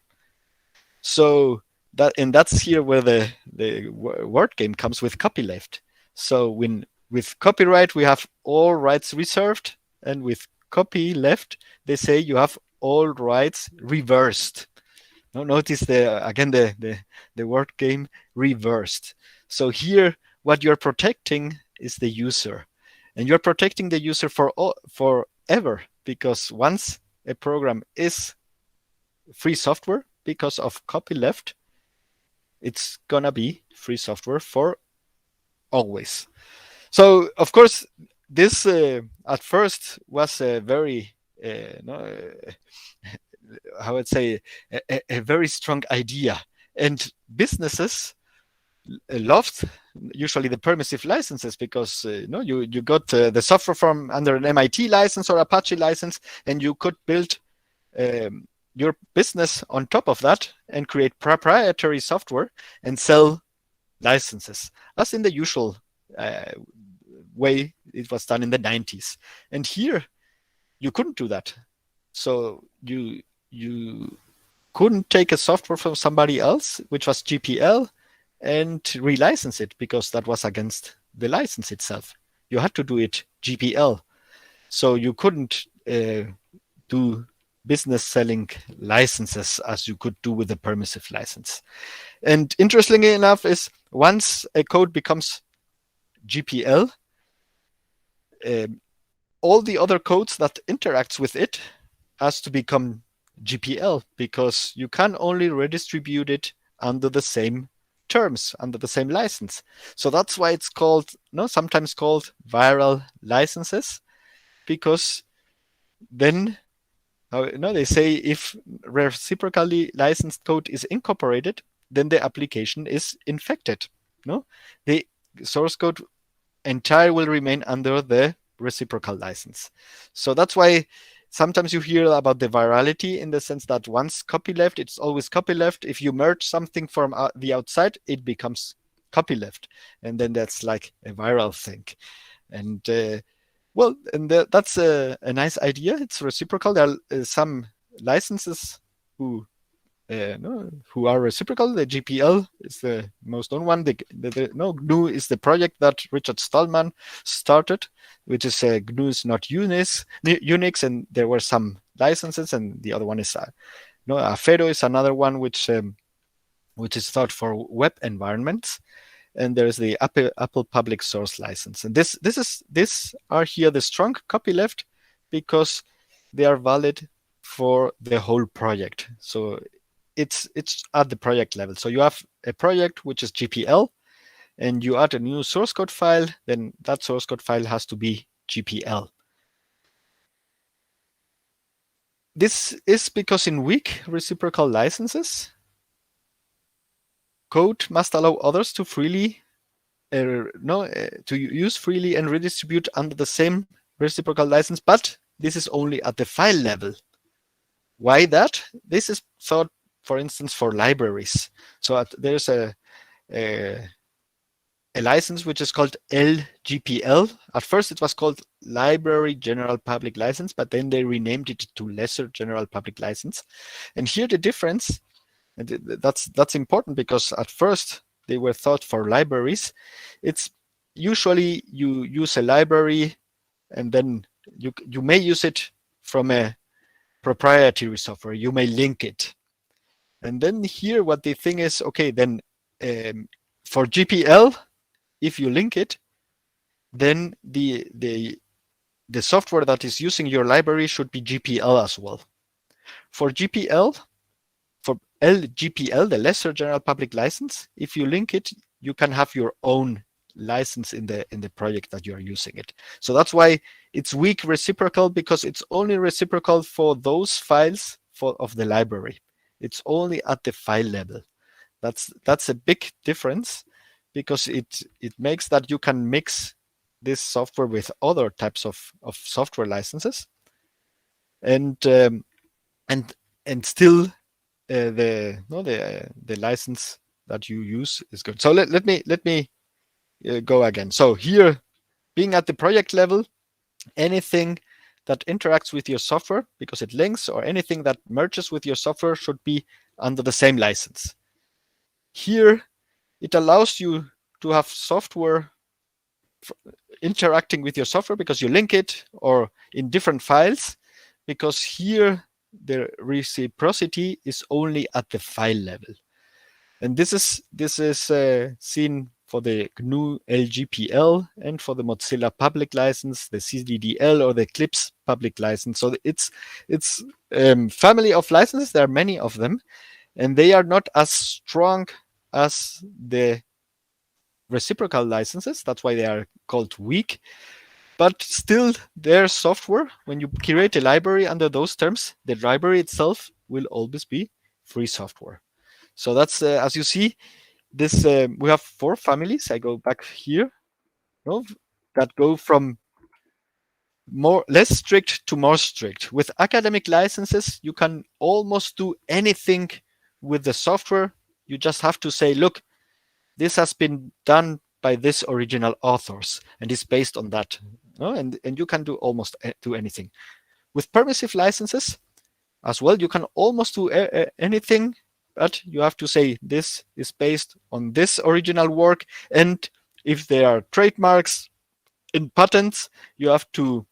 So that's here where the word game comes with copyleft. So with copyright, we have all rights reserved, and with copyleft, they say you have all rights reversed. Now notice the word game reversed. So here, what you're protecting is the user, and you're protecting the user forever, because once a program is free software because of copyleft, it's gonna be free software for always. So of course, this at first was a very how would say a very strong idea, and businesses loved usually the permissive licenses, because you got the software from under an MIT license or Apache license, and you could build your business on top of that and create proprietary software and sell licenses, as in the usual way it was done in the 90s. And here you couldn't do that. So you couldn't take a software from somebody else, which was GPL, and relicense it, because that was against the license itself. You had to do it GPL. So you couldn't do business selling licenses as you could do with the permissive license. And interestingly enough is, once a code becomes GPL, all the other codes that interacts with it has to become GPL, because you can only redistribute it under the same terms, under the same license. So that's why it's called, sometimes called viral licenses, because then they say if reciprocally licensed code is incorporated, then the application is infected. The source code entire will remain under the reciprocal license. So that's why sometimes you hear about the virality, in the sense that once copyleft, it's always copyleft. If you merge something from the outside, it becomes copyleft, and then that's like a viral thing. And that's a nice idea. It's reciprocal. There are some licenses who are reciprocal. The GPL is the most known one. GNU is the project that Richard Stallman started, which is GNU is not Unix, and there were some licenses, and the other one is Afero is another one which is thought for web environments. And there's the Apple public source license. And this are here the strong copyleft, because they are valid for the whole project. So it's at the project level. So you have a project which is GPL, and you add a new source code file, then that source code file has to be GPL. This is because in weak reciprocal licenses, code must allow others to freely to use freely and redistribute under the same reciprocal license, but this is only at the file level. Why that? This is thought, for instance, for libraries. So there's a license which is called LGPL. At first it was called Library General Public License, but then they renamed it to Lesser General Public License. And here the difference, and that's important, because at first they were thought for libraries. It's usually you use a library, and then you may use it from a proprietary software. You may link it. And then here what the thing is, okay, then for GPL, if you link it, then the software that is using your library should be GPL as well. For GPL, for LGPL, the Lesser General Public License, if you link it, you can have your own license in the project that you are using it. So that's why it's weak reciprocal, because it's only reciprocal for those files of the library. It's only at the file level. That's a big difference, because it makes that you can mix this software with other types of software licenses, and still the license that you use is good. So let me go again. So here being at the project level, anything that interacts with your software because it links, or anything that merges with your software, should be under the same license. Here, it allows you to have software interacting with your software because you link it, or in different files, because here the reciprocity is only at the file level. And this is seen for the GNU LGPL and for the Mozilla public license, the CDDL or the Eclipse public license. So it's family of licenses. There are many of them, and they are not as strong as the reciprocal licenses. That's why they are called weak. But still, their software, when you create a library under those terms, the library itself will always be free software. So that's, as you see, this we have 4 families. I go back here, that go from less strict to more strict. With academic licenses, you can almost do anything with the software. You just have to say, look, this has been done by this original authors, and is based on that. And you can do almost do anything. With permissive licenses as well, you can almost do anything, but you have to say this is based on this original work. And if there are trademarks in patents, you have to,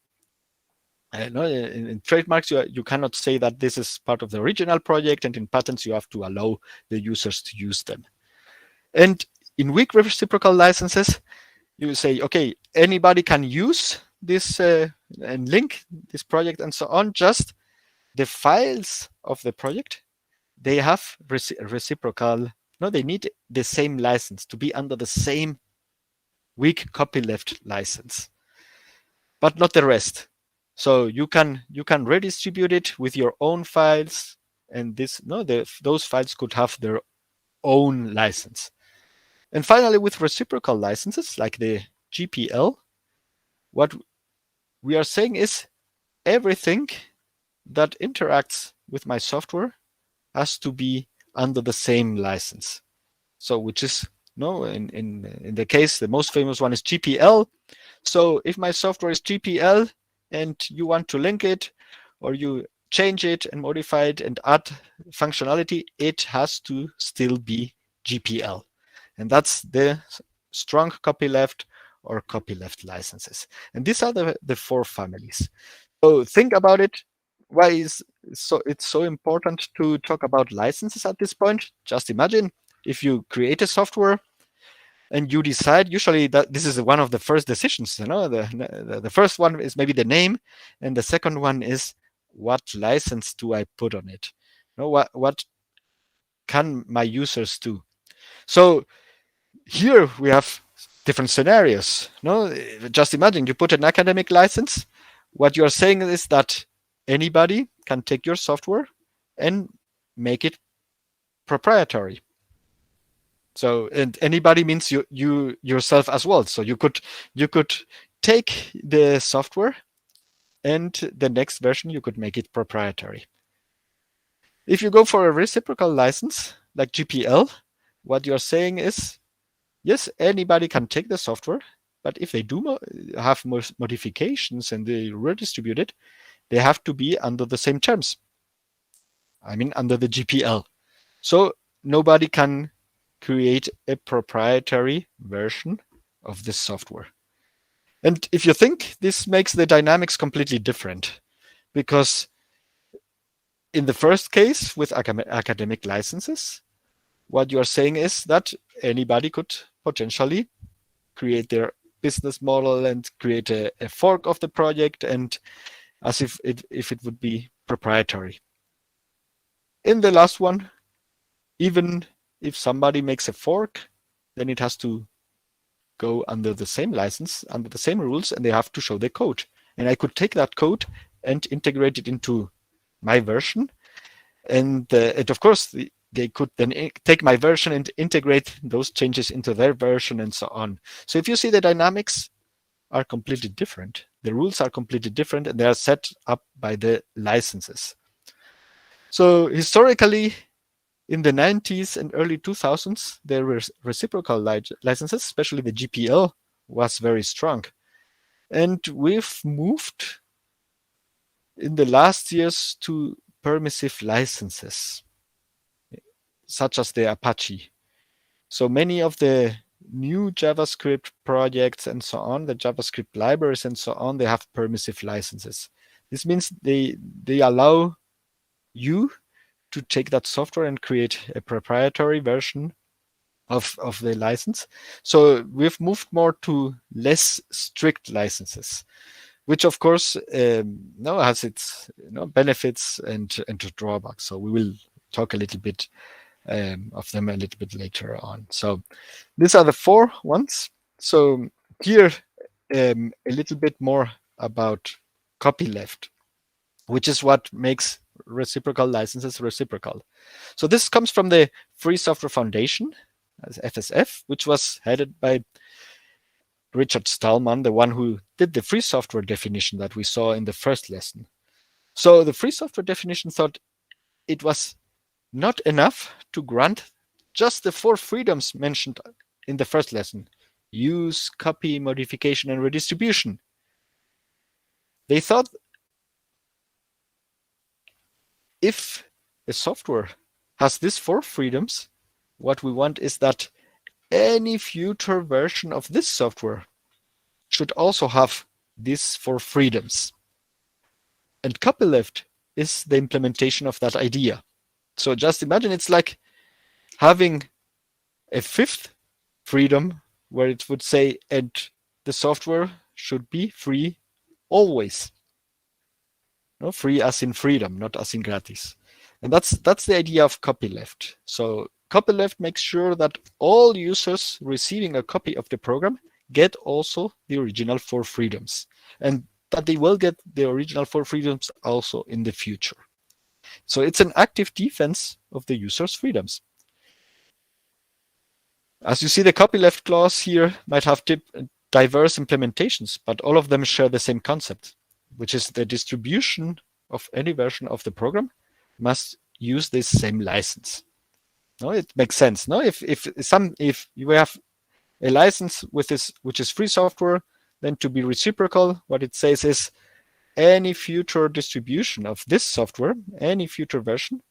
in trademarks, you cannot say that this is part of the original project, and in patents, you have to allow the users to use them. And in weak reciprocal licenses, you say, okay, anybody can use this and link this project and so on. Just the files of the project, they have reciprocal. No, they need the same license to be under the same weak copyleft license, but not the rest. So you can redistribute it with your own files, and those files could have their own license. And finally, with reciprocal licenses like the GPL, what we are saying is everything that interacts with my software has to be under the same license. So which is, in the case, the most famous one is GPL. So if my software is GPL and you want to link it, or you change it and modify it and add functionality, it has to still be GPL. And that's the strong copyleft or copyleft licenses. And these are the 4 families. So think about it. Why is it's so important to talk about licenses at this point? Just imagine if you create a software and you decide, usually that this is one of the first decisions, the first one is maybe the name, and the second one is what license do I put on it? What can my users do? So here we have different scenarios. Just imagine you put an academic license. What you're saying is that anybody can take your software and make it proprietary. So, and anybody means you yourself as well. So you could take the software, and the next version you could make it proprietary. If you go for a reciprocal license like GPL, what you're saying is, yes, anybody can take the software, but if they do have modifications and they redistribute it, they have to be under the same terms. I mean, under the GPL. So nobody can create a proprietary version of this software. And if you think, this makes the dynamics completely different, because in the first case with academic licenses, what you're saying is that anybody could potentially create their business model and create a fork of the project, and as if it would be proprietary. In the last one, even if somebody makes a fork, then it has to go under the same license, under the same rules, and they have to show the code. And I could take that code and integrate it into my version. And of course, they could then take my version and integrate those changes into their version and so on. So if you see, the dynamics are completely different. The rules are completely different, and they are set up by the licenses. So historically, in the 90s and early 2000s, there were reciprocal licenses, especially the GPL was very strong. And we've moved in the last years to permissive licenses, such as the Apache. So many of the new JavaScript projects and so on, the JavaScript libraries and so on, they have permissive licenses. This means they allow you to take that software and create a proprietary version of the license. So we've moved more to less strict licenses, which of course has its benefits and drawbacks. So we will talk a little bit of them a little bit later on. So these are the 4 ones. So here a little bit more about copyleft, which is what makes reciprocal licenses reciprocal. So this comes from the Free Software Foundation, as FSF, which was headed by Richard Stallman, the one who did the free software definition that we saw in the first lesson. So the free software definition thought it was not enough to grant just the 4 freedoms mentioned in the first lesson: use, copy, modification, and redistribution. They thought if a software has these 4 freedoms, what we want is that any future version of this software should also have these 4 freedoms. And copyleft is the implementation of that idea. So just imagine it's like having a 5th freedom where it would say, and the software should be free always. No, free as in freedom, not as in gratis. And that's the idea of copyleft. So copyleft makes sure that all users receiving a copy of the program get also the original 4 freedoms, and that they will get the original 4 freedoms also in the future. So it's an active defense of the user's freedoms. As you see, the copyleft clause here might have diverse implementations, but all of them share the same concept, which is the distribution of any version of the program must use this same license. No, it makes sense. No, if you have a license with this, which is free software, then to be reciprocal, what it says is any future distribution of this software, any future version,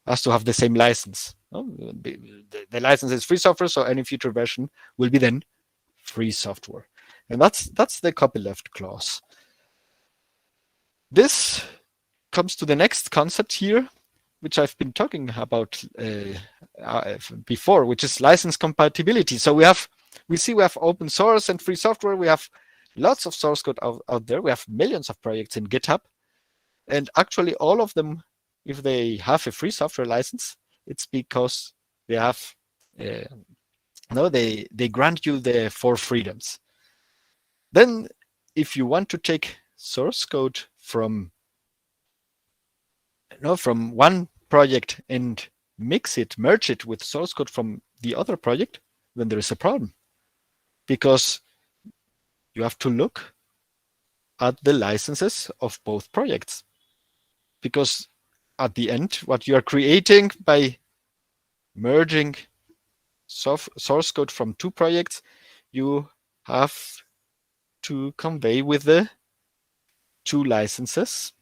has to have the same license. No? The license is free software, so any future version will be then free software. And that's the copyleft clause. This comes to the next concept here, which I've been talking about before, which is license compatibility. So we see we have open source and free software. We have lots of source code out there. We have millions of projects in GitHub. And actually all of them, if they have a free software license, it's because they have, they grant you the 4 freedoms. Then if you want to take source code from one project and merge it with source code from the other project, then there is a problem. Because you have to look at the licenses of both projects. Because at the end, what you are creating by merging source code from 2 projects, you have to convey with the 2 licenses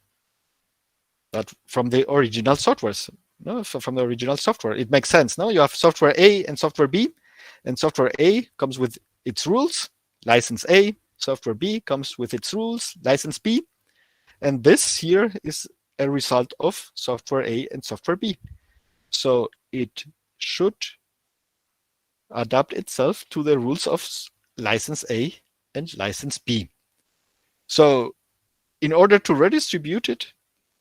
that from the original softwares. No, from the original software. It makes sense. No, you have software A and software B, and software A comes with its rules, license A. Software B comes with its rules, license B. And this here is a result of software A and software B. So it should adapt itself to the rules of license A and license B. So in order to redistribute it,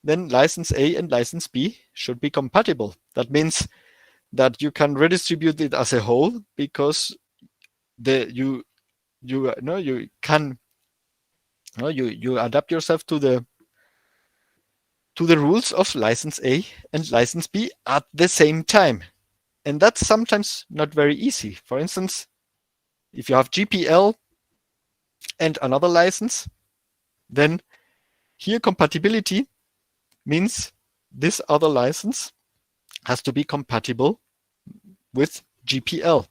then license A and license B should be compatible. That means that you can redistribute it as a whole because you adapt yourself to the rules of license A and license B at the same time. And that's sometimes not very easy. For instance, if you have GPL and another license, then here compatibility means this other license has to be compatible with GPL.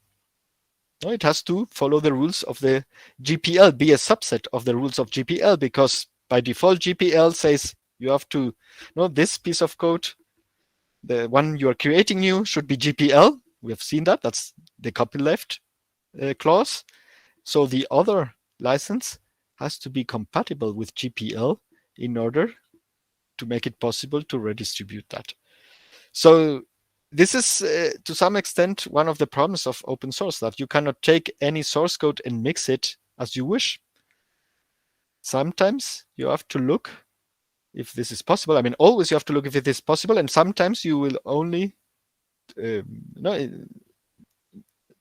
No, it has to follow the rules of the GPL, be a subset of the rules of GPL, because by default GPL says you have to know this piece of code, the one you are creating new, should be GPL. We have seen that. That's the copyleft clause. So the other license has to be compatible with GPL in order to make it possible to redistribute that. So this is to some extent one of the problems of open source, that you cannot take any source code and mix it as you wish. Sometimes you have to look if this is possible. I mean, always you have to look if it is possible, and sometimes you will only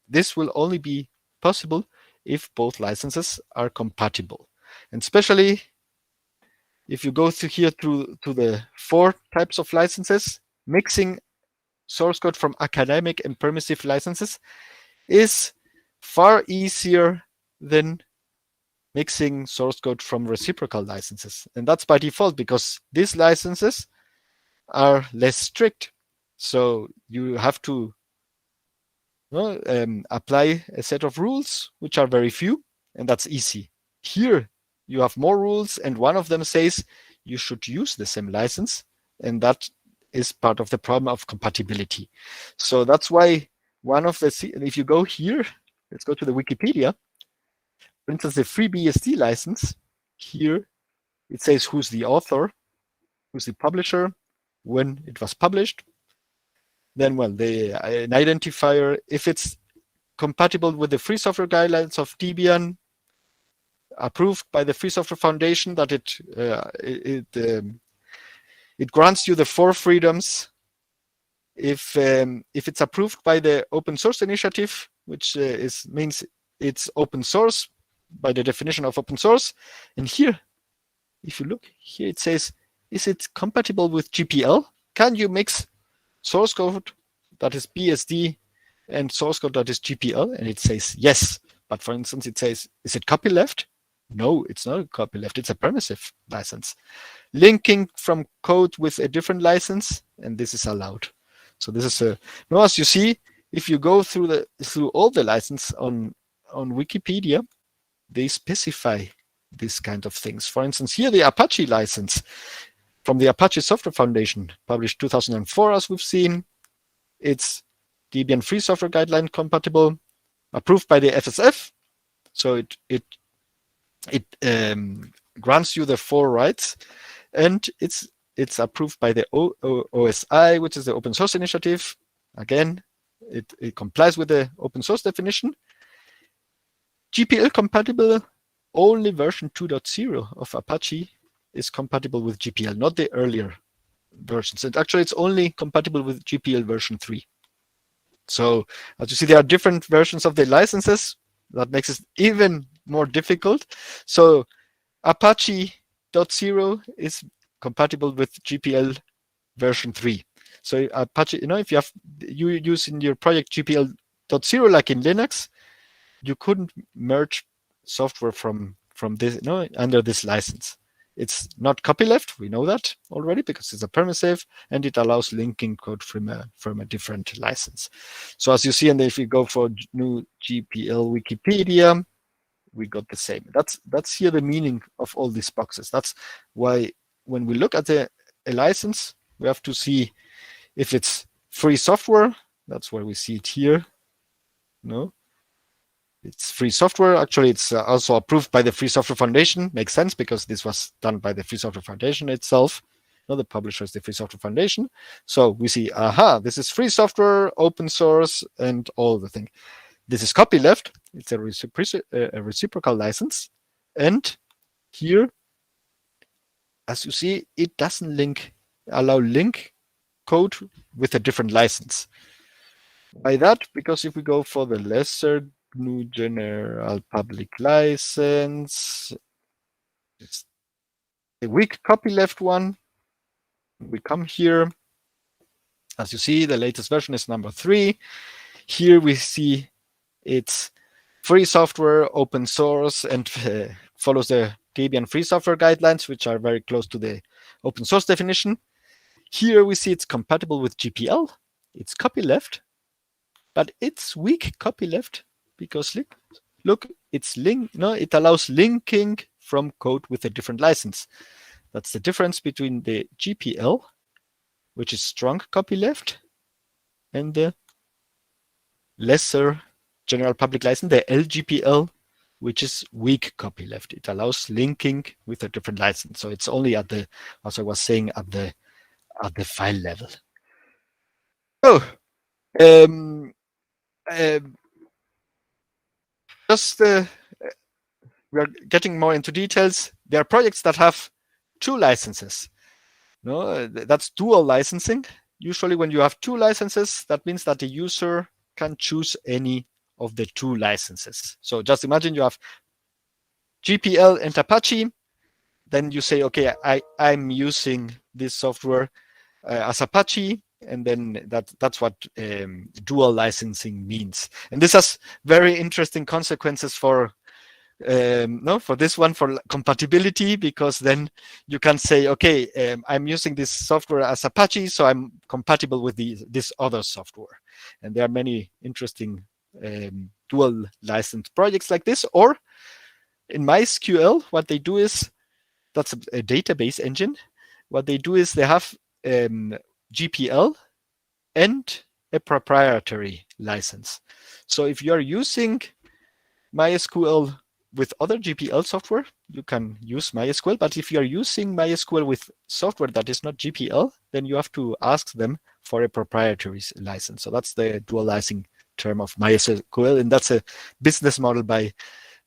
this will only be possible if both licenses are compatible. And especially if you go through here to the 4 types of licenses, mixing source code from academic and permissive licenses is far easier than mixing source code from reciprocal licenses. And that's by default, because these licenses are less strict. So you have to apply a set of rules, which are very few, and that's easy. Here you have more rules, and one of them says you should use the same license, and that is part of the problem of compatibility. So that's why one of the, if you go here, let's go to the Wikipedia. For instance, the FreeBSD license, here it says who's the author, who's the publisher, when it was published. Then, well, an identifier, if it's compatible with the free software guidelines of Debian, approved by the Free Software Foundation, that it grants you the 4 freedoms. If it's approved by the Open Source Initiative, which means it's open source by the definition of open source. And here, if you look here, it says, is it compatible with GPL? Can you mix source code that is BSD and source code that is GPL? And it says yes. But for instance, it says, is it copyleft? No, it's not a copyleft. It's a permissive license. Linking from code with a different license, and this is allowed. So this is now, as you see, if you go through all the license on Wikipedia, they specify this kind of things. For instance, here the Apache license from the Apache Software Foundation, published 2004, as we've seen. It's Debian Free Software Guideline compatible, approved by the FSF. So it grants you the 4 rights, and it's approved by the OSI, which is the Open Source Initiative. Again, it complies with the open source definition. GPL compatible, only version 2.0 of Apache is compatible with GPL, not the earlier versions. And actually, it's only compatible with GPL version 3. So as you see, there are different versions of the licenses. That makes it even more difficult. So Apache 0 is compatible with GPL version 3. So Apache, if you use in your project GPL 0, like in Linux, you couldn't merge software from this under this license. It's not copyleft. We know that already because it's a permissive, and it allows linking code from a different license. So as you see, and if you go for new GPL Wikipedia, we got the same. That's here the meaning of all these boxes. That's why when we look at a license, we have to see if it's free software. That's where we see it here. No, it's free software. Actually, it's also approved by the Free Software Foundation. Makes sense because this was done by the Free Software Foundation itself. No, the publisher is the Free Software Foundation. So we see, this is free software, open source, and all the thing. This is copyleft. It's a reciprocal license. And here, as you see, it doesn't allow link code with a different license. By that, because if we go for the lesser GNU General Public License, it's the weak copyleft one. We come here. As you see, the latest version is number 3. Here we see it's free software, open source, and follows the Debian free software guidelines, which are very close to the open source definition. Here we see it's compatible with GPL. It's copyleft, but it's weak copyleft because look, it allows linking from code with a different license. That's the difference between the GPL, which is strong copyleft, and the lesser general public license, the LGPL, which is weak copyleft. It allows linking with a different license. So it's only at the, as I was saying, at the file level. Oh, we are getting more into details. There are projects that have 2 licenses. No, that's dual licensing. Usually when you have 2 licenses, that means that the user can choose any of the 2 licenses. So just imagine you have GPL and Apache. Then you say, okay, I'm using this software as Apache, and then that's what dual licensing means. And this has very interesting consequences for this one, for compatibility, because then you can say, okay, I'm using this software as Apache, so I'm compatible with this other software. And there are many interesting dual license projects like this. Or in MySQL, what they do is, that's a database engine. What they do is they have GPL and a proprietary license. So if you're using MySQL with other GPL software, you can use MySQL. But if you're using MySQL with software that is not GPL, then you have to ask them for a proprietary license. So that's the dual licensing term of MySQL, and that's a business model by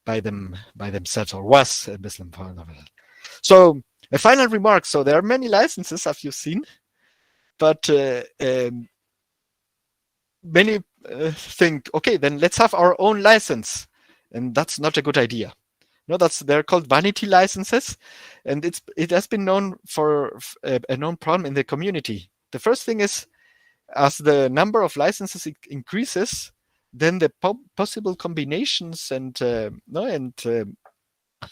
themselves, or was a business model. So a final remark. So there are many licenses, as you've seen, but many think, okay, then let's have our own license. And that's not a good idea. No, they're called vanity licenses, and it has been known for a known problem in the community. The first thing is, as the number of licenses increases, then the possible combinations and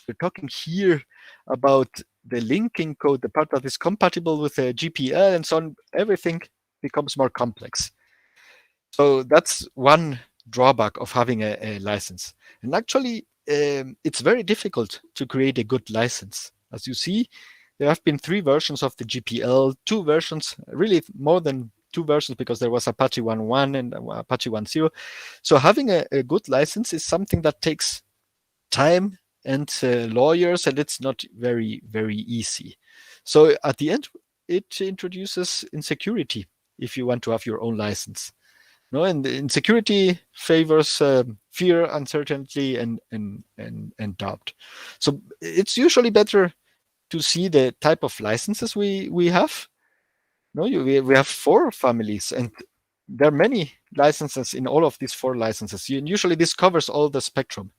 we're talking here about the linking code, the part that is compatible with the GPL and so on. Everything becomes more complex. So that's one drawback of having a license. And actually, it's very difficult to create a good license. As you see, there have been 3 versions of the GPL, 2 versions, really more than 2 versions, because there was Apache 1.1 and Apache 1.0. So having a good license is something that takes time and lawyers, and it's not very, very easy. So at the end, it introduces insecurity if you want to have your own license. No, and insecurity favors fear, uncertainty, and doubt. So it's usually better to see the type of licenses we have. No, we have 4 families, and there are many licenses in all of these 4 licenses. And usually this covers all the spectrum.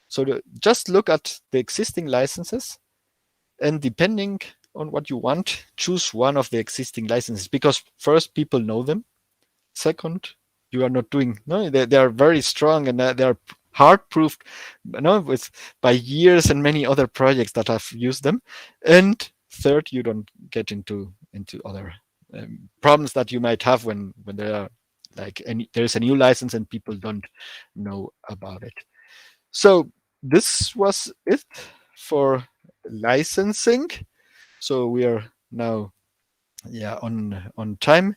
So just look at the existing licenses, and depending on what you want, choose one of the existing licenses, because first, people know them. Second, you are not doing, they are very strong, and they are hard proofed, by years and many other projects that have used them. And third, you don't get into other problems that you might have when there are there's a new license and people don't know about it. So this was it for licensing. So we are now on time.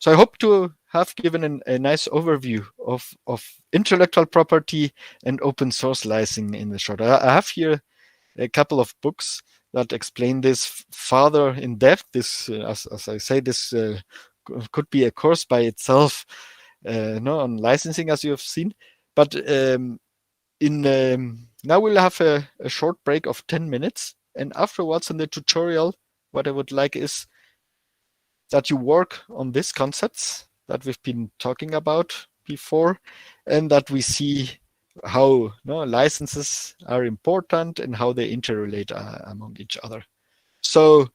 So I hope to have given a nice overview of intellectual property and open source licensing in the short. I have here a couple of books that explain this further in depth. This, as I say, this could be a course by itself, on licensing, as you have seen. But now we'll have a short break of 10 minutes, and afterwards in the tutorial, what I would like is that you work on these concepts that we've been talking about before, and that we see how licenses are important and how they interrelate among each other. So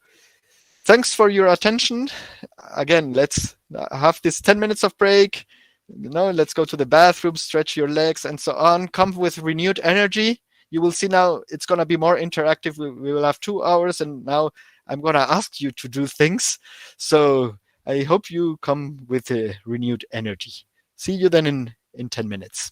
thanks for your attention. Again, let's have this 10 minutes of break. Let's go to the bathroom, stretch your legs, and so on. Come with renewed energy. You will see now it's going to be more interactive. We will have 2 hours, and now I'm going to ask you to do things. So I hope you come with a renewed energy. See you then in 10 minutes.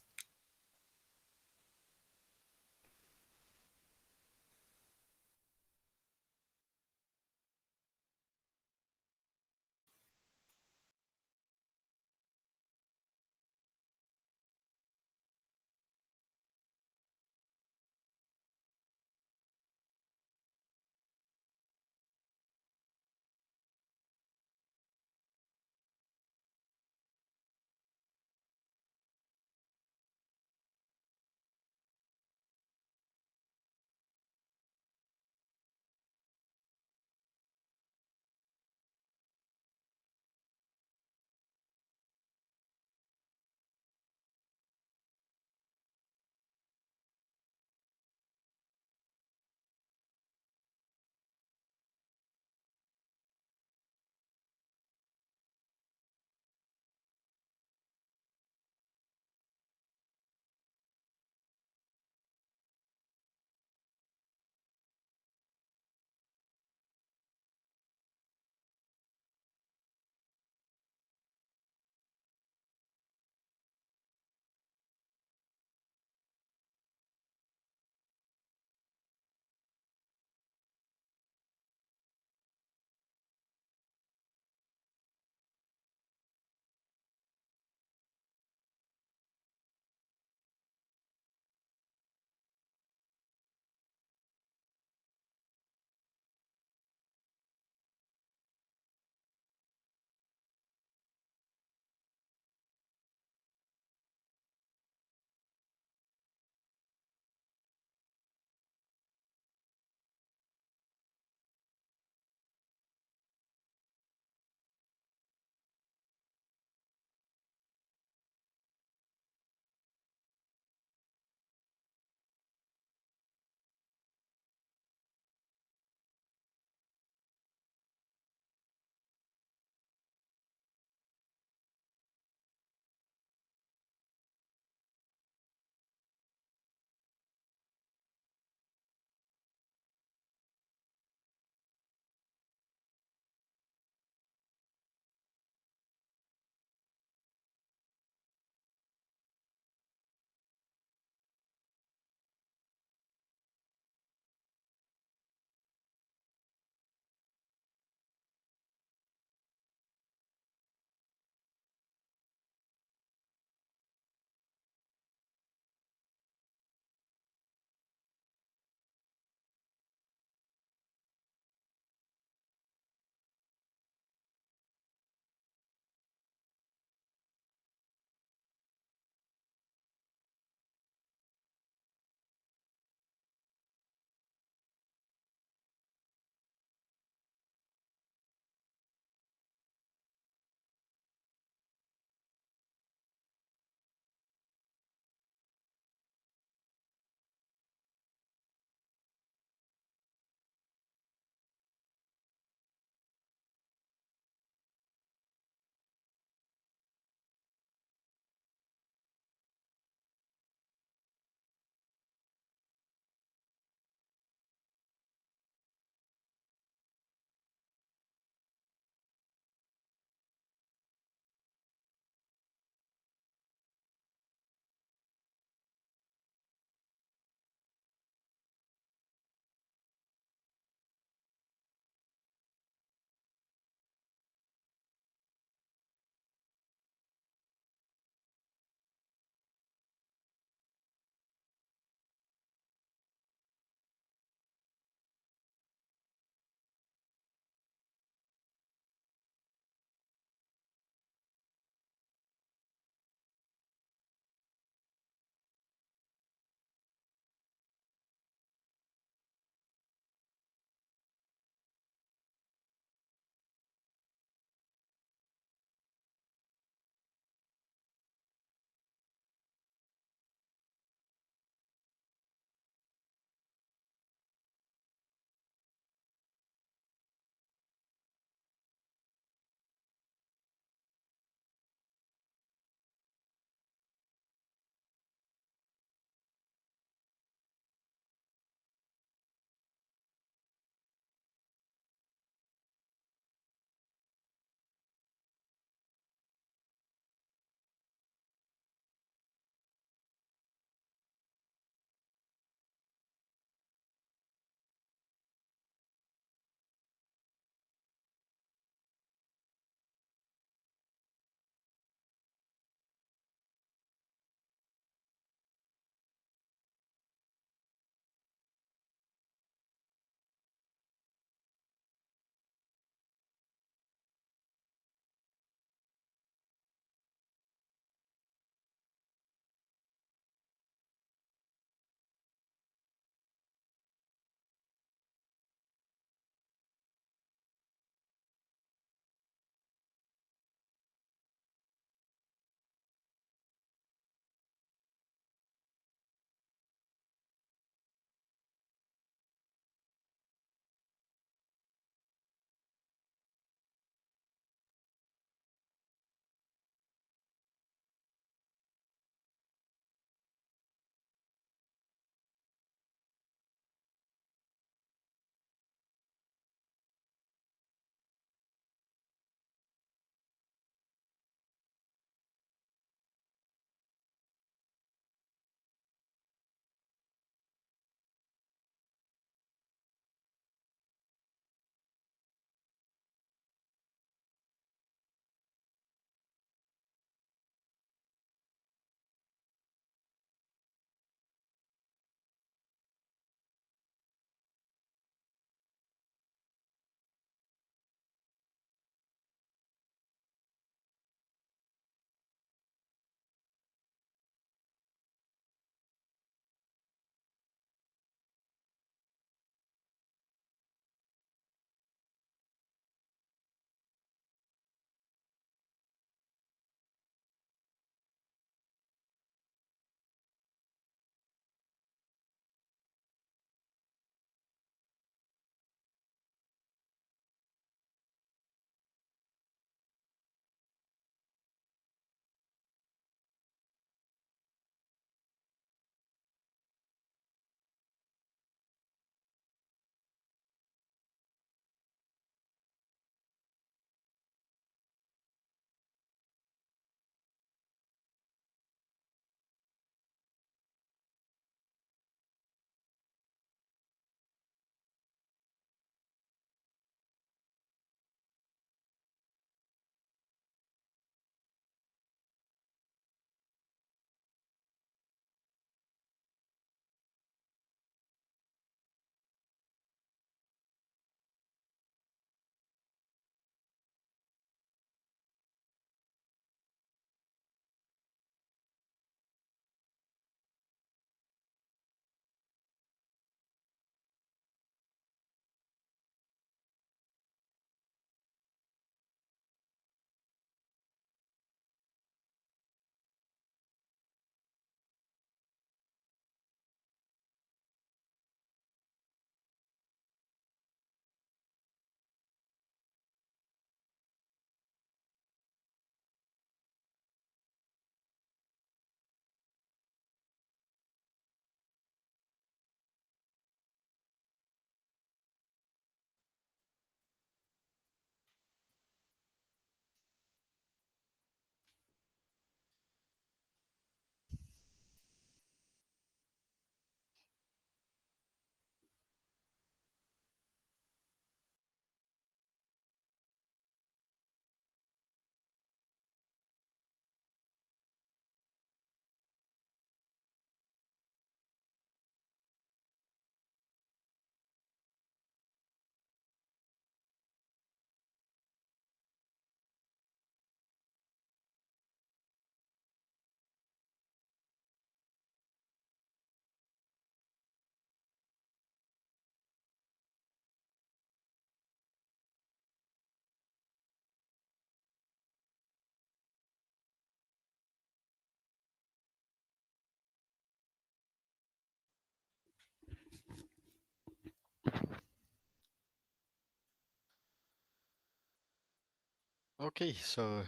Okay, so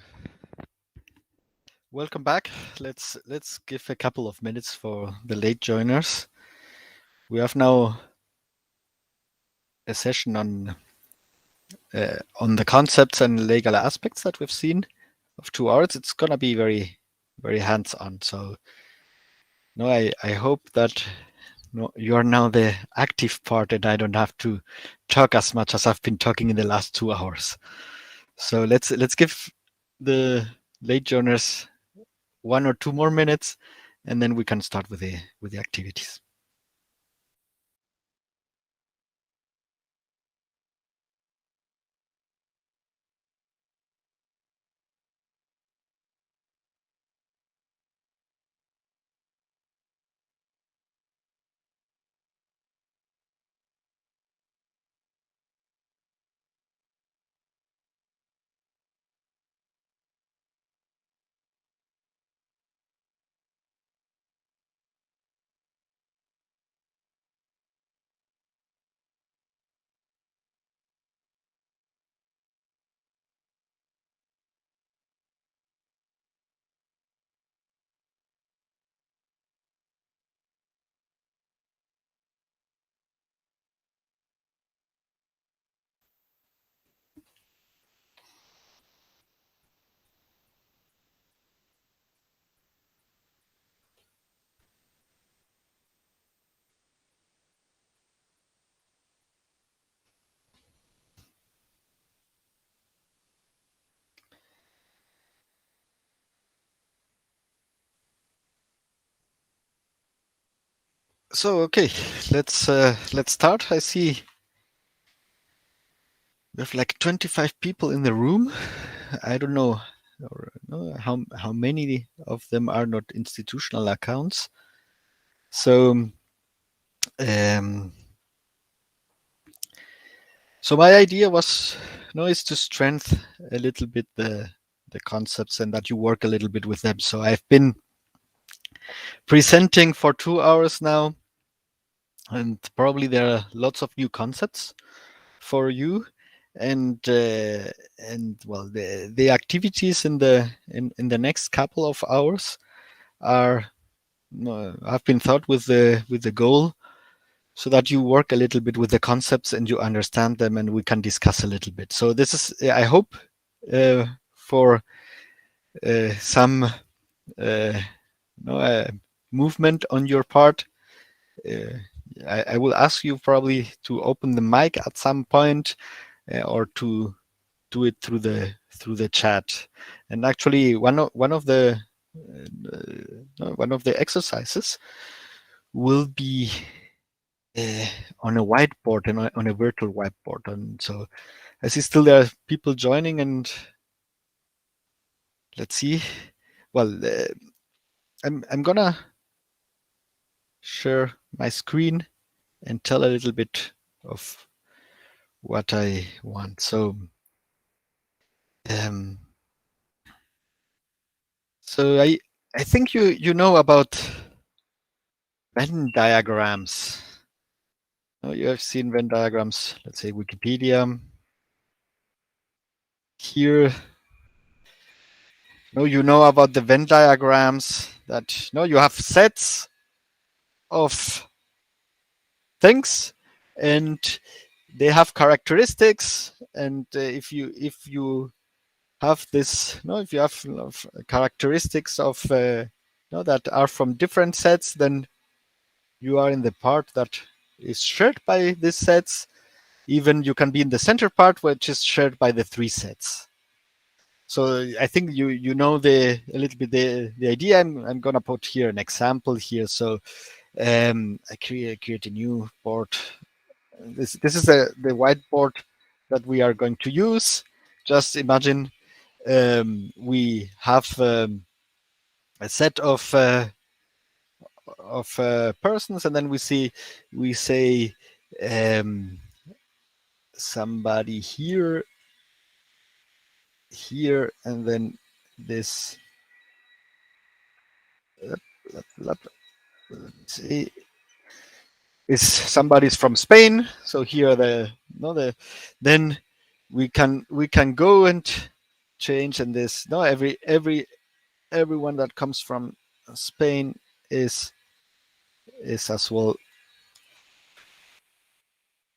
welcome back. Let's give a couple of minutes for the late joiners. We have now a session on the concepts and legal aspects that we've seen of 2 hours. It's gonna be very, very hands-on. So, no, I hope that you are now the active part, and I don't have to talk as much as I've been talking in the last 2 hours. So let's give the late joiners 1 or 2 more minutes, and then we can start with the activities. So okay, let's start. I see we have like 25 people in the room. I don't know how many of them are not institutional accounts. So so my idea was is to strengthen a little bit the concepts and that you work a little bit with them. So I've been presenting for 2 hours now, and probably there are lots of new concepts for you, and well, the activities in the next couple of hours are have been thought with the goal so that you work a little bit with the concepts and you understand them, and we can discuss a little bit. So this is, I hope, for some movement on your part. I will ask you probably to open the mic at some point, or to do it through the chat. And actually, one of the exercises will be on a whiteboard and on a virtual whiteboard. And so I see still there are people joining, and let's see. Well, I'm gonna share my screen and tell a little bit of what I want. So so I think you know about Venn diagrams. You have seen Venn diagrams, let's say Wikipedia. Here, you know about the Venn diagrams that you have sets of things and they have characteristics, and if you have this, if you have characteristics of that are from different sets, then you are in the part that is shared by these sets. Even you can be in the center part, which is shared by the 3 sets. So I think you know a little bit the idea. I'm gonna put here an example here. So I create a new board. This is the whiteboard that we are going to use. Just imagine we have a set of persons, and then we say somebody here, and then this. Let's see, is somebody's from Spain. So here then we can go and change, and this no everyone that comes from Spain is as well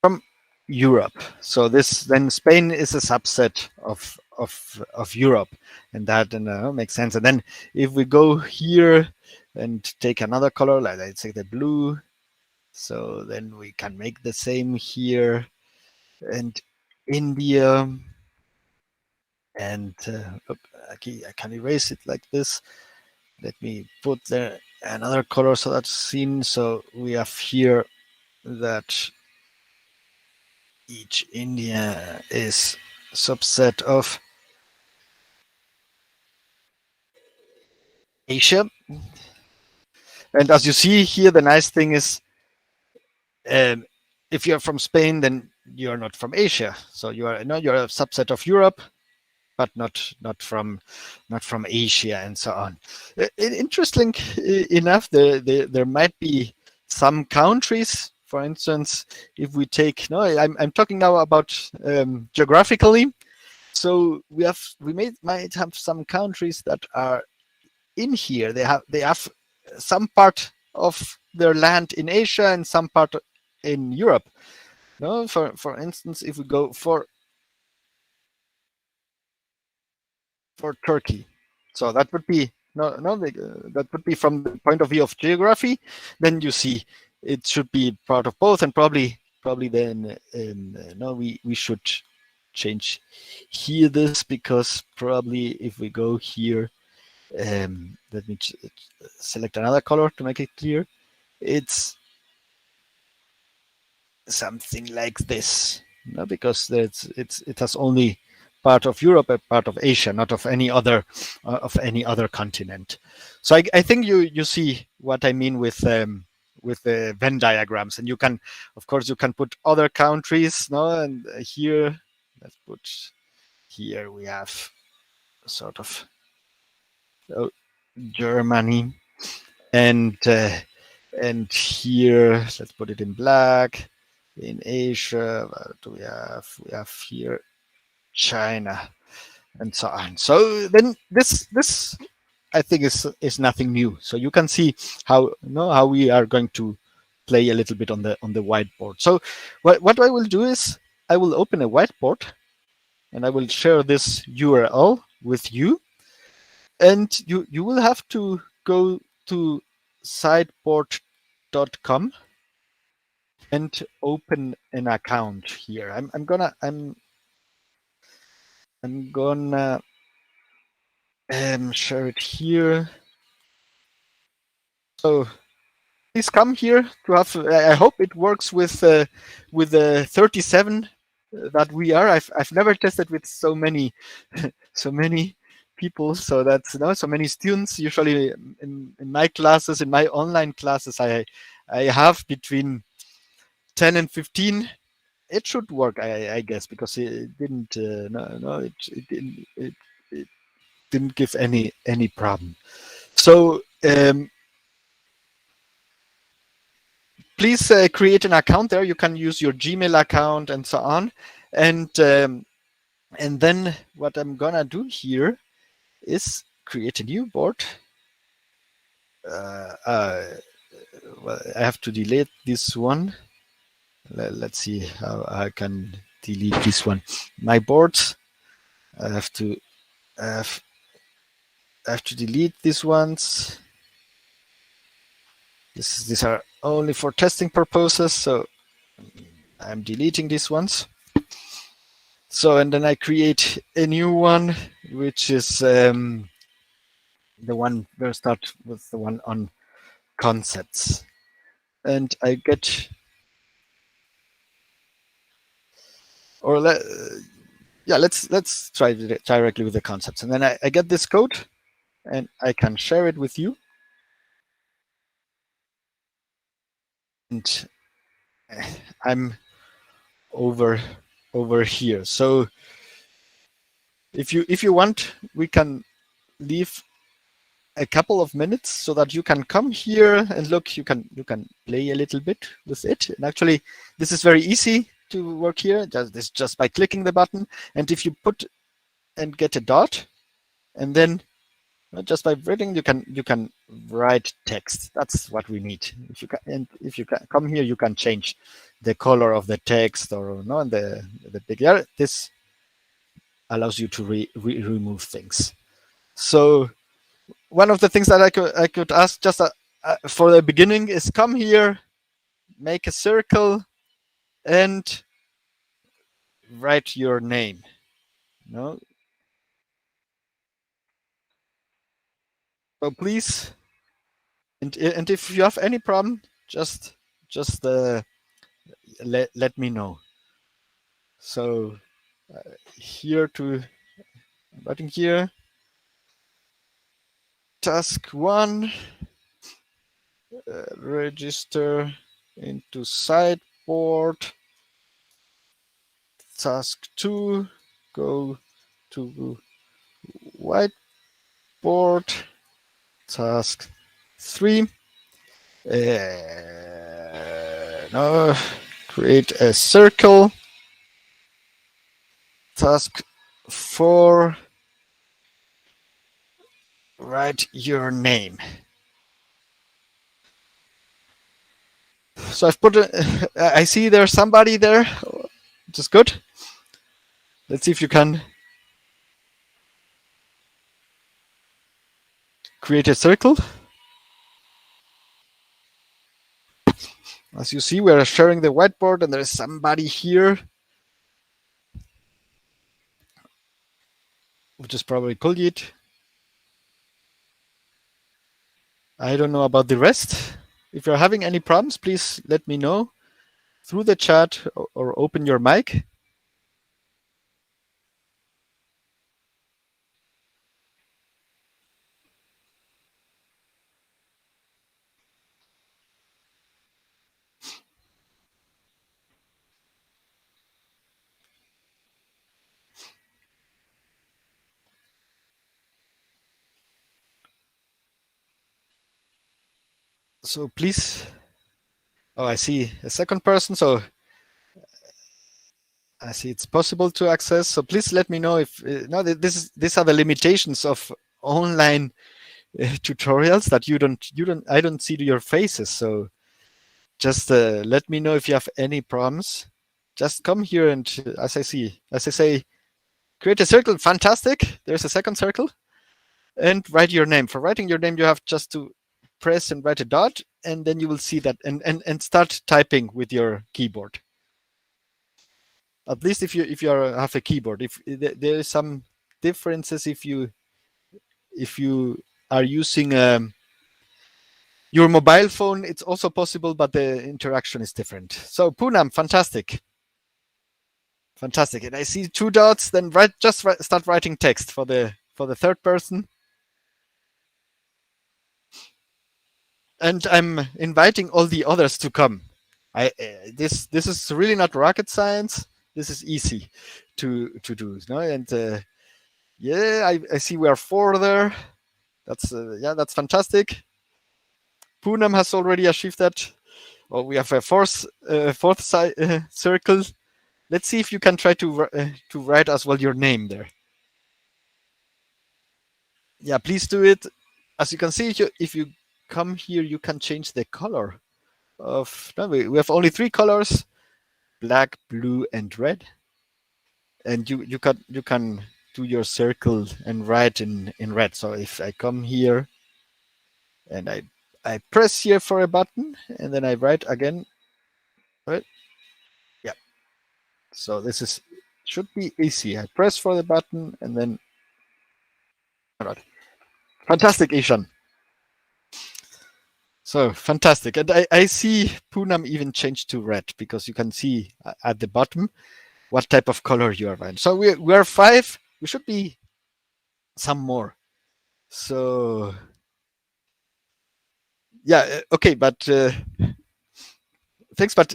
from Europe. So this then Spain is a subset of Europe, and that makes sense. And then if we go here and take another color, like let's say the blue, so then we can make the same here, and India, and okay, I can erase it like this. Let me put there another color so that's seen. So we have here that each India is a subset of Asia. And as you see here, the nice thing is if you're from Spain, then you're not from Asia. So you're a subset of Europe, but not from Asia and so on. Interesting enough, there might be some countries. For instance, if we take I'm talking now about geographically. So we might have some countries that are in here. They have some part of their land in Asia and some part in Europe. No, for instance, if we go for Turkey, so that would be that would be from the point of view of geography. Then you see it should be part of both, and probably then we should change here this, because probably if we go here, let me select another color to make it clear. It's something like this, because it has only part of Europe and part of Asia, not of any other continent. So I think you see what I mean with the Venn diagrams, and you can, of course, put other countries. And here, let's put here we have sort of Germany, and here let's put it in black. In Asia, what do we have? We have here China, and so on. So then this I think is nothing new. So you can see how we are going to play a little bit on the whiteboard. So what I will do is I will open a whiteboard, and I will share this URL with you, and you will have to go to sideboard.com and open an account here. I'm gonna share it here. So please come here to have. I hope it works with the 37 that we are. I've never tested with so many people. So that's so many students. Usually in my classes, in my online classes, I have between 10 and 15. It should work, I guess, because it didn't. It didn't give any problem. So please create an account there. You can use your Gmail account and so on. And then what I'm gonna do here is create a new board. Well, I have to delete this one. Let's see how I can delete this one. My boards, I have to delete these ones. These are only for testing purposes, so I'm deleting these ones. So, and then I create a new one, which is the one, we'll start with the one on concepts. And I get, or let's try it directly with the concepts. And then I get this code, and I can share it with you. And I'm over here. So if you want, we can leave a couple of minutes so that you can come here and look. You can play a little bit with it. And actually, this is very easy to work here. Just by clicking the button. And if you put and get a dot, and then just by writing you can write text. That's what we need. If you can come here, you can change the color of the text or no, and the bigger. This allows you to remove things. So one of the things that I could ask just for the beginning is come here, make a circle, and write your name. No. So please, and if you have any problem, just let me know. So here writing here, task 1, register into sideboard. Task 2, go to whiteboard. Task 3, no, create a circle. Task 4, write your name. So I've put I see there's somebody there, which is good. Let's see if you can create a circle. As you see, we're sharing the whiteboard and there's somebody here, which is probably Kuljit. I don't know about the rest. If you're having any problems, please let me know through the chat or open your mic. So please, oh, I see a second person. So I see it's possible to access. So please let me know if no, these are the limitations of online tutorials that I don't see your faces. So just let me know if you have any problems. Just come here and as I say, create a circle. Fantastic. There's a second circle, and write your name. For writing your name, you have just to press and write a dot, and then you will see that and start typing with your keyboard. At least if you have a keyboard. If there is some differences if you are using your mobile phone, it's also possible, but the interaction is different. So Poonam, fantastic. Fantastic. And I see 2 dots, then start writing text for the third person. And I'm inviting all the others to come. This is really not rocket science. This is easy to do. No? And yeah, I see we are 4 there. That's fantastic. Poonam has already achieved that. Well, we have a fourth circle. Let's see if you can try to write as well your name there. Yeah, please do it. As you can see, if you come here, you can change the color of. No, we have only 3 colors: black, blue, and red. And you can do your circle and write in red. So if I come here and I press here for a button and then I write again, right? Yeah. So this should be easy. I press for the button and then, all right. Fantastic, Ishan. So fantastic. And I see Poonam even changed to red because you can see at the bottom what type of color you are in. So we are 5. We should be some more. So yeah, okay, but thanks. But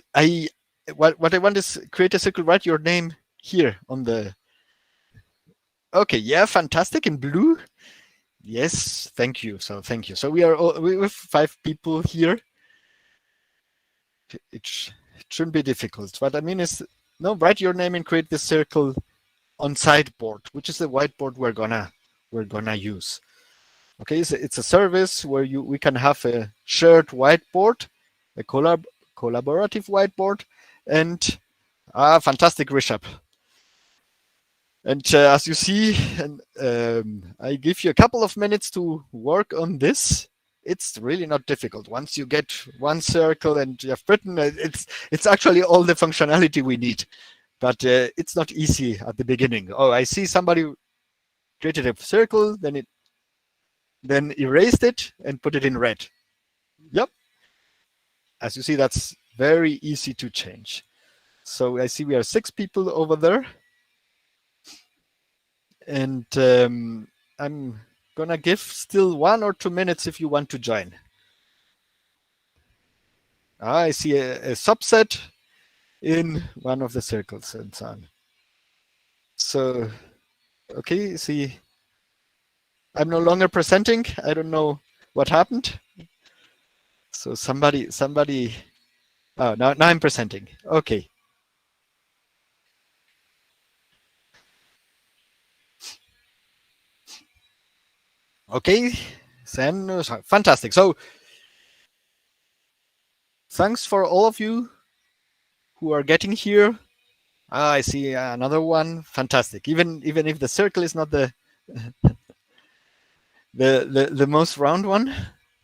what I want is create a circle. Write your name here on the. Okay, yeah, fantastic. In blue. Yes, thank you. So thank you. So we have 5 people here. It shouldn't be difficult. What I mean is, no, write your name and create this circle on sideboard, which is the whiteboard we're gonna use. Okay, so it's a service where we can have a shared whiteboard, a collaborative whiteboard, and fantastic Rishabh. And as you see, I give you a couple of minutes to work on this. It's really not difficult. Once you get one circle and you have written, it's actually all the functionality we need. But it's not easy at the beginning. Oh, I see somebody created a circle, then erased it and put it in red. Yep. As you see, that's very easy to change. So I see we are 6 people over there. And I'm gonna give still 1 or 2 minutes if you want to join. I see a subset in one of the circles and so on. So, okay, see, I'm no longer presenting. I don't know what happened. So somebody, oh, now I'm presenting. Okay. Okay, then fantastic. So thanks for all of you who are getting here. I see another one. Fantastic. Even if the circle is not the the most round one,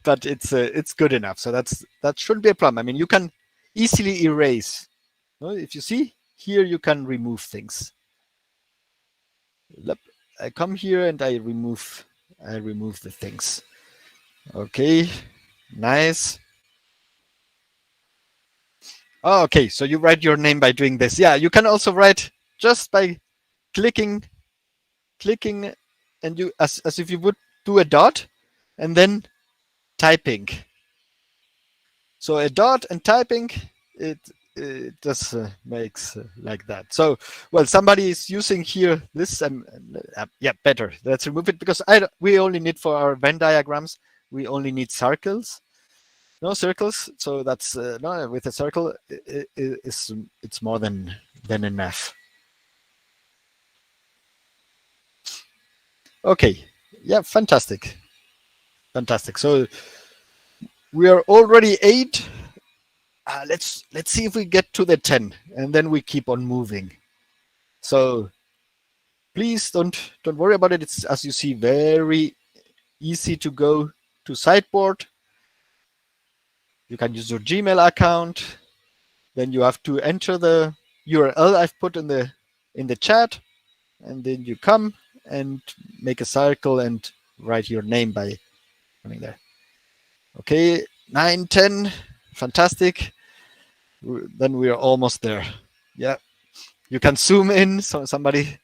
but it's good enough. So that shouldn't be a problem. I mean, you can easily erase. If you see here, you can remove things. I come here and I remove the things. Okay, nice. Oh, okay, so you write your name by doing this. Yeah, you can also write just by clicking, and you as if you would do a dot, and then typing. So a dot and typing, it just makes like that. So, well, somebody is using here this. Yeah, better. Let's remove it because we only need for our Venn diagrams. We only need circles. No circles, so that's no. With a circle, it's more than enough. Okay, yeah, fantastic. So we are already 8. Let's see if we get to the 10, and then we keep on moving. So please don't worry about it. It's, as you see, very easy to go to sideboard. You can use your Gmail account. Then you have to enter the URL I've put in the chat, and then you come and make a circle and write your name by coming there. Okay, 9, 10, fantastic. Then we are almost there. Yeah, you can zoom in. So somebody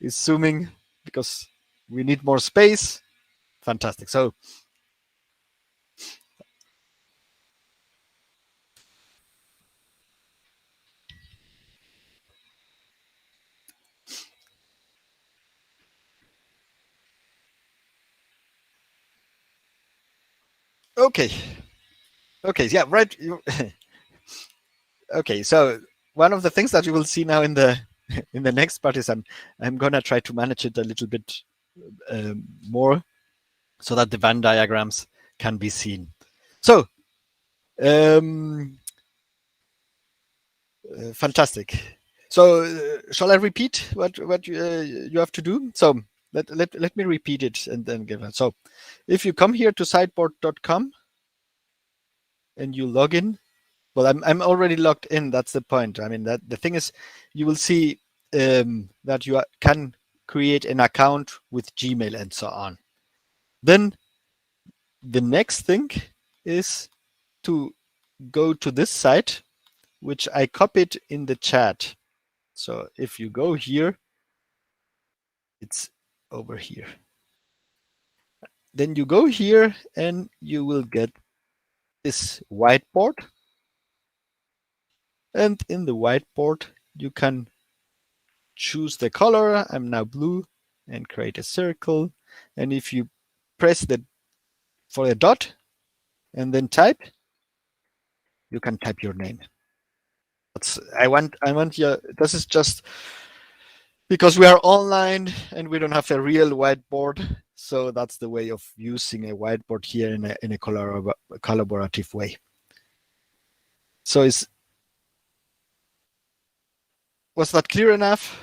is zooming because we need more space. Fantastic. So okay, yeah, right. Okay, so one of the things that you will see now in the next part is I'm gonna try to manage it a little bit more so that the Venn diagrams can be seen. So fantastic. So shall I repeat what you have to do? So let me repeat it and then give it. So if you come here to sideboard.com and you log in, well, I'm already logged in. That's the point. I mean, that the thing is, you will see that you can create an account with Gmail and so on. Then the next thing is to go to this site, which I copied in the chat. So if you go here, it's over here. Then you go here and you will get this whiteboard. And in the whiteboard, you can choose the color. I'm now blue, and create a circle. And if you press for a dot and then type, you can type your name. I want you. This is just because we are online and we don't have a real whiteboard. So that's the way of using a whiteboard here in a collaborative way. So was that clear enough?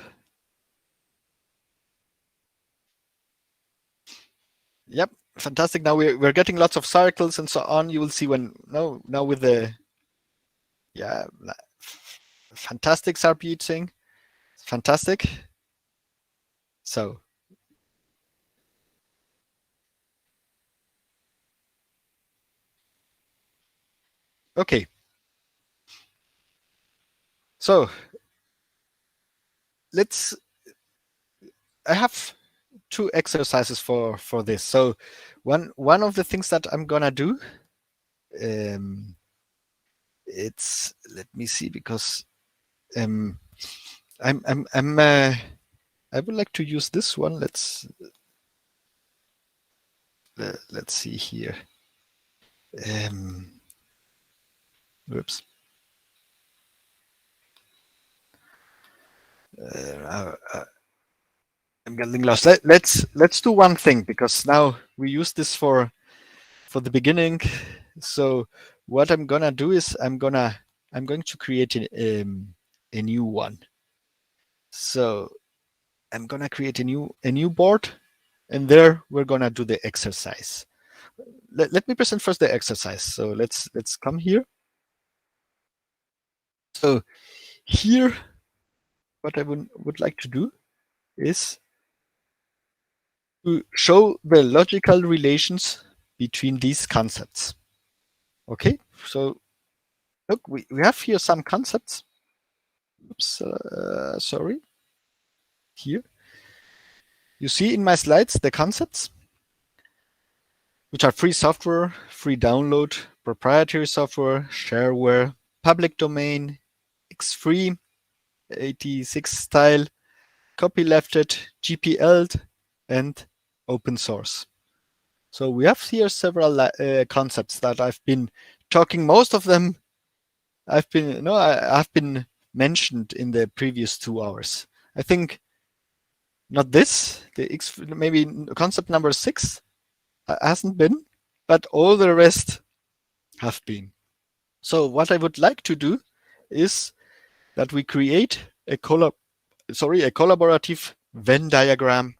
Yep, fantastic. Now we're getting lots of circles and so on. You will see when now with the fantastic thing. Fantastic. So okay. So I have two exercises for this. So one of the things that I'm gonna do, it's, let me see, because I would like to use this one. Let's see here. Whoops. I'm getting lost. Let's do one thing, because now we use this for the beginning. So what I'm gonna do is I'm going to create a new one. So I'm gonna create a new board, and there we're gonna do the exercise. Let me present first the exercise. So let's come here. So here, what I would like to do is to show the logical relations between these concepts. Okay, so look, we have here some concepts. Oops, sorry. Here, you see in my slides the concepts, which are free software, free download, proprietary software, shareware, public domain, X-free, 86 style, copylefted, GPL'd, and open source. So we have here several concepts that I've been talking. Most of them I've been mentioned in the previous 2 hours. I think not this, maybe concept number 6 hasn't been, but all the rest have been. So what I would like to do is that we create a collaborative Venn diagram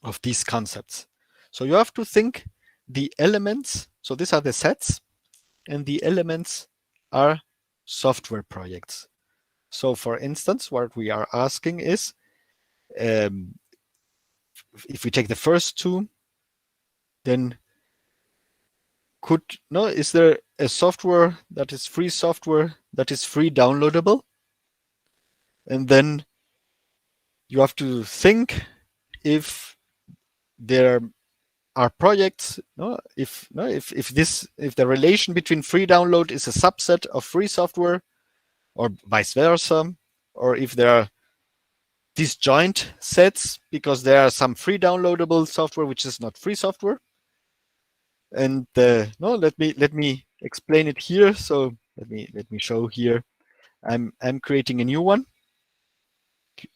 of these concepts. So you have to think the elements. So these are the sets, and the elements are software projects. So for instance, what we are asking is, if we take the first two, then is there a software that is free software that is free downloadable? And then you have to think if there are projects, if the relation between free download is a subset of free software, or vice versa, or if there are disjoint sets because there are some free downloadable software which is not free software. And let me explain it here. So let me show here. I'm creating a new one.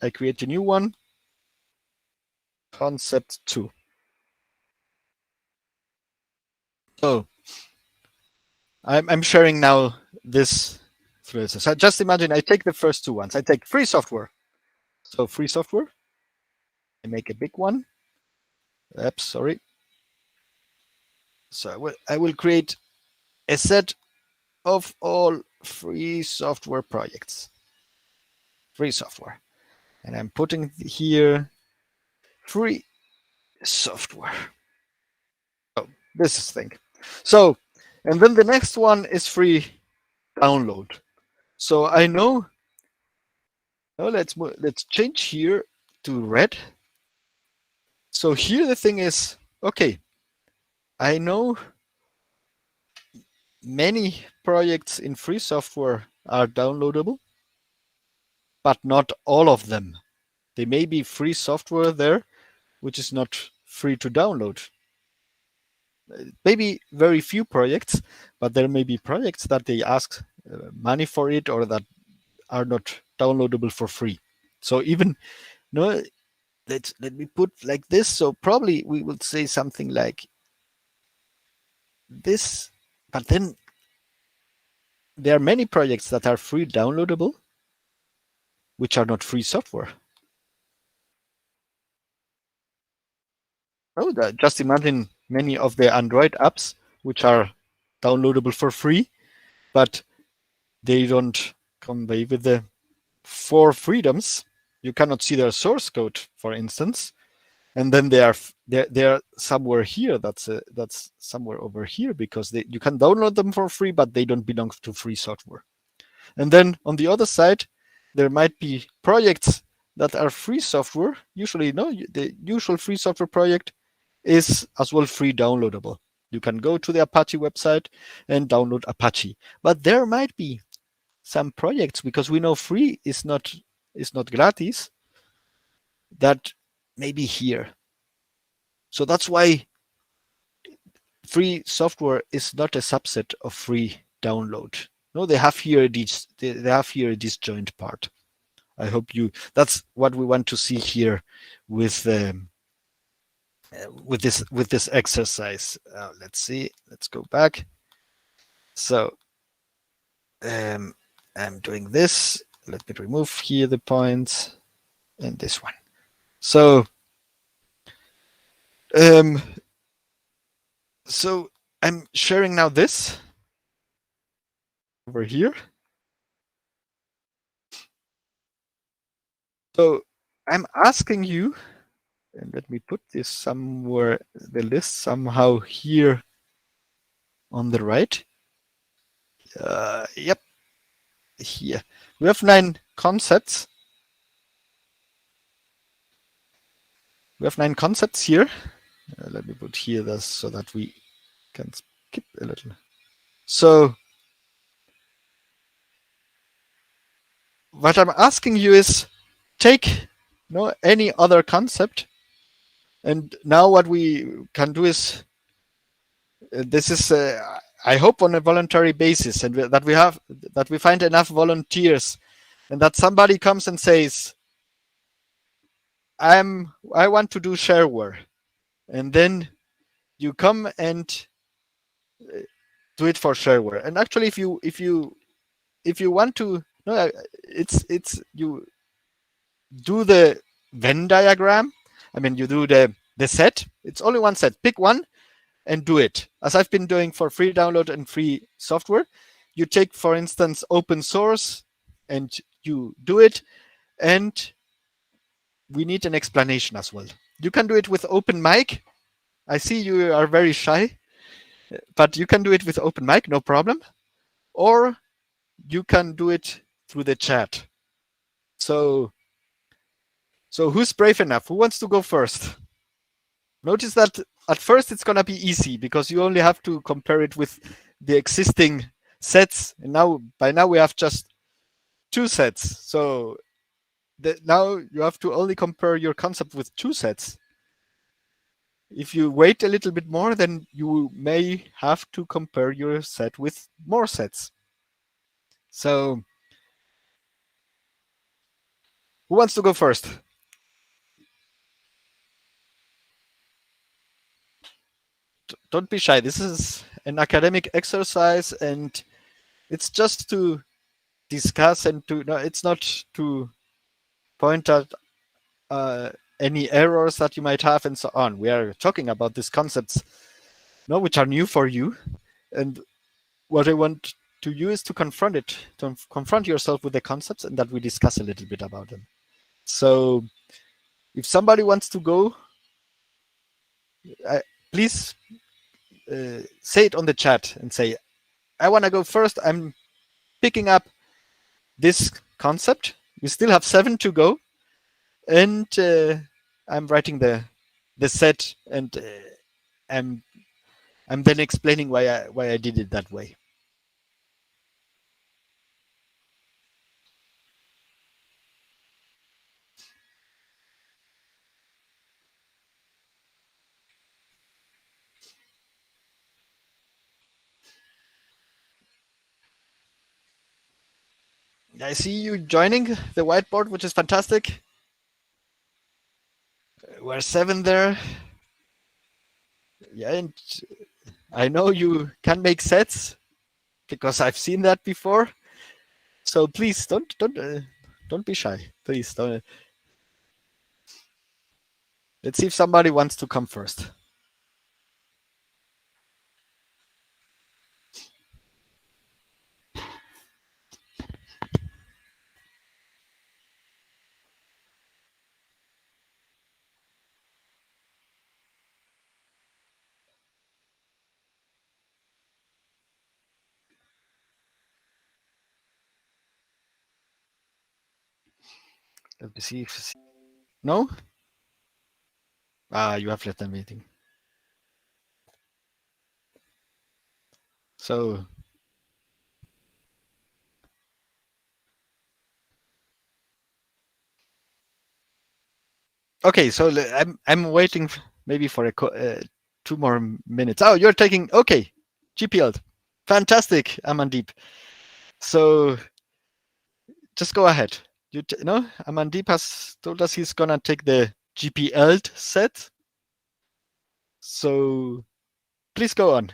I create a new one. Concept 2. So I'm sharing now this through this. So just imagine I take the first two ones. I take free software. So free software. I make a big one. Oops, sorry. So I will create a set of all free software projects. Free software. And I'm putting here free software. Oh, this is thing. So, and then the next one is free download. So I know, let's change here to red. So here the thing is, okay, I know many projects in free software are downloadable, but not all of them. There may be free software there, which is not free to download. Maybe very few projects, but there may be projects that they ask money for it or that are not downloadable for free. So even No, let me put like this. So probably we will say something like this, but then there are many projects that are free downloadable, which are not free software. Oh, just imagine many of the Android apps which are downloadable for free, but they don't convey with the 4 freedoms. You cannot see their source code, for instance, and then they are somewhere here. That's somewhere over here because you can download them for free, but they don't belong to free software. And then on the other side, there might be projects that are free software. Usually, no, the usual free software project is as well free downloadable. You can go to the Apache website and download Apache. But there might be some projects, because we know free is not gratis, that may be here. So that's why free software is not a subset of free download. No, they have here a disjoint part. I hope that's what we want to see here with this exercise. Let's see. Let's go back. So I'm doing this. Let me remove here the points and this one. So so I'm sharing now this over here. So I'm asking you, and let me put this somewhere, the list somehow here on the right. Yep, here. We have 9 concepts. We have 9 concepts here. Let me put here this so that we can skip a little. So what I'm asking you is take any other concept, and now what we can do is this is I hope on a voluntary basis, and that we find enough volunteers, and that somebody comes and says, I want to do shareware, and then you come and do it for shareware. And actually, if you want to, no, it's you do the Venn diagram. I mean, you do the set. It's only one set. Pick one and do it, as I've been doing for free download and free software. You take, for instance, open source, and you do it, and we need an explanation as well. You can do it with open mic. I see you are very shy, but you can do it with open mic, no problem. Or you can do it through the chat. So who's brave enough? Who wants to go first? Notice that at first it's going to be easy because you only have to compare it with the existing sets. And by now we have just 2 sets. So now you have to only compare your concept with 2 sets. If you wait a little bit more, then you may have to compare your set with more sets. So who wants to go first? Don't be shy. This is an academic exercise, and it's just to discuss and it's not to point out any errors that you might have and so on. We are talking about these concepts, which are new for you, and what I want to you is to confront yourself with the concepts, and that we discuss a little bit about them. So, if somebody wants to go, please say it on the chat and say, I want to go first. I'm picking up this concept. We still have 7 to go, and I'm writing the set, and I'm then explaining why I did it that way. I see you joining the whiteboard, which is fantastic. we're 7 there. Yeah, and I know you can make sets because I've seen that before. So please don't be shy. Please don't. Let's see if somebody wants to come first. Let me see if no. You have left the meeting. So okay, so I'm waiting maybe for 2 more minutes. Oh, you're taking okay, GPL, fantastic, Amandeep. So just go ahead. No, Amandeep has told us he's gonna take the GPL set. So please go on.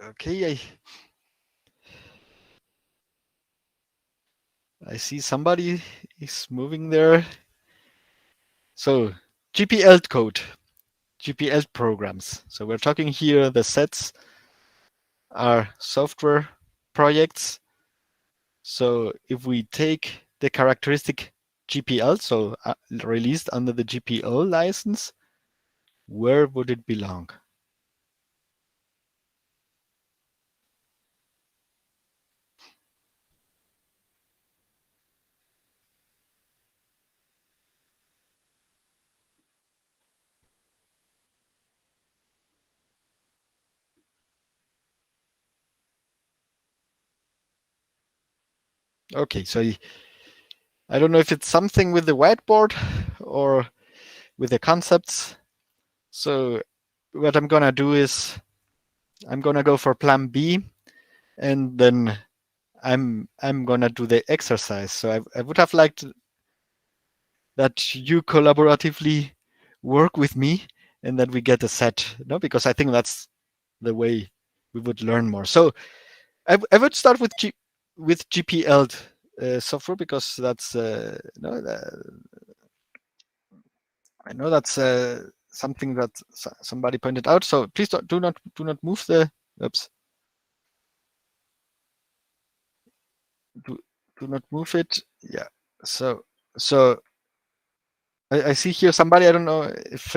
Okay, I see somebody is moving there. So GPL code, GPL programs. So we're talking here, the sets are software projects. So if we take the characteristic GPL, so released under the GPL license, where would it belong? Okay, so I don't know if it's something with the whiteboard or with the concepts. So what I'm gonna do is I'm gonna go for plan B, and then I'm gonna do the exercise. So I would have liked that you collaboratively work with me and that we get a set, no? Because I think that's the way we would learn more. So I would start with GPL software because that's no, I know that's something that somebody pointed out. So please do not move the oops. Do not move it. Yeah. So I see here somebody. I don't know if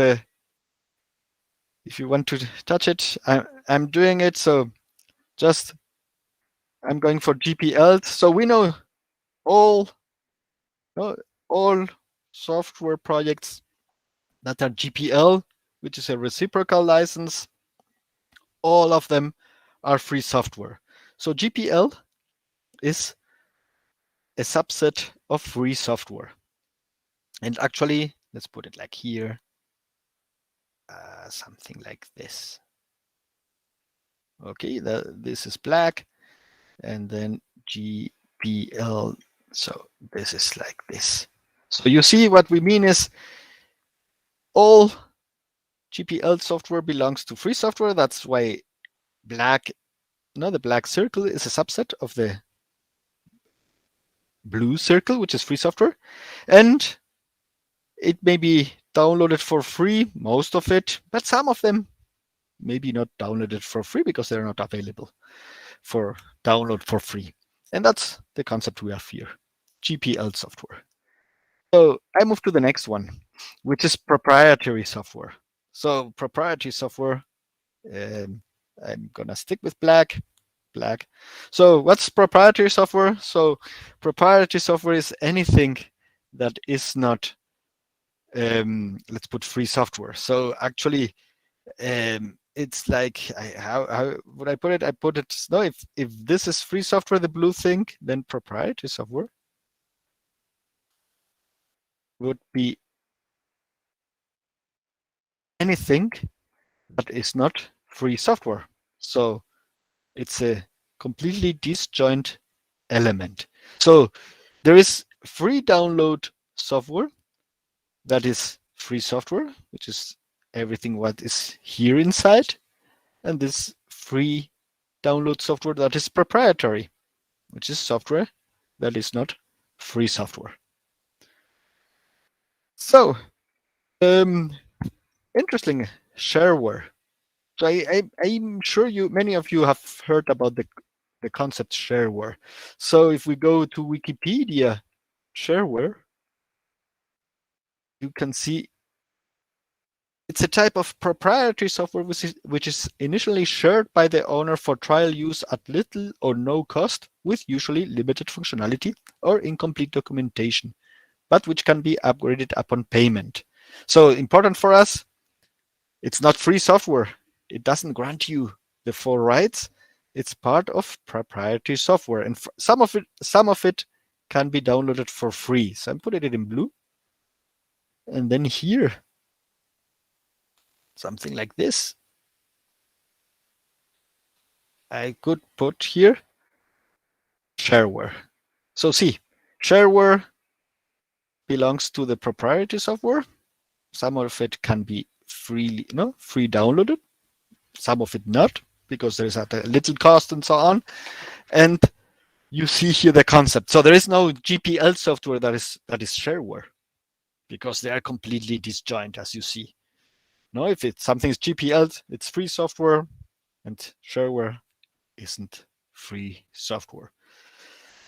you want to touch it. I'm doing it. So just I'm going for GPL. So we know all software projects that are GPL, which is a reciprocal license. All of them are free software. So GPL is a subset of free software. And actually, let's put it like here, something like this. Okay, this is black, and then GPL. So this is like this. So you see what we mean is all GPL software belongs to free software. That's why the black circle is a subset of the blue circle, which is free software. And it may be downloaded for free, most of it, but some of them maybe not downloaded for free because they're not available for download for free. And that's the concept we have here, GPL software. So I move to the next one, which is proprietary software. So proprietary software, I'm gonna stick with black. So what's proprietary software? So proprietary software is anything that is not, let's put free software. So actually, it's like, how would I put it? I put it, no, if this is free software, the blue thing, then proprietary software. would be anything that is not free software. So it's a completely disjoint element. So there is free download software that is free software, which is everything what is here inside, and this free download software that is proprietary, which is software that is not free software. So, interesting shareware. So I'm sure many of you have heard about the concept shareware. So if we go to Wikipedia shareware, you can see it's a type of proprietary software which is initially shared by the owner for trial use at little or no cost, with usually limited functionality or incomplete documentation, but which can be upgraded upon payment. So important for us, it's not free software. It doesn't grant you the full rights. It's part of proprietary software, and some of it can be downloaded for free. So I'm putting it in blue, and then here, something like this. I could put here shareware. So see, shareware belongs to the proprietary software. Some of it can be free downloaded. Some of it not, because there's at a little cost and so on. And you see here the concept. So there is no GPL software that is shareware, because they are completely disjoint, as you see. No, if something's GPL, it's free software, and shareware isn't free software.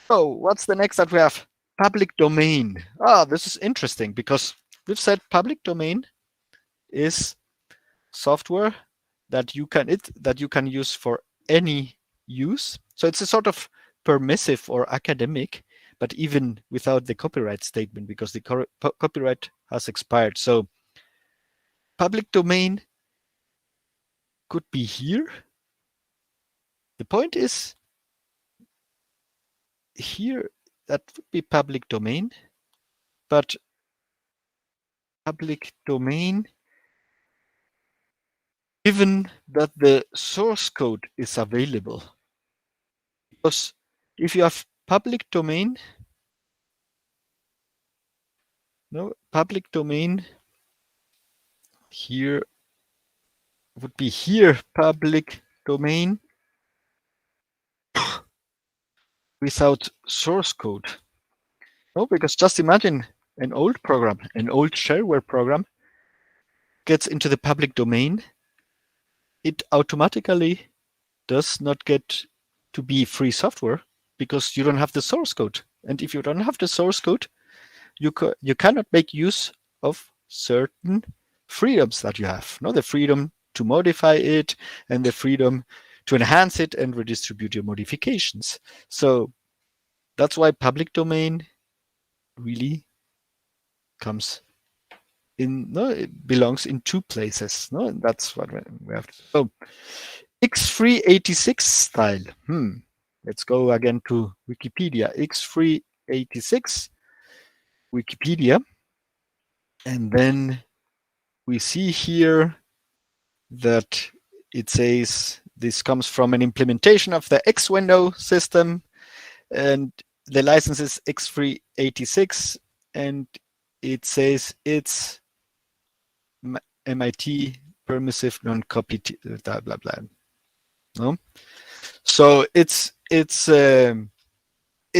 So what's the next that we have? Public domain. This is interesting, because we've said public domain is software that you can use for any use. So it's a sort of permissive or academic, but even without the copyright statement, because the copyright has expired. So public domain could be here. The point is here, that would be public domain, but public domain, given that the source code is available. Because if you have public domain, public domain here would be here, public domain without source code. No, because just imagine an old program, an old shareware program gets into the public domain. It automatically does not get to be free software, because you don't have the source code. And if you don't have the source code, you cannot make use of certain freedoms that you have. The freedom to modify it, and the freedom to enhance it and redistribute your modifications. So that's why public domain really comes in. It belongs in two places. And that's what we have. So X386 style. Let's go again to Wikipedia. X386 Wikipedia, and then we see here that it says this comes from an implementation of the X window system, and the license is X386, and it says it's MIT permissive non-copy blah blah blah. No, so it's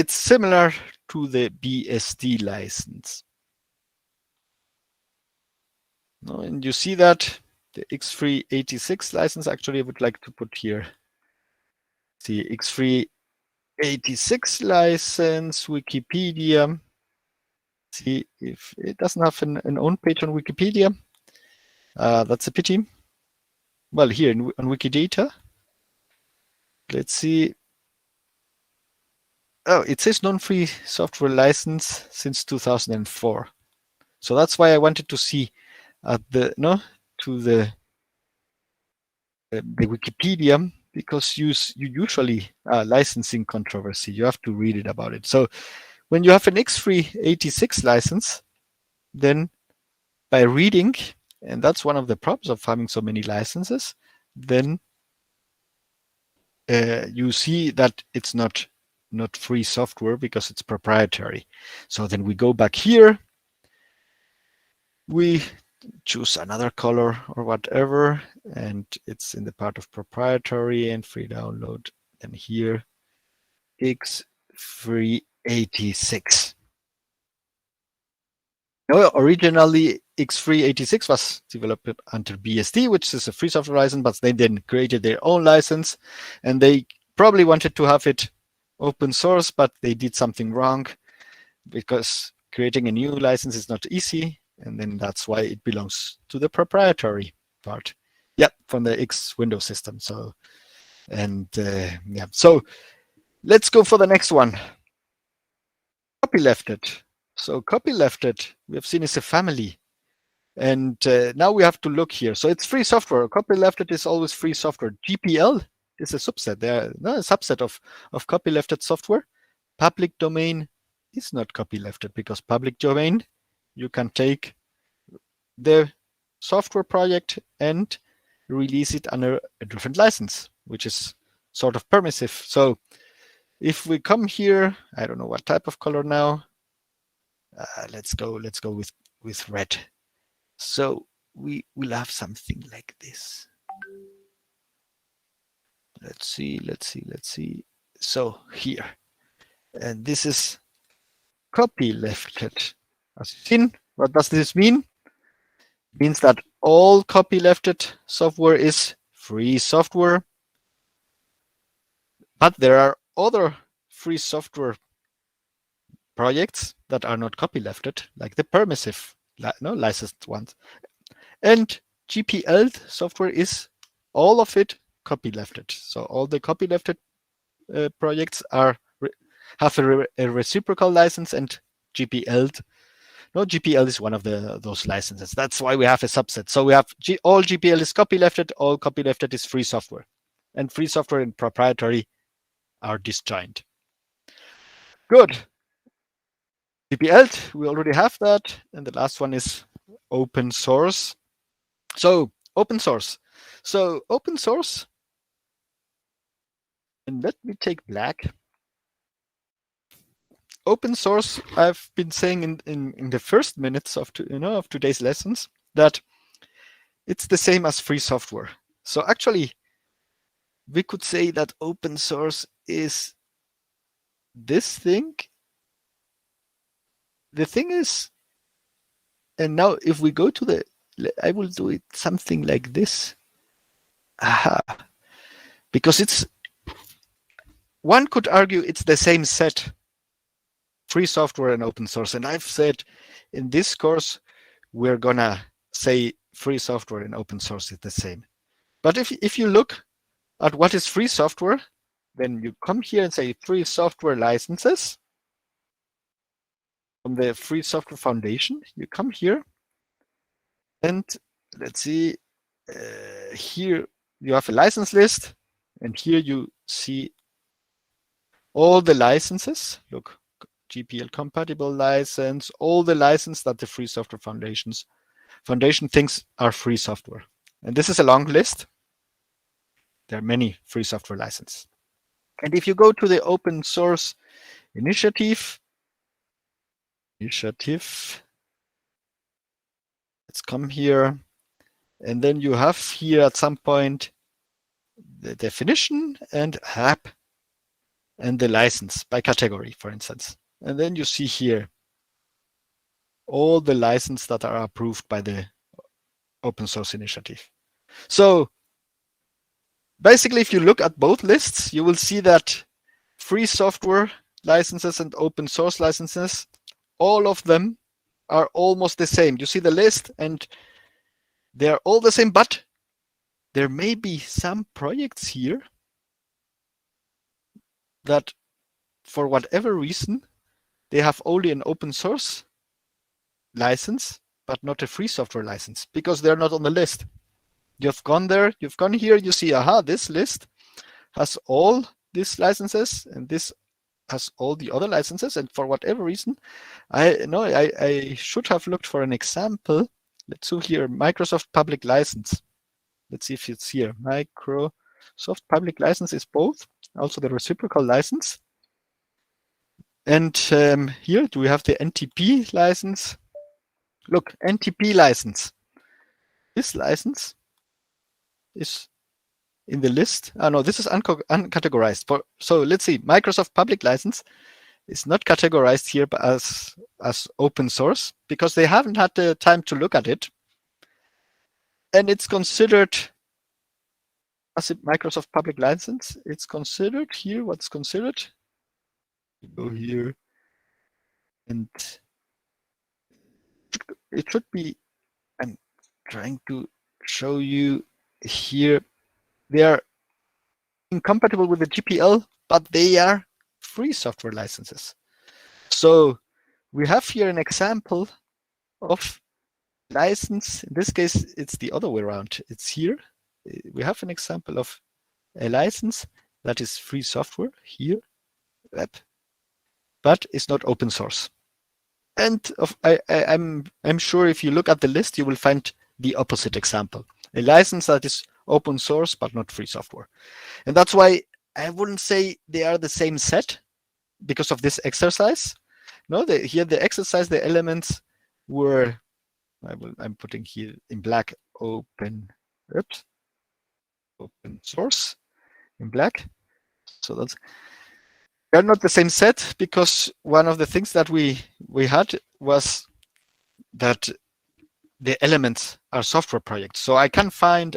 similar to the BSD license. And you see that the X386 license, actually I would like to put here. See, X386 license, Wikipedia. See if it doesn't have an own page on Wikipedia. That's a pity. Well, here on Wikidata, let's see. Oh, it says non-free software license since 2004. So that's why I wanted to see the Wikipedia, because you usually licensing controversy, you have to read it about it. So when you have an X386 license, then by reading, and that's one of the problems of having so many licenses, then you see that it's not free software because it's proprietary. So then we go back here, we choose another color or whatever, and it's in the part of proprietary and free download. Then here, X386. No, originally X386 was developed under BSD, which is a free software license, but they then created their own license, and they probably wanted to have it open source, but they did something wrong because creating a new license is not easy, and then that's why it belongs to the proprietary part. Yeah, from the X Windows system. So, and yeah, so let's go for the next one. Copylefted. So copylefted, we have seen is a family. And now we have to look here. So it's free software. Copylefted is always free software. GPL is a subset. They're not a subset of copylefted software. Public domain is not copylefted because public domain, you can take the software project and release it under a different license, which is sort of permissive. So if we come here, I don't know what type of color now. Let's go with red. So we will have something like this. Let's see. So here, and this is copylefted. As you've seen, what does this mean? It means that all copylefted software is free software, but there are other free software projects that are not copylefted, like the permissive, licensed ones. And GPL software is all of it copylefted. So all the copylefted projects have a reciprocal license, and GPL. No, GPL is one of those licenses. That's why we have a subset. So we have all GPL is copylefted, all copylefted is free software, and free software and proprietary are disjoint. Good. GPL, we already have that, and the last one is open source. So open source. So open source, and let me take black. Open source, I've been saying in the first minutes of today's lessons that it's the same as free software. So actually, we could say that open source is this thing. The thing is, and now if we go to I will do it something like this. Aha. Because one could argue it's the same set, free software and open source. And I've said in this course, we're gonna say free software and open source is the same. But if you look at what is free software, then you come here and say free software licenses. From the Free Software Foundation, you come here and let's see, here you have a license list, and here you see all the licenses. Look, GPL compatible license, all the licenses that the Free Software Foundation thinks are free software. And this is a long list. There are many free software licenses. And if you go to the open source initiative, let's come here, and then you have here at some point the definition and app and the license by category, for instance. And then you see here all the licenses that are approved by the open source initiative. So basically, if you look at both lists, you will see that free software licenses and open source licenses, all of them are almost the same. You see the list and they're all the same, but there may be some projects here that for whatever reason, they have only an open source license, but not a free software license because they're not on the list. You've gone there, you've gone here, you see, aha, this list has all these licenses and this has all the other licenses, and for whatever reason, I should have looked for an example. Let's do here Microsoft public license. Let's see if it's here. Microsoft public license is both, also the reciprocal license. And here do we have the NTP license? Look, NTP license. This license is in the list. Oh no, this is uncategorized. So let's see, Microsoft public license is not categorized here as open source because they haven't had the time to look at it. And it's considered as a Microsoft public license. It's considered here, what's considered? You go here and it should be, I'm trying to show you here, they are incompatible with the GPL, but they are free software licenses. So we have here an example of license. In this case, it's the other way around. It's here. We have an example of a license that is free software here, but it's not open source. And I'm sure if you look at the list, you will find the opposite example. A license that is open source, but not free software. And that's why I wouldn't say they are the same set because of this exercise. No, here the exercise, the elements were, I'm putting here in black, open source in black. So that's, they're not the same set because one of the things that we had was that the elements are software projects. So I can find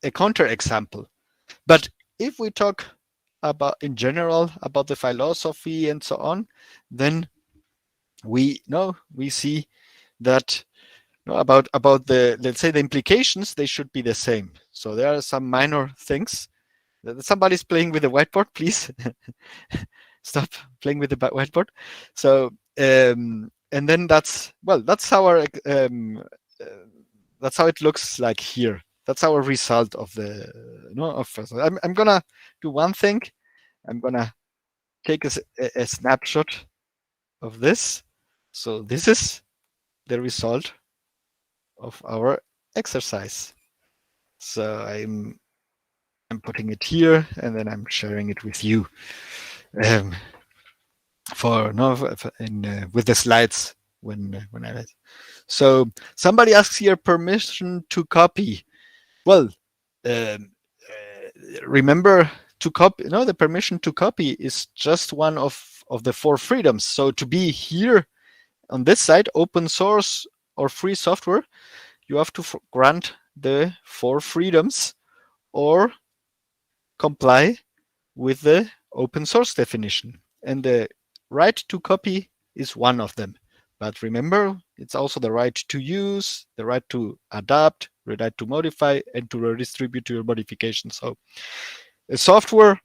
a counter example. But if we talk about in general about the philosophy and so on, then we see that about the, let's say, the implications, they should be the same. So there are some minor things. Somebody's playing with the whiteboard, please. Stop playing with the whiteboard. So and then that's our that's how it looks like here. That's our result of the I'm gonna do one thing. I'm gonna take a snapshot of this. So this is the result of our exercise. So I'm putting it here and then I'm sharing it with you with the slides when I. So somebody asks here permission to copy. Well, remember to copy. No, the permission to copy is just one of the 4 freedoms. So to be here on this side, open source or free software, you have to grant the 4 freedoms or comply with the open source definition. And the right to copy is one of them. But remember, it's also the right to use, the right to adapt, the right to modify, and to redistribute your modifications. So a software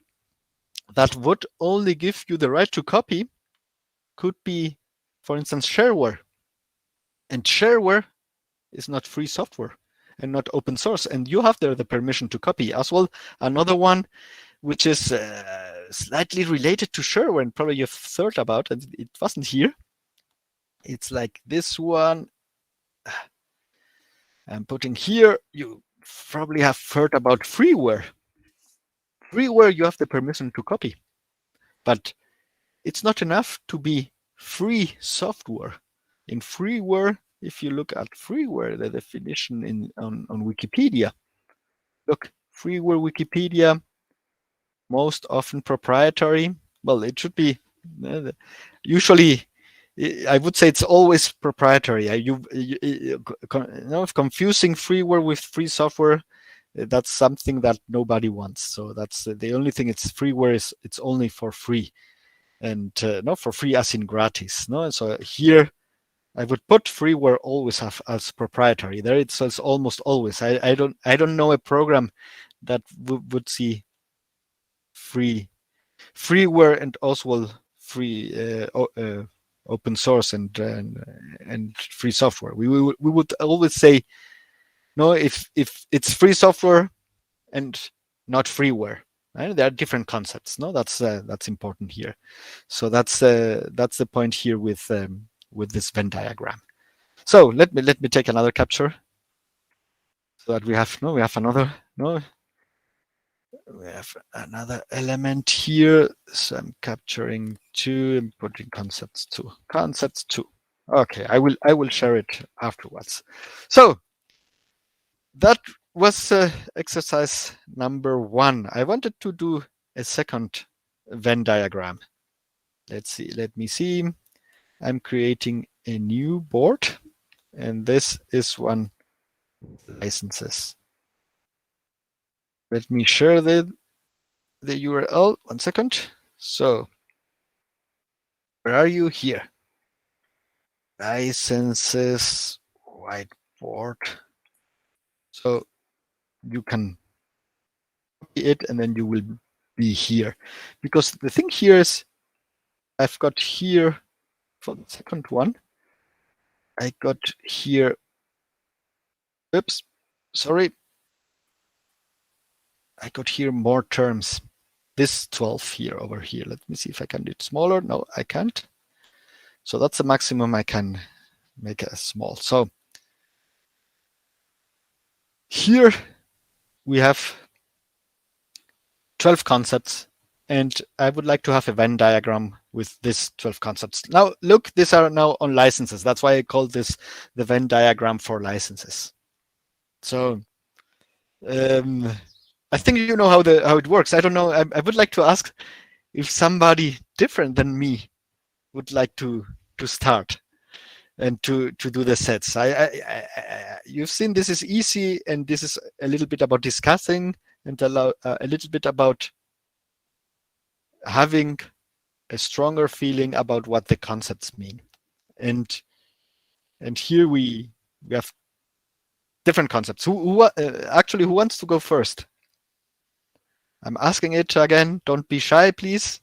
that would only give you the right to copy could be, for instance, shareware. And shareware is not free software and not open source. And you have there the permission to copy as well. Another one, which is slightly related to shareware, and probably you've thought about, and it wasn't here. It's like this one. I'm putting here. You probably have heard about freeware. Freeware, you have the permission to copy, but it's not enough to be free software. In freeware, if you look at freeware, the definition on Wikipedia, look, freeware Wikipedia, most often proprietary. Well, it should be usually. I would say it's always proprietary. Confusing freeware with free software, that's something that nobody wants. So that's the only thing. It's freeware is it's only for free, and not for free as in gratis. No, so here I would put freeware always have as proprietary. There it says almost always. I don't know a program that would see freeware and also free open source and free software. We would always say no if it's free software and not freeware. Right? There are different concepts. No, that's important here. So that's the point here with this Venn diagram. So let me take another capture, so that we have another we have another element here. So I'm capturing 2 and putting concepts 2. Okay, I will share it afterwards. So that was exercise number 1. I wanted to do a second Venn diagram. Let me see. I'm creating a new board, and this is one licenses. Let me share the URL. 1 second. So where are you? Here. Licenses whiteboard. So you can copy it, and then you will be here. Because the thing here is, I've got here for the second one, I got here, oops, sorry. I got here more terms. This 12 here over here. Let me see if I can do it smaller. No, I can't. So that's the maximum I can make it small. So here we have 12 concepts, and I would like to have a Venn diagram with this 12 concepts. Now look, these are now on licenses. That's why I call this the Venn diagram for licenses. So I think you know how it works. I don't know. I would like to ask if somebody different than me would like to start and to do the sets. You've seen this is easy, and this is a little bit about discussing and a little bit about having a stronger feeling about what the concepts mean. And here we have different concepts. Who actually, who wants to go first? I'm asking it again. Don't be shy, please.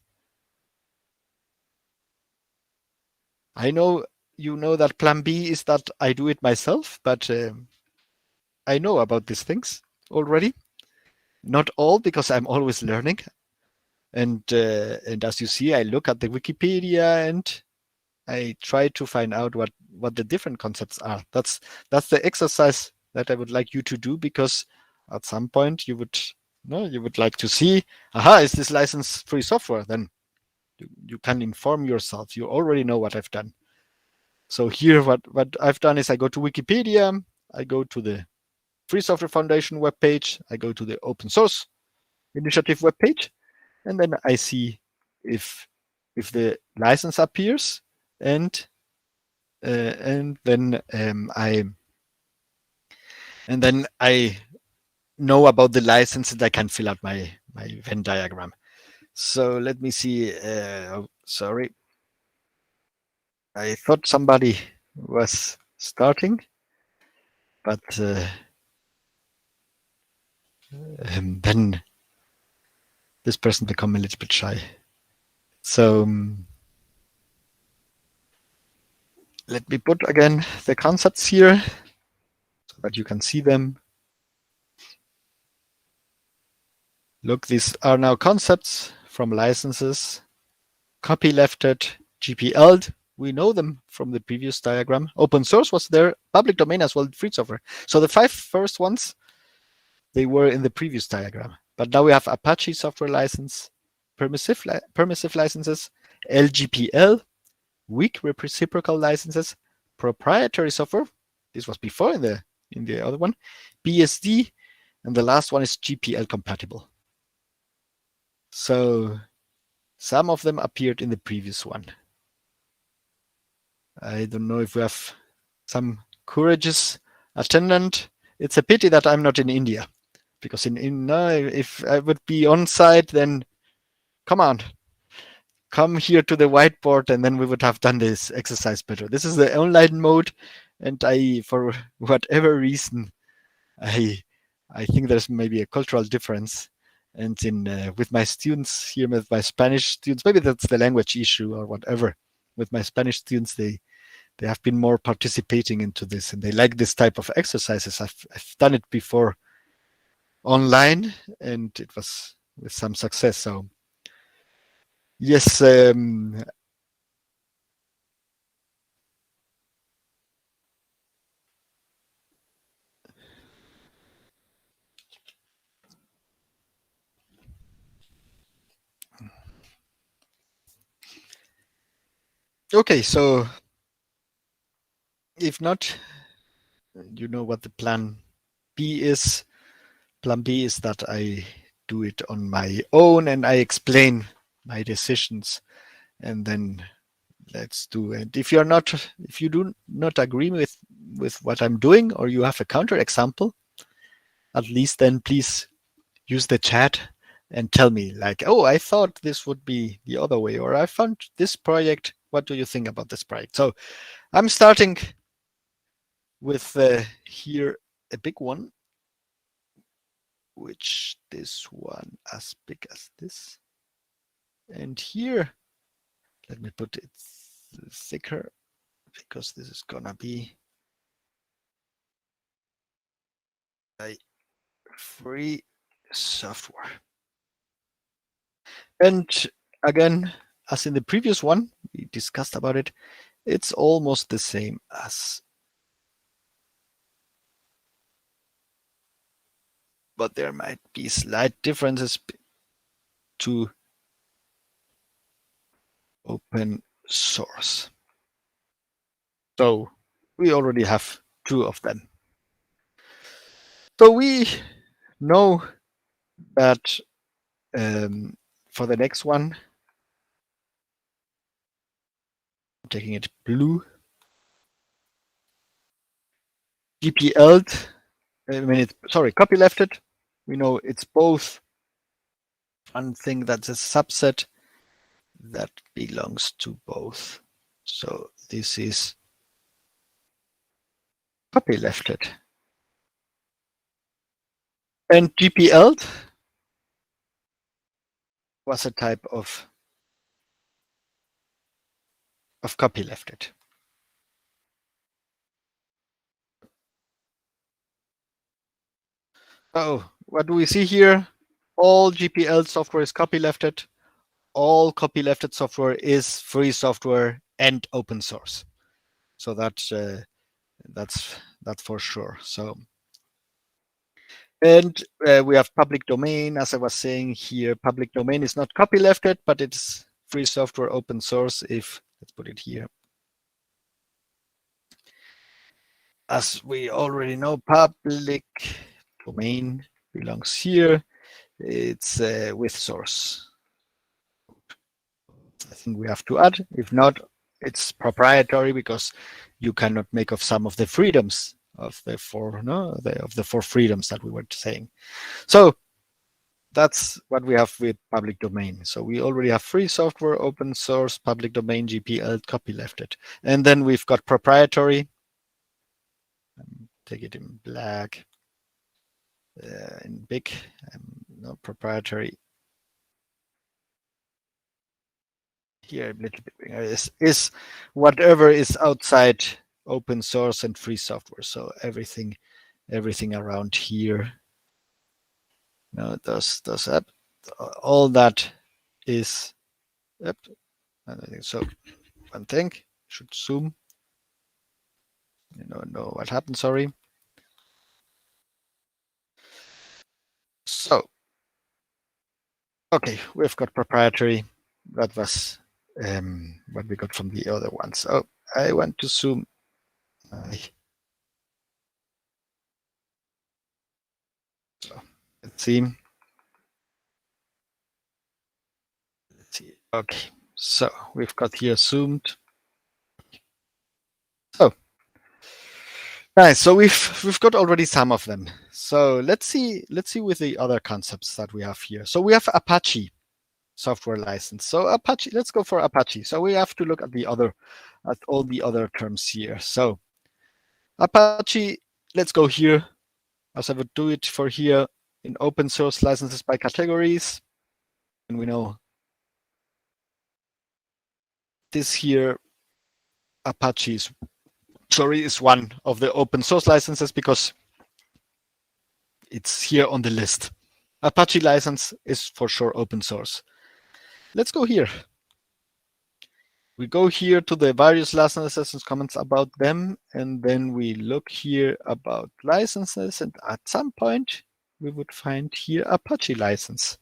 I know you know that plan B is that I do it myself, but I know about these things already. Not all, because I'm always learning. And as you see, I look at the Wikipedia and I try to find out what the different concepts are. That's the exercise that I would like you to do, because at some point you would like to see, aha, is this license-free software? Then you can inform yourself. You already know what I've done. So here, what I've done is I go to Wikipedia, I go to the Free Software Foundation webpage, I go to the Open Source Initiative webpage, and then I see if the license appears, and then I know about the license, and I can fill out my Venn diagram. So let me see. Sorry, I thought somebody was starting, but then this person become a little bit shy. So let me put again the concepts here so that you can see them. Look, these are now concepts from licenses. Copylefted, GPL, we know them from the previous diagram. Open source was there, public domain as well, free software. So the 5 first ones, they were in the previous diagram. But now we have Apache software license, permissive licenses, LGPL, weak reciprocal licenses, proprietary software. This was before in the other one, BSD, and the last one is GPL compatible. So some of them appeared in the previous one. I don't know if we have some courageous attendant. It's a pity that I'm not in India, because if I would be on site, then come on, come here to the whiteboard, and then we would have done this exercise better. This is the online mode, and for whatever reason, I think there's maybe a cultural difference. And with my students here, with my Spanish students, maybe that's the language issue or whatever. With my Spanish students, they have been more participating into this, and they like this type of exercises. I've done it before online, and it was some success. So yes, okay, so if not, you know what the plan B is. Plan B is that I do it on my own and I explain my decisions, and then let's do it. If you do not agree with what I'm doing, or you have a counter example, at least then please use the chat and tell me, like, oh, I thought this would be the other way, or I found this project. What do you think about this project? So I'm starting with here a big one, which this one as big as this. And here, let me put it thicker, because this is gonna be a free software. And again, as in the previous one, we discussed about it, it's almost the same as, but there might be slight differences to open source. So we already have 2 of them. So we know that for the next one, I'm taking it blue, GPL, copylefted. We know it's both one thing that's a subset that belongs to both. So this is copylefted. And GPL was a type of copylefted. Oh, what do we see here? All GPL software is copylefted. All copylefted software is free software and open source. So that's for sure. So, and we have public domain, as I was saying here. Public domain is not copylefted, but it's free software, open source. If let's put it here, as we already know, public domain belongs here. It's with source. I think we have to add. If not, it's proprietary, because you cannot make of some of the freedoms of the 4 freedoms that we were saying. So that's what we have with public domain. So we already have free software, open source, public domain, GPL, copylefted, and then we've got proprietary. Take it in black, in big, no proprietary. Here a little bit is whatever is outside open source and free software. So everything around here. No, does that. All that is up. And I think so. One thing should zoom. You know what happened. Sorry. So okay, we've got proprietary. That was what we got from the other ones. So I want to zoom. So let's see. Okay, so we've got here zoomed. So nice. So we've got already some of them. So let's see with the other concepts that we have here. So we have Apache software license. So Apache, let's go for Apache. So we have to look at all the other terms here. So Apache, let's go here, as I would do it for here in open source licenses by categories. And we know this here, Apache is one of the open source licenses because it's here on the list. Apache license is for sure open source. Let's go here. We go here to the various licenses and comments about them, and then we look here about licenses, and at some point we would find here Apache license.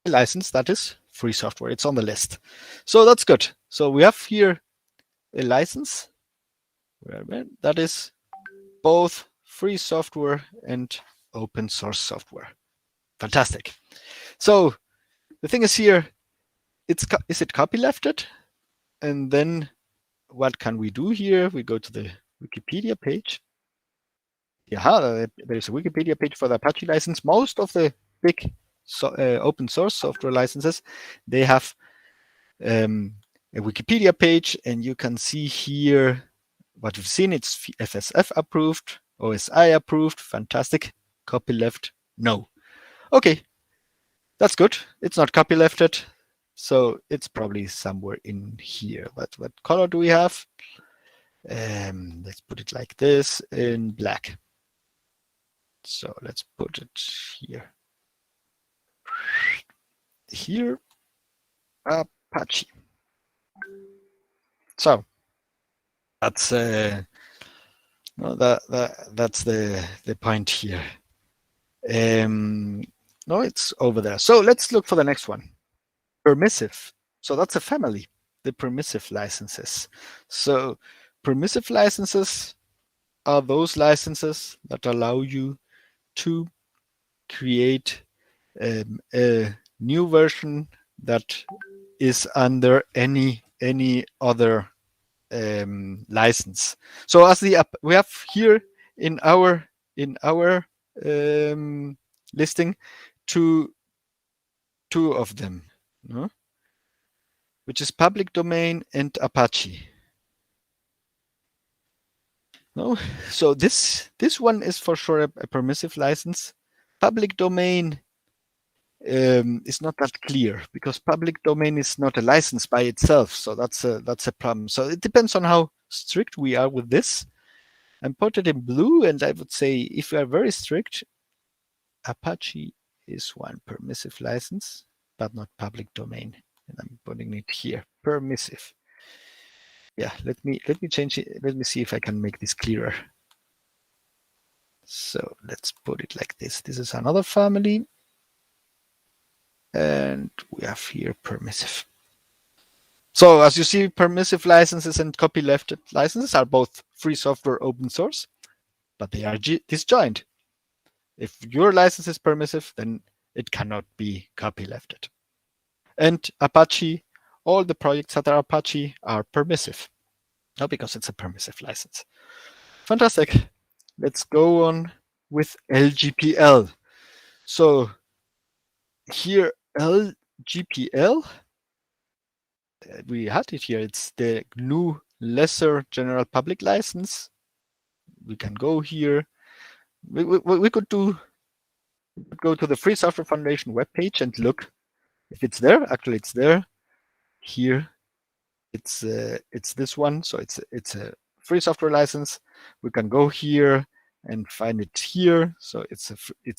License that is free software. It's on the list. So that's good. So we have here a license that is both free software and open source software. Fantastic. So the thing is here, is it copylefted? And then what can we do here? We go to the Wikipedia page. Yeah, there's a Wikipedia page for the Apache license. Most of the big open source software licenses, they have a Wikipedia page, and you can see here what we've seen. It's FSF approved, OSI approved. Fantastic. Copyleft, no. Okay, that's good. It's not copylefted, so it's probably somewhere in here. But what color do we have? Let's put it like this, in black. So let's put it here. Here, Apache. So that's that's the point here. No, it's over there. So let's look for the next one. Permissive. So that's a family, the permissive licenses. So permissive licenses are those licenses that allow you to create a new version that is under any other license. So as we have here in our listing two of them, no? Which is public domain and Apache. No, so this one is for sure a permissive license. Public domain is not that clear, because public domain is not a license by itself. So that's a problem. So it depends on how strict we are with this. I'm put it in blue, and I would say if we are very strict, Apache is one permissive license, but not public domain. And I'm putting it here, permissive. Yeah, let me change it. Let me see if I can make this clearer. So let's put it like this. This is another family. And we have here permissive. So as you see, permissive licenses and copylefted licenses are both free software open source, but they are disjoint. If your license is permissive, then it cannot be copylefted. And Apache, all the projects that are Apache are permissive. No, because it's a permissive license. Fantastic. Let's go on with LGPL. So here, LGPL, we had it here. It's the GNU Lesser General Public License. We can go here. We could go to the Free Software Foundation webpage and look if it's there. Actually, it's there. Here, it's this one. So it's a free software license. We can go here and find it here. So it's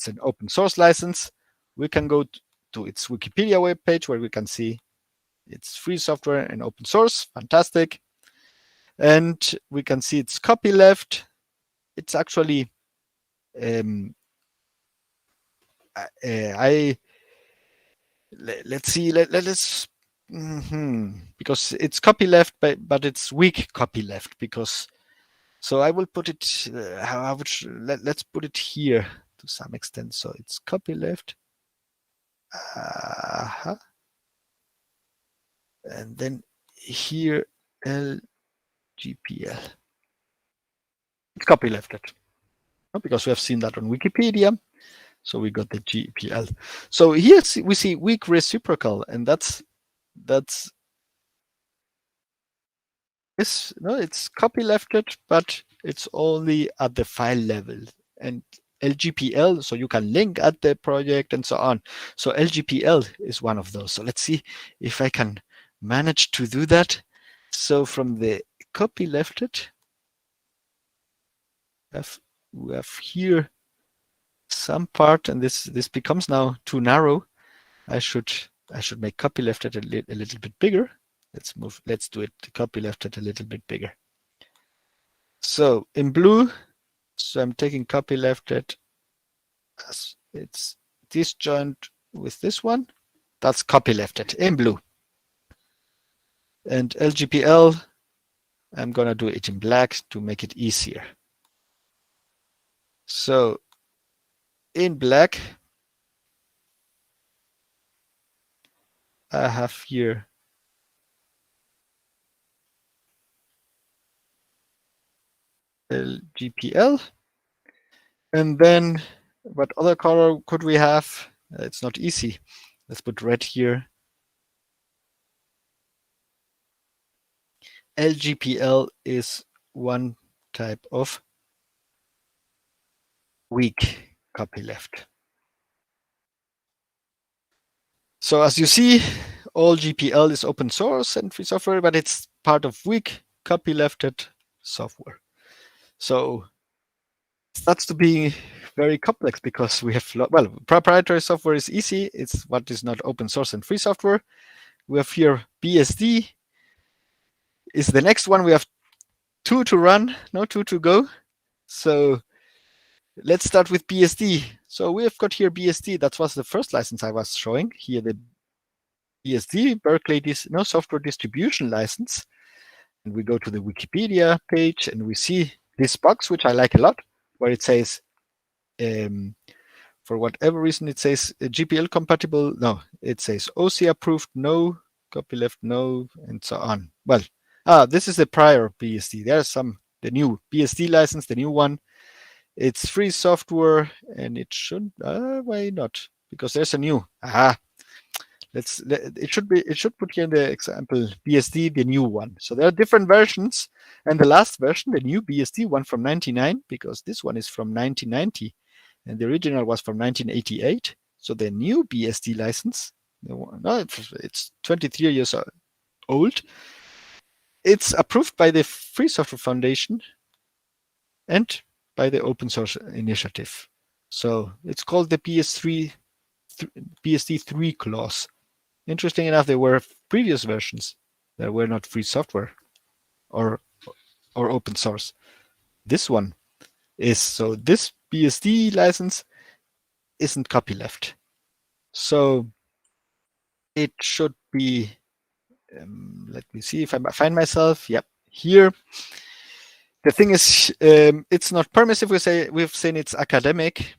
an open source license. We can go to its Wikipedia webpage where we can see it's free software and open source. Fantastic. And we can see it's copyleft. It's actually let's see. Let's because it's copyleft, but it's weak copyleft. Because so I will put it. Let's put it here to some extent. So it's copyleft. And then here LGPL. It's copylefted because we have seen that on Wikipedia. So we got the GPL. So here we see weak reciprocal, and that's it's copylefted, but it's only at the file level. And LGPL, so you can link at the project and so on. So LGPL is one of those. So let's see if I can manage to do that. So from the copylefted, we have here some part, and this becomes now too narrow. I should make copyleft at a little bit bigger. Let's do it copyleft at a little bit bigger. So in blue, so I'm taking copyleft at as it's disjoint with this one. That's copyleft at in blue. And LGPL, I'm gonna do it in black to make it easier. So in black, I have here LGPL. And then what other color could we have? It's not easy. Let's put red here. LGPL is one type of weak copyleft. So as you see, all GPL is open source and free software, but it's part of weak copylefted software. So it starts to be very complex because we have, well, proprietary software is easy. It's what is not open source and free software. We have here BSD is the next one. We have 2 to run, no 2 to go. So let's start with BSD. So we have got here BSD. That was the first license I was showing here. The BSD, Berkeley Software Distribution License. And we go to the Wikipedia page and we see this box, which I like a lot, where it says, for whatever reason, it says GPL compatible. No, it says OC approved, no, copyleft, no, and so on. Well, this is the prior BSD. There's the new BSD license, the new one. It's free software, and it should. Why not? Because there's a new. It should put here in the example BSD, the new one. So there are different versions, and the last version, the new BSD one from 99, because this one is from 1990, and the original was from 1988. So the new BSD license, it's 23 years old. It's approved by the Free Software Foundation and by the Open Source Initiative. So it's called the BSD 3 clause. Interesting enough, there were previous versions that were not free software or open source. This one is, so this BSD license isn't copyleft. So it should be, let me see if I find myself. Yep, here. The thing is, it's not permissive. We've seen it's academic.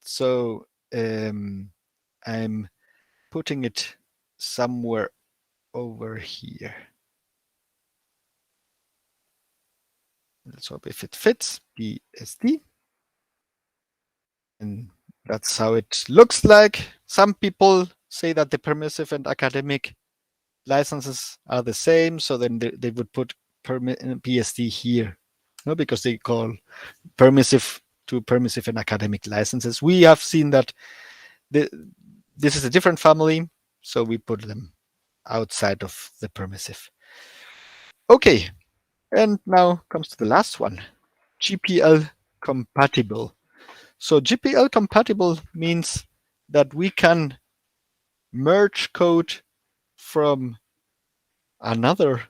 So I'm putting it somewhere over here. Let's hope if it fits, BSD. And that's how it looks like. Some people say that the permissive and academic licenses are the same. So then they would put BSD here, no, because they call permissive to permissive and academic licenses. We have seen that this is a different family, so we put them outside of the permissive. Okay, and now comes to the last one, GPL compatible. So GPL compatible means that we can merge code from another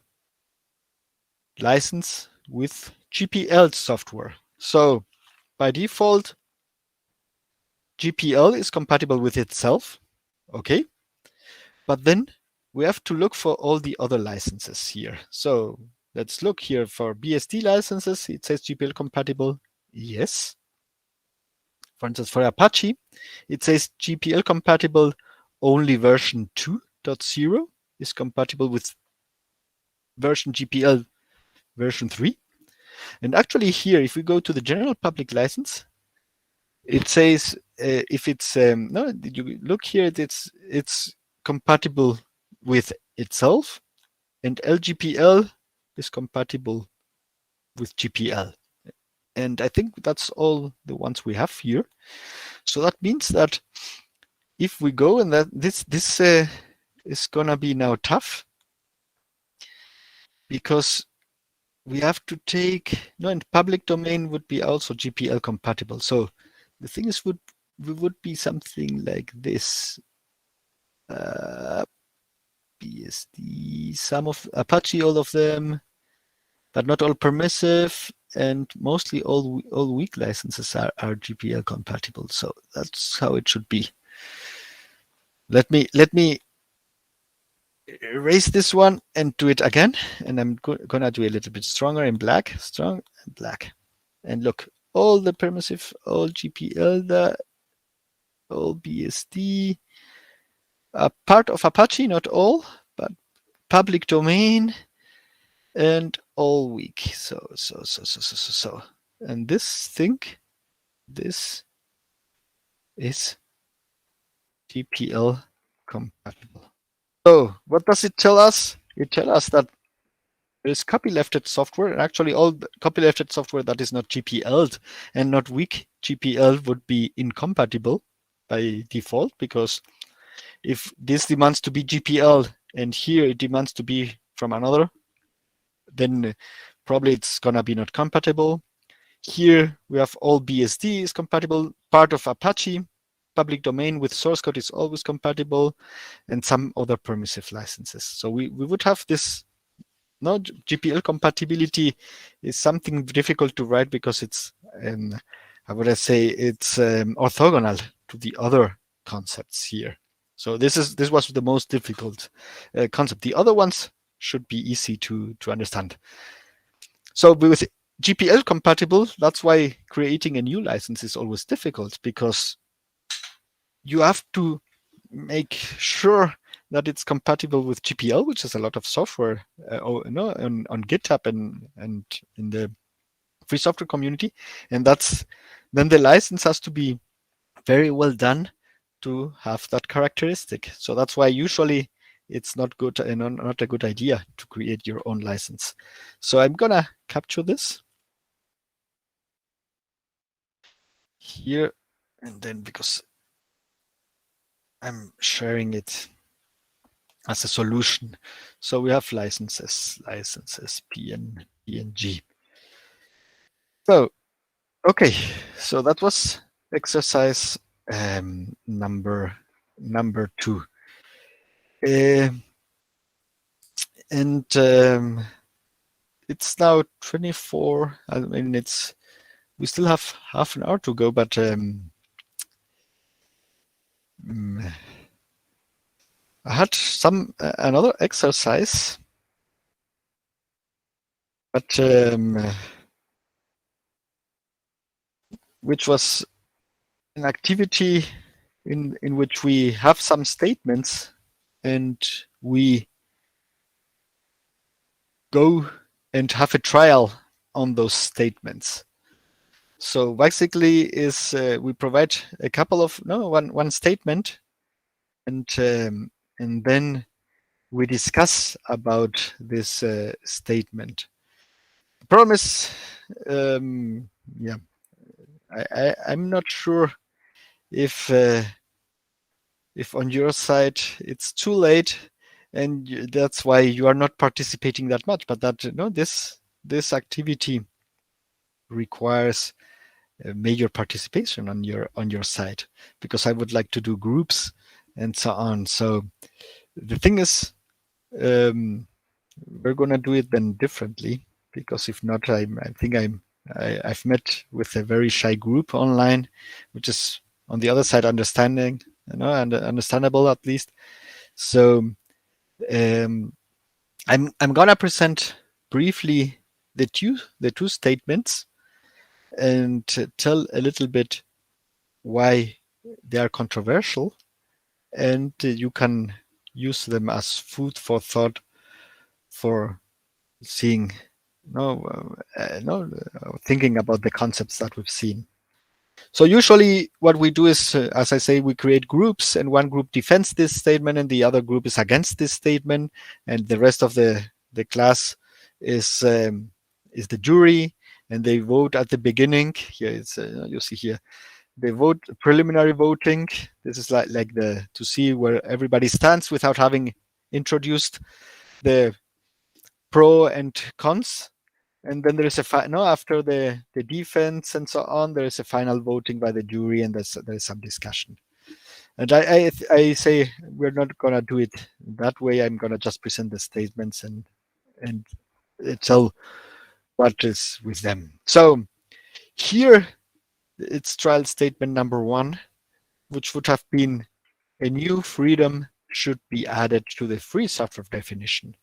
license with GPL software. So by default, GPL is compatible with itself, okay? But then we have to look for all the other licenses here. So let's look here for BSD licenses. It says GPL compatible, yes. For instance, for Apache, it says GPL compatible, only version 2.0 is compatible with version GPL version 3. And actually here, if we go to the general public license, it says if it's no, you look here, it's compatible with itself, and LGPL is compatible with GPL. And I think that's all the ones we have here. So that means that if we go, and that this is gonna be now tough, because we have to take, no, and public domain would be also GPL compatible. So the thing is, would be something like this. BSD, some of Apache, all of them, but not all permissive, and mostly all weak licenses are GPL compatible. So that's how it should be. Let me erase this one and do it again, and I'm gonna do a little bit stronger in black, strong and black, and look, all the permissive, all GPL, all BSD, part of Apache, not all, but public domain, and all weak. So, and this thing, this is GPL compatible. So what does it tell us? It tells us that there's copylefted software, and actually all copylefted software that is not GPL'd and not weak GPL would be incompatible by default, because if this demands to be GPL and here it demands to be from another, then probably it's gonna be not compatible. Here we have all BSD is compatible, part of Apache, public domain with source code is always compatible, and some other permissive licenses. So we would have this. No, GPL compatibility is something difficult to write because it's, how would I say, it's orthogonal to the other concepts here. So this was the most difficult concept. The other ones should be easy to understand. So with GPL compatible, that's why creating a new license is always difficult, because you have to make sure that it's compatible with GPL, which is a lot of software on GitHub and in the free software community. And then the license has to be very well done to have that characteristic. So that's why usually it's not good and not a good idea to create your own license. So I'm gonna capture this here, and then because I'm sharing it as a solution. So we have licenses, PNG. So, okay, so that was exercise number 2. And it's now 24. I mean, we still have half an hour to go, but I had another exercise, but which was an activity in which we have some statements and we go and have a trial on those statements. So basically is we provide a couple of one statement, and then we discuss about this statement. The problem is, I'm not sure if on your side it's too late, and that's why you are not participating that much. But that this activity requires a major participation on your side, because I would like to do groups and so on. So the thing is, we're gonna do it then differently, because if not, I think I've met with a very shy group online, which is on the other side understanding, and understandable at least. So I'm gonna present briefly the two statements and tell a little bit why they are controversial, and you can use them as food for thought for seeing, thinking about the concepts that we've seen. So usually what we do is, as I say, we create groups, and one group defends this statement and the other group is against this statement, and the rest of the class is the jury, and they vote at the beginning. Here it's you see here they vote preliminary voting. This is like to see where everybody stands without having introduced the pro and cons. And then there is after the defense and so on, there is a final voting by the jury, and there's some discussion. And I say we're not gonna do it that way. I'm gonna just present the statements and tell what is with them. So here it's trial statement number 1, which would have been a new freedom should be added to the free software definition.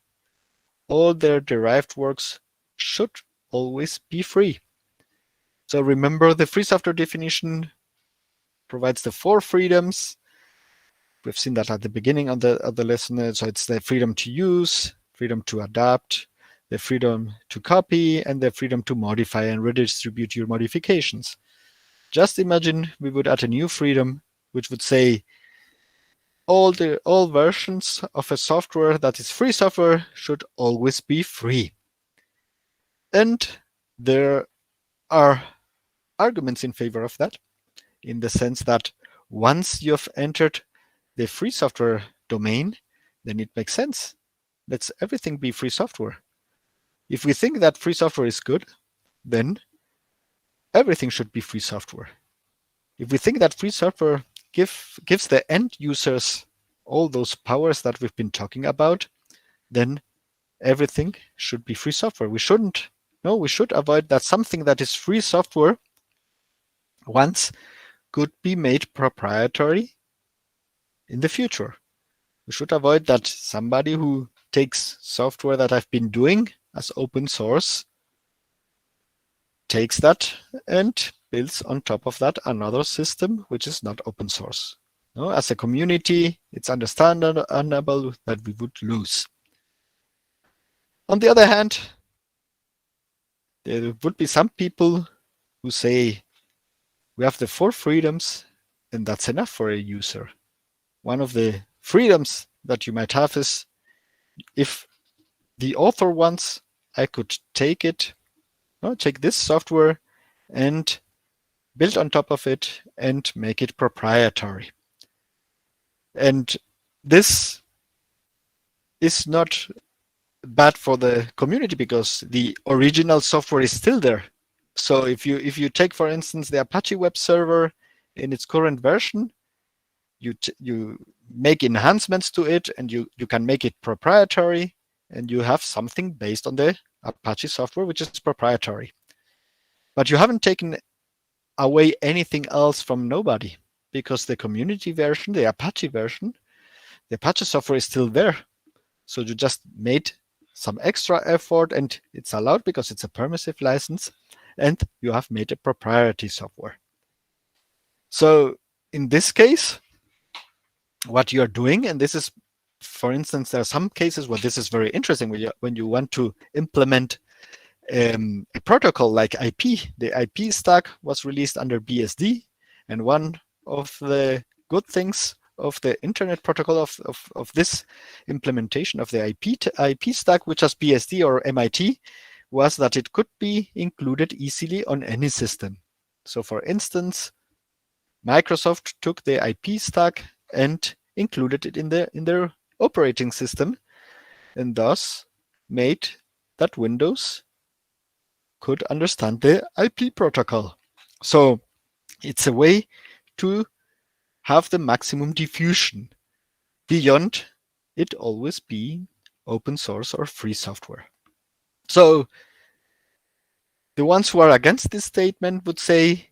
All their derived works should always be free. So remember, the free software definition provides the 4 freedoms. We've seen that at the beginning of the lesson. So it's the freedom to use, freedom to adapt, the freedom to copy, and the freedom to modify and redistribute your modifications. Just imagine we would add a new freedom, which would say all versions of a software that is free software should always be free. And there are arguments in favor of that, in the sense that once you've entered the free software domain, then it makes sense. Let's everything be free software. If we think that free software is good, then everything should be free software. If we think that free software gives the end users all those powers that we've been talking about, then everything should be free software. We should avoid that something that is free software once could be made proprietary in the future. We should avoid that somebody who takes software that I've been doing as open source, takes that and builds on top of that another system which is not open source. No, as a community, it's understandable that we would lose. On the other hand, there would be some people who say we have the 4 freedoms and that's enough for a user. One of the freedoms that you might have is, if the author wants, I could take this software and build on top of it and make it proprietary. And this is not bad for the community because the original software is still there. So if you take, for instance, the Apache web server in its current version, you make enhancements to it and you can make it proprietary, and you have something based on the Apache software which is proprietary. But you haven't taken away anything else from nobody, because the community version, the Apache version, the Apache software is still there. So you just made some extra effort, and it's allowed because it's a permissive license, and you have made a proprietary software. So in this case, what you're doing, and this is, for instance, there are some cases where this is very interesting when you want to implement a protocol like IP. The IP stack was released under BSD, and one of the good things of the internet protocol of this implementation of the IP stack, which is BSD or MIT, was that it could be included easily on any system. So for instance, Microsoft took the IP stack and included it in their operating system, and thus made that Windows could understand the IP protocol. So it's a way to have the maximum diffusion beyond it always being open source or free software. So the ones who are against this statement would say,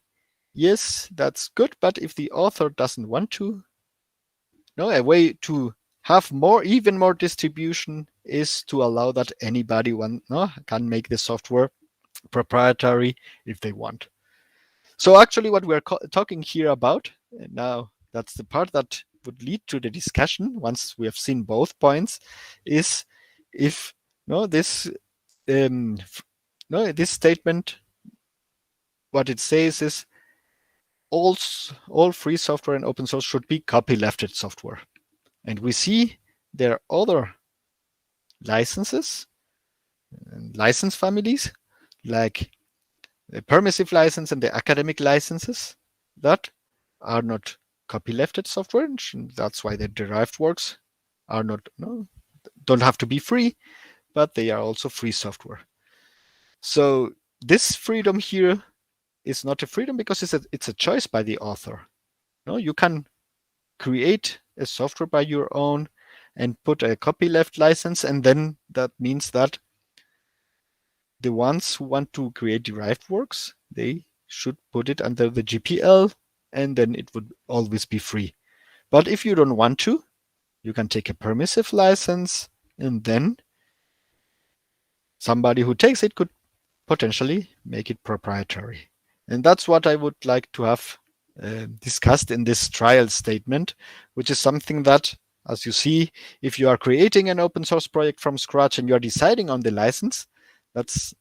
yes, that's good, but if the author doesn't want to, a way to have even more distribution is to allow that anybody can make the software proprietary if they want. So actually what we're talking here about, and now that's the part that would lead to the discussion once we have seen both points, is if this statement, what it says is all free software and open source should be copylefted software. And we see there are other licenses and license families, like the permissive license and the academic licenses, that are not copylefted software. And that's why the derived works are don't have to be free, but they are also free software. So this freedom here is not a freedom because it's a choice by the author. No, you can create a software by your own and put a copyleft license, and then that means that the ones who want to create derived works, they should put it under the GPL, and then it would always be free. But if you don't want to, you can take a permissive license, and then somebody who takes it could potentially make it proprietary. And that's what I would like to have discussed in this trial statement, which is something that, as you see, if you are creating an open source project from scratch and you are deciding on the license, that's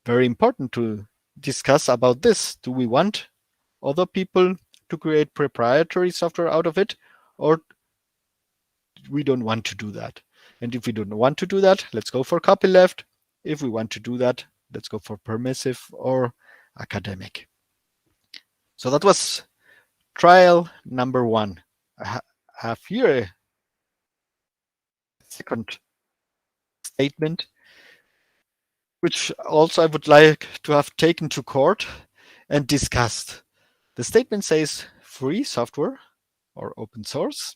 very important to discuss about this. Do we want other people to create proprietary software out of it, or we don't want to do that? And if we don't want to do that, let's go for copyleft. If we want to do that, let's go for permissive or academic. So that was trial number 1. I have here a second statement, which also I would like to have taken to court and discussed. The statement says free software or open source,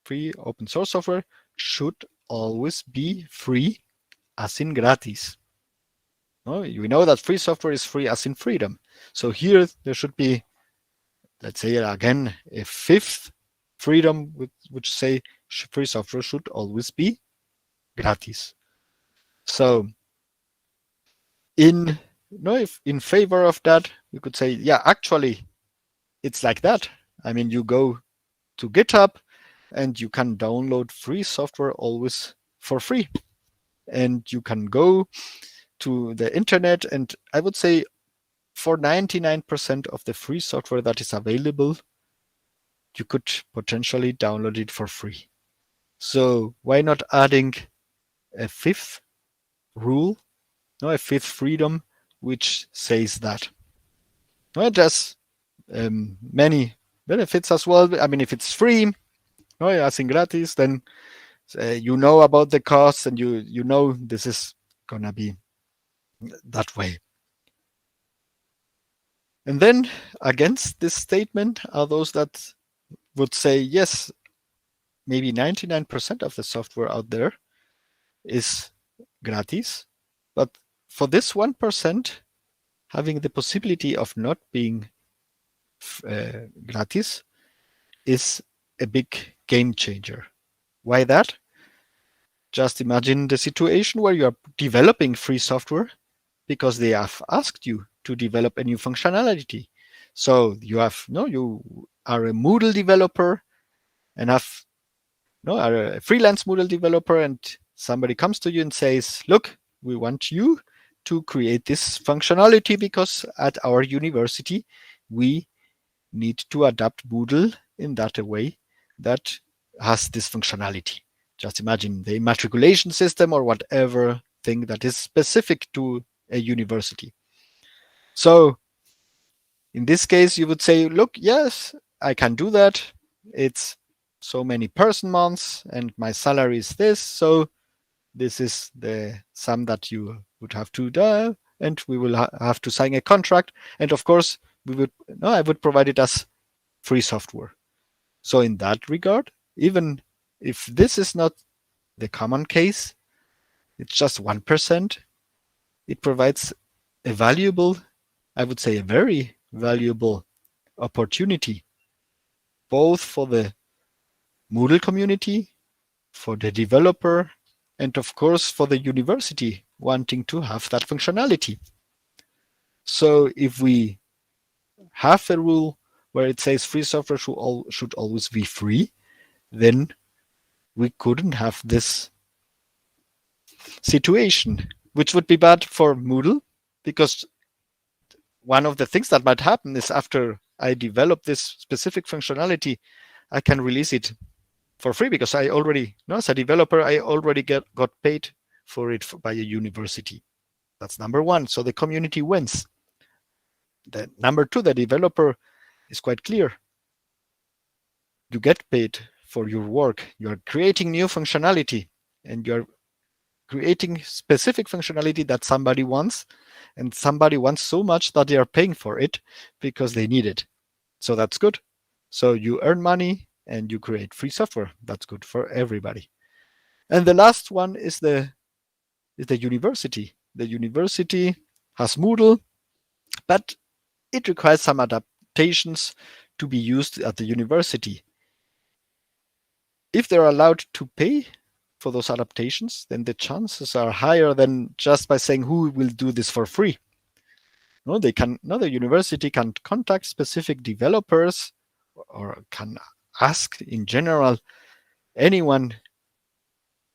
free open source software should always be free, as in gratis. No, we know that free software is free as in freedom. So here there should be, let's say again, a fifth freedom which say free software should always be gratis. So in favor of that, you could say, yeah, actually it's like that. I mean, you go to GitHub and you can download free software always for free. And you can go to the internet, and I would say for 99% of the free software that is available, you could potentially download it for free. So why not adding a fifth rule, a fifth freedom, which says that? It has many benefits as well. I mean, if it's free, as in gratis, then you know about the costs, and you know this is gonna be that way. And then against this statement are those that would say, yes, maybe 99% of the software out there is gratis, but for this 1%, having the possibility of not being gratis is a big game changer. Why that? Just imagine the situation where you are developing free software because they have asked you to develop a new functionality. So you are a Moodle developer and are a freelance Moodle developer, and somebody comes to you and says, look, we want you to create this functionality because at our university, we need to adapt Moodle in that a way that has this functionality. Just imagine the immatriculation system or whatever thing that is specific to a university. So in this case, you would say, look, yes, I can do that. It's so many person months and my salary is this. So this is the sum that you would have to do, and we will have to sign a contract. And of course, I would provide it as free software. So in that regard, even if this is not the common case, it's just 1%, it provides a valuable, I would say a very valuable opportunity, both for the Moodle community, for the developer, and of course for the university wanting to have that functionality. So if we have a rule where it says free software should always be free, then we couldn't have this situation, which would be bad for Moodle, because one of the things that might happen is after I develop this specific functionality, I can release it for free because I already, as a developer, I already got paid for it by a university. That's number one. So the community wins. The number two, the developer is quite clear. You get paid for your work. You're creating new functionality and you're creating specific functionality that somebody wants, and somebody wants so much that they are paying for it because they need it. So that's good. So you earn money and you create free software. That's good for everybody. And the last one is the university. The university has Moodle, but it requires some adaptations to be used at the university. If they're allowed to pay for those adaptations, then the chances are higher than just by saying who will do this for free. No, the university can contact specific developers or can ask in general anyone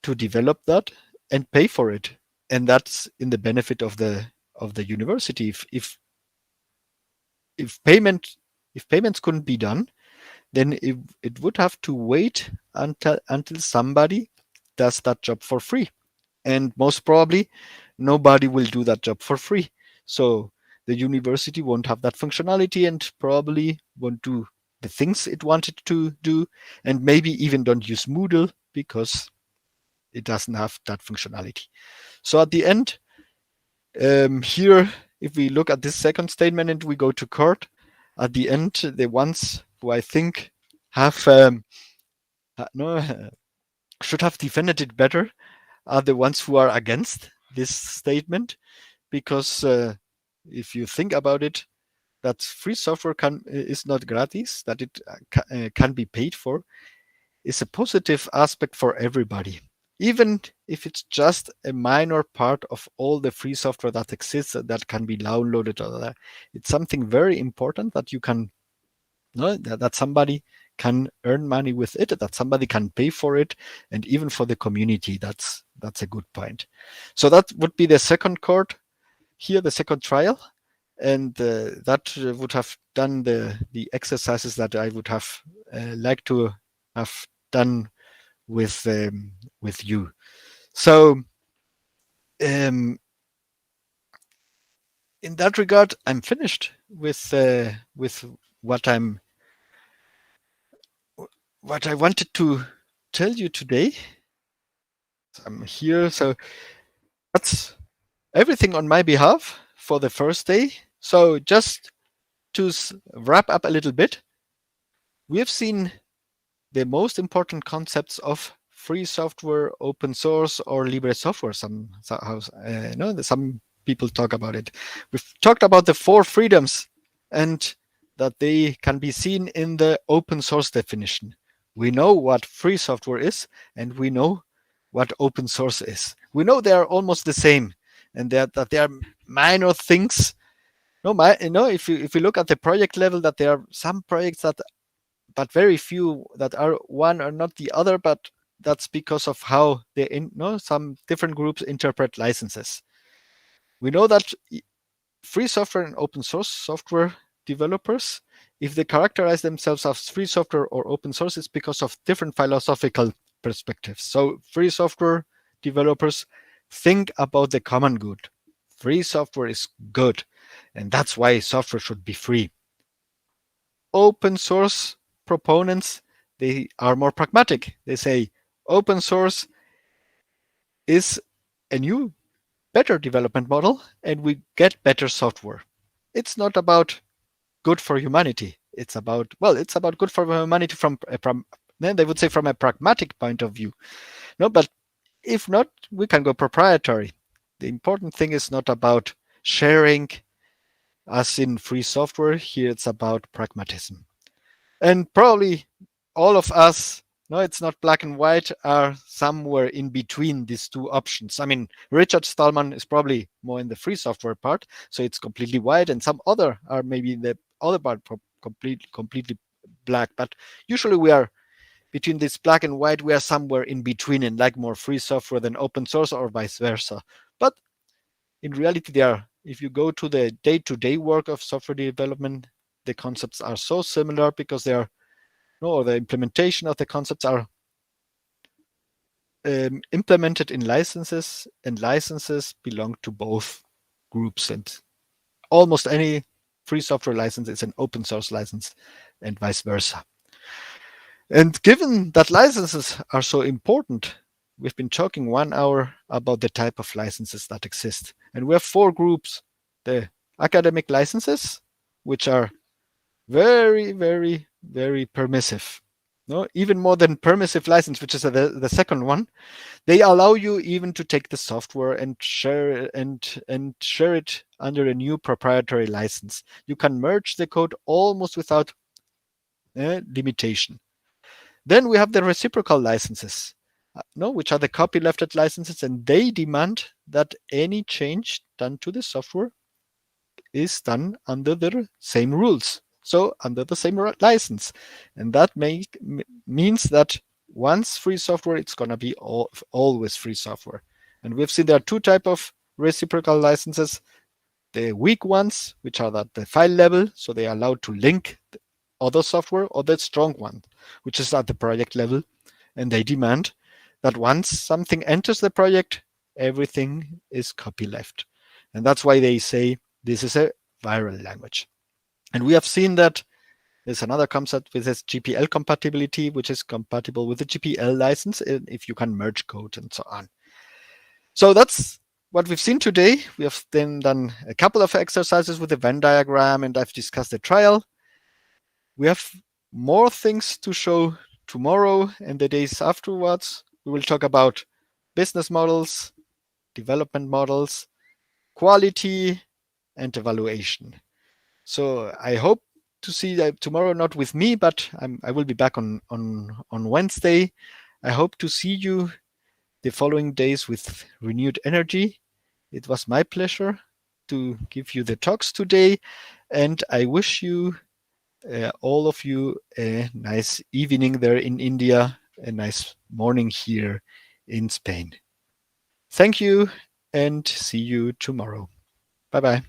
to develop that and pay for it. And that's in the benefit of the university. If payments couldn't be done, then it would have to wait until somebody does that job for free. And most probably nobody will do that job for free. So the university won't have that functionality and probably won't do the things it wanted to do, and maybe even don't use Moodle because it doesn't have that functionality. So at the end, here, if we look at this second statement and we go to court, at the end, the ones who I think have should have defended it better are the ones who are against this statement, because if you think about it, that free software is not gratis, that it can be paid for, is a positive aspect for everybody. Even if it's just a minor part of all the free software that exists that can be downloaded, it's something very important that you can know that somebody can earn money with it, that somebody can pay for it, and even for the community, that's a good point. So that would be the second court here, the second trial, and that would have done the exercises that I would have liked to have done with you. So in that regard, I'm finished with what I wanted to tell you today. So I'm here, so that's everything on my behalf for the first day. So just to wrap up a little bit, we have seen the most important concepts of free software, open source, or Libre software. Some people talk about it. We've talked about the 4 freedoms and that they can be seen in the open source definition. We know what free software is, and we know what open source is. We know they are almost the same, and that they are minor things. If you look at the project level, that there are some projects but very few that are one or not the other, but that's because of how some different groups interpret licenses. We know that free software and open source software developers, if they characterize themselves as free software or open source, it's because of different philosophical perspectives. So free software developers think about the common good. Free software is good, and that's why software should be free. Open source proponents, they are more pragmatic. They say open source is a new, better development model, and we get better software. It's not about good for humanity. It's about good for humanity from then they would say from a pragmatic point of view. No, but if not, we can go proprietary. The important thing is not about sharing as in free software. Here it's about pragmatism. And probably all of us, it's not black and white, are somewhere in between these two options. I mean, Richard Stallman is probably more in the free software part, so it's completely white, and some other are maybe in the other part completely black. But usually we are between this black and white, we are somewhere in between and like more free software than open source or vice versa. But in reality, if you go to the day-to-day work of software development, the concepts are so similar because the implementation of the concepts are implemented in licenses, and licenses belong to both groups, and almost any free software license is an open source license and vice versa. And given that licenses are so important, we've been talking 1 hour about the type of licenses that exist. And we have 4 groups. The academic licenses, which are very, very, very permissive. No, even more than permissive license, which is the second one. They allow you even to take the software and share it under a new proprietary license. You can merge the code almost without limitation. Then we have the reciprocal licenses, which are the copylefted licenses, and they demand that any change done to the software is done under the same rules. So under the same license. And that means that once free software, it's going to be always free software. And we've seen there are 2 types of reciprocal licenses. The weak ones, which are at the file level, so they are allowed to link other software, or the strong one, which is at the project level. And they demand that once something enters the project, everything is copyleft. And that's why they say this is a viral language. And we have seen that there's another concept with this GPL compatibility, which is compatible with the GPL license if you can merge code and so on. So that's what we've seen today. We have then done a couple of exercises with the Venn diagram, and I've discussed the trial. We have more things to show tomorrow and the days afterwards. We will talk about business models, development models, quality, and evaluation. So I hope to see that tomorrow, not with me, but I will be back on Wednesday. I hope to see you the following days with renewed energy. It was my pleasure to give you the talks today, and I wish you, all of you, a nice evening there in India, a nice morning here in Spain. Thank you, and see you tomorrow. Bye-bye.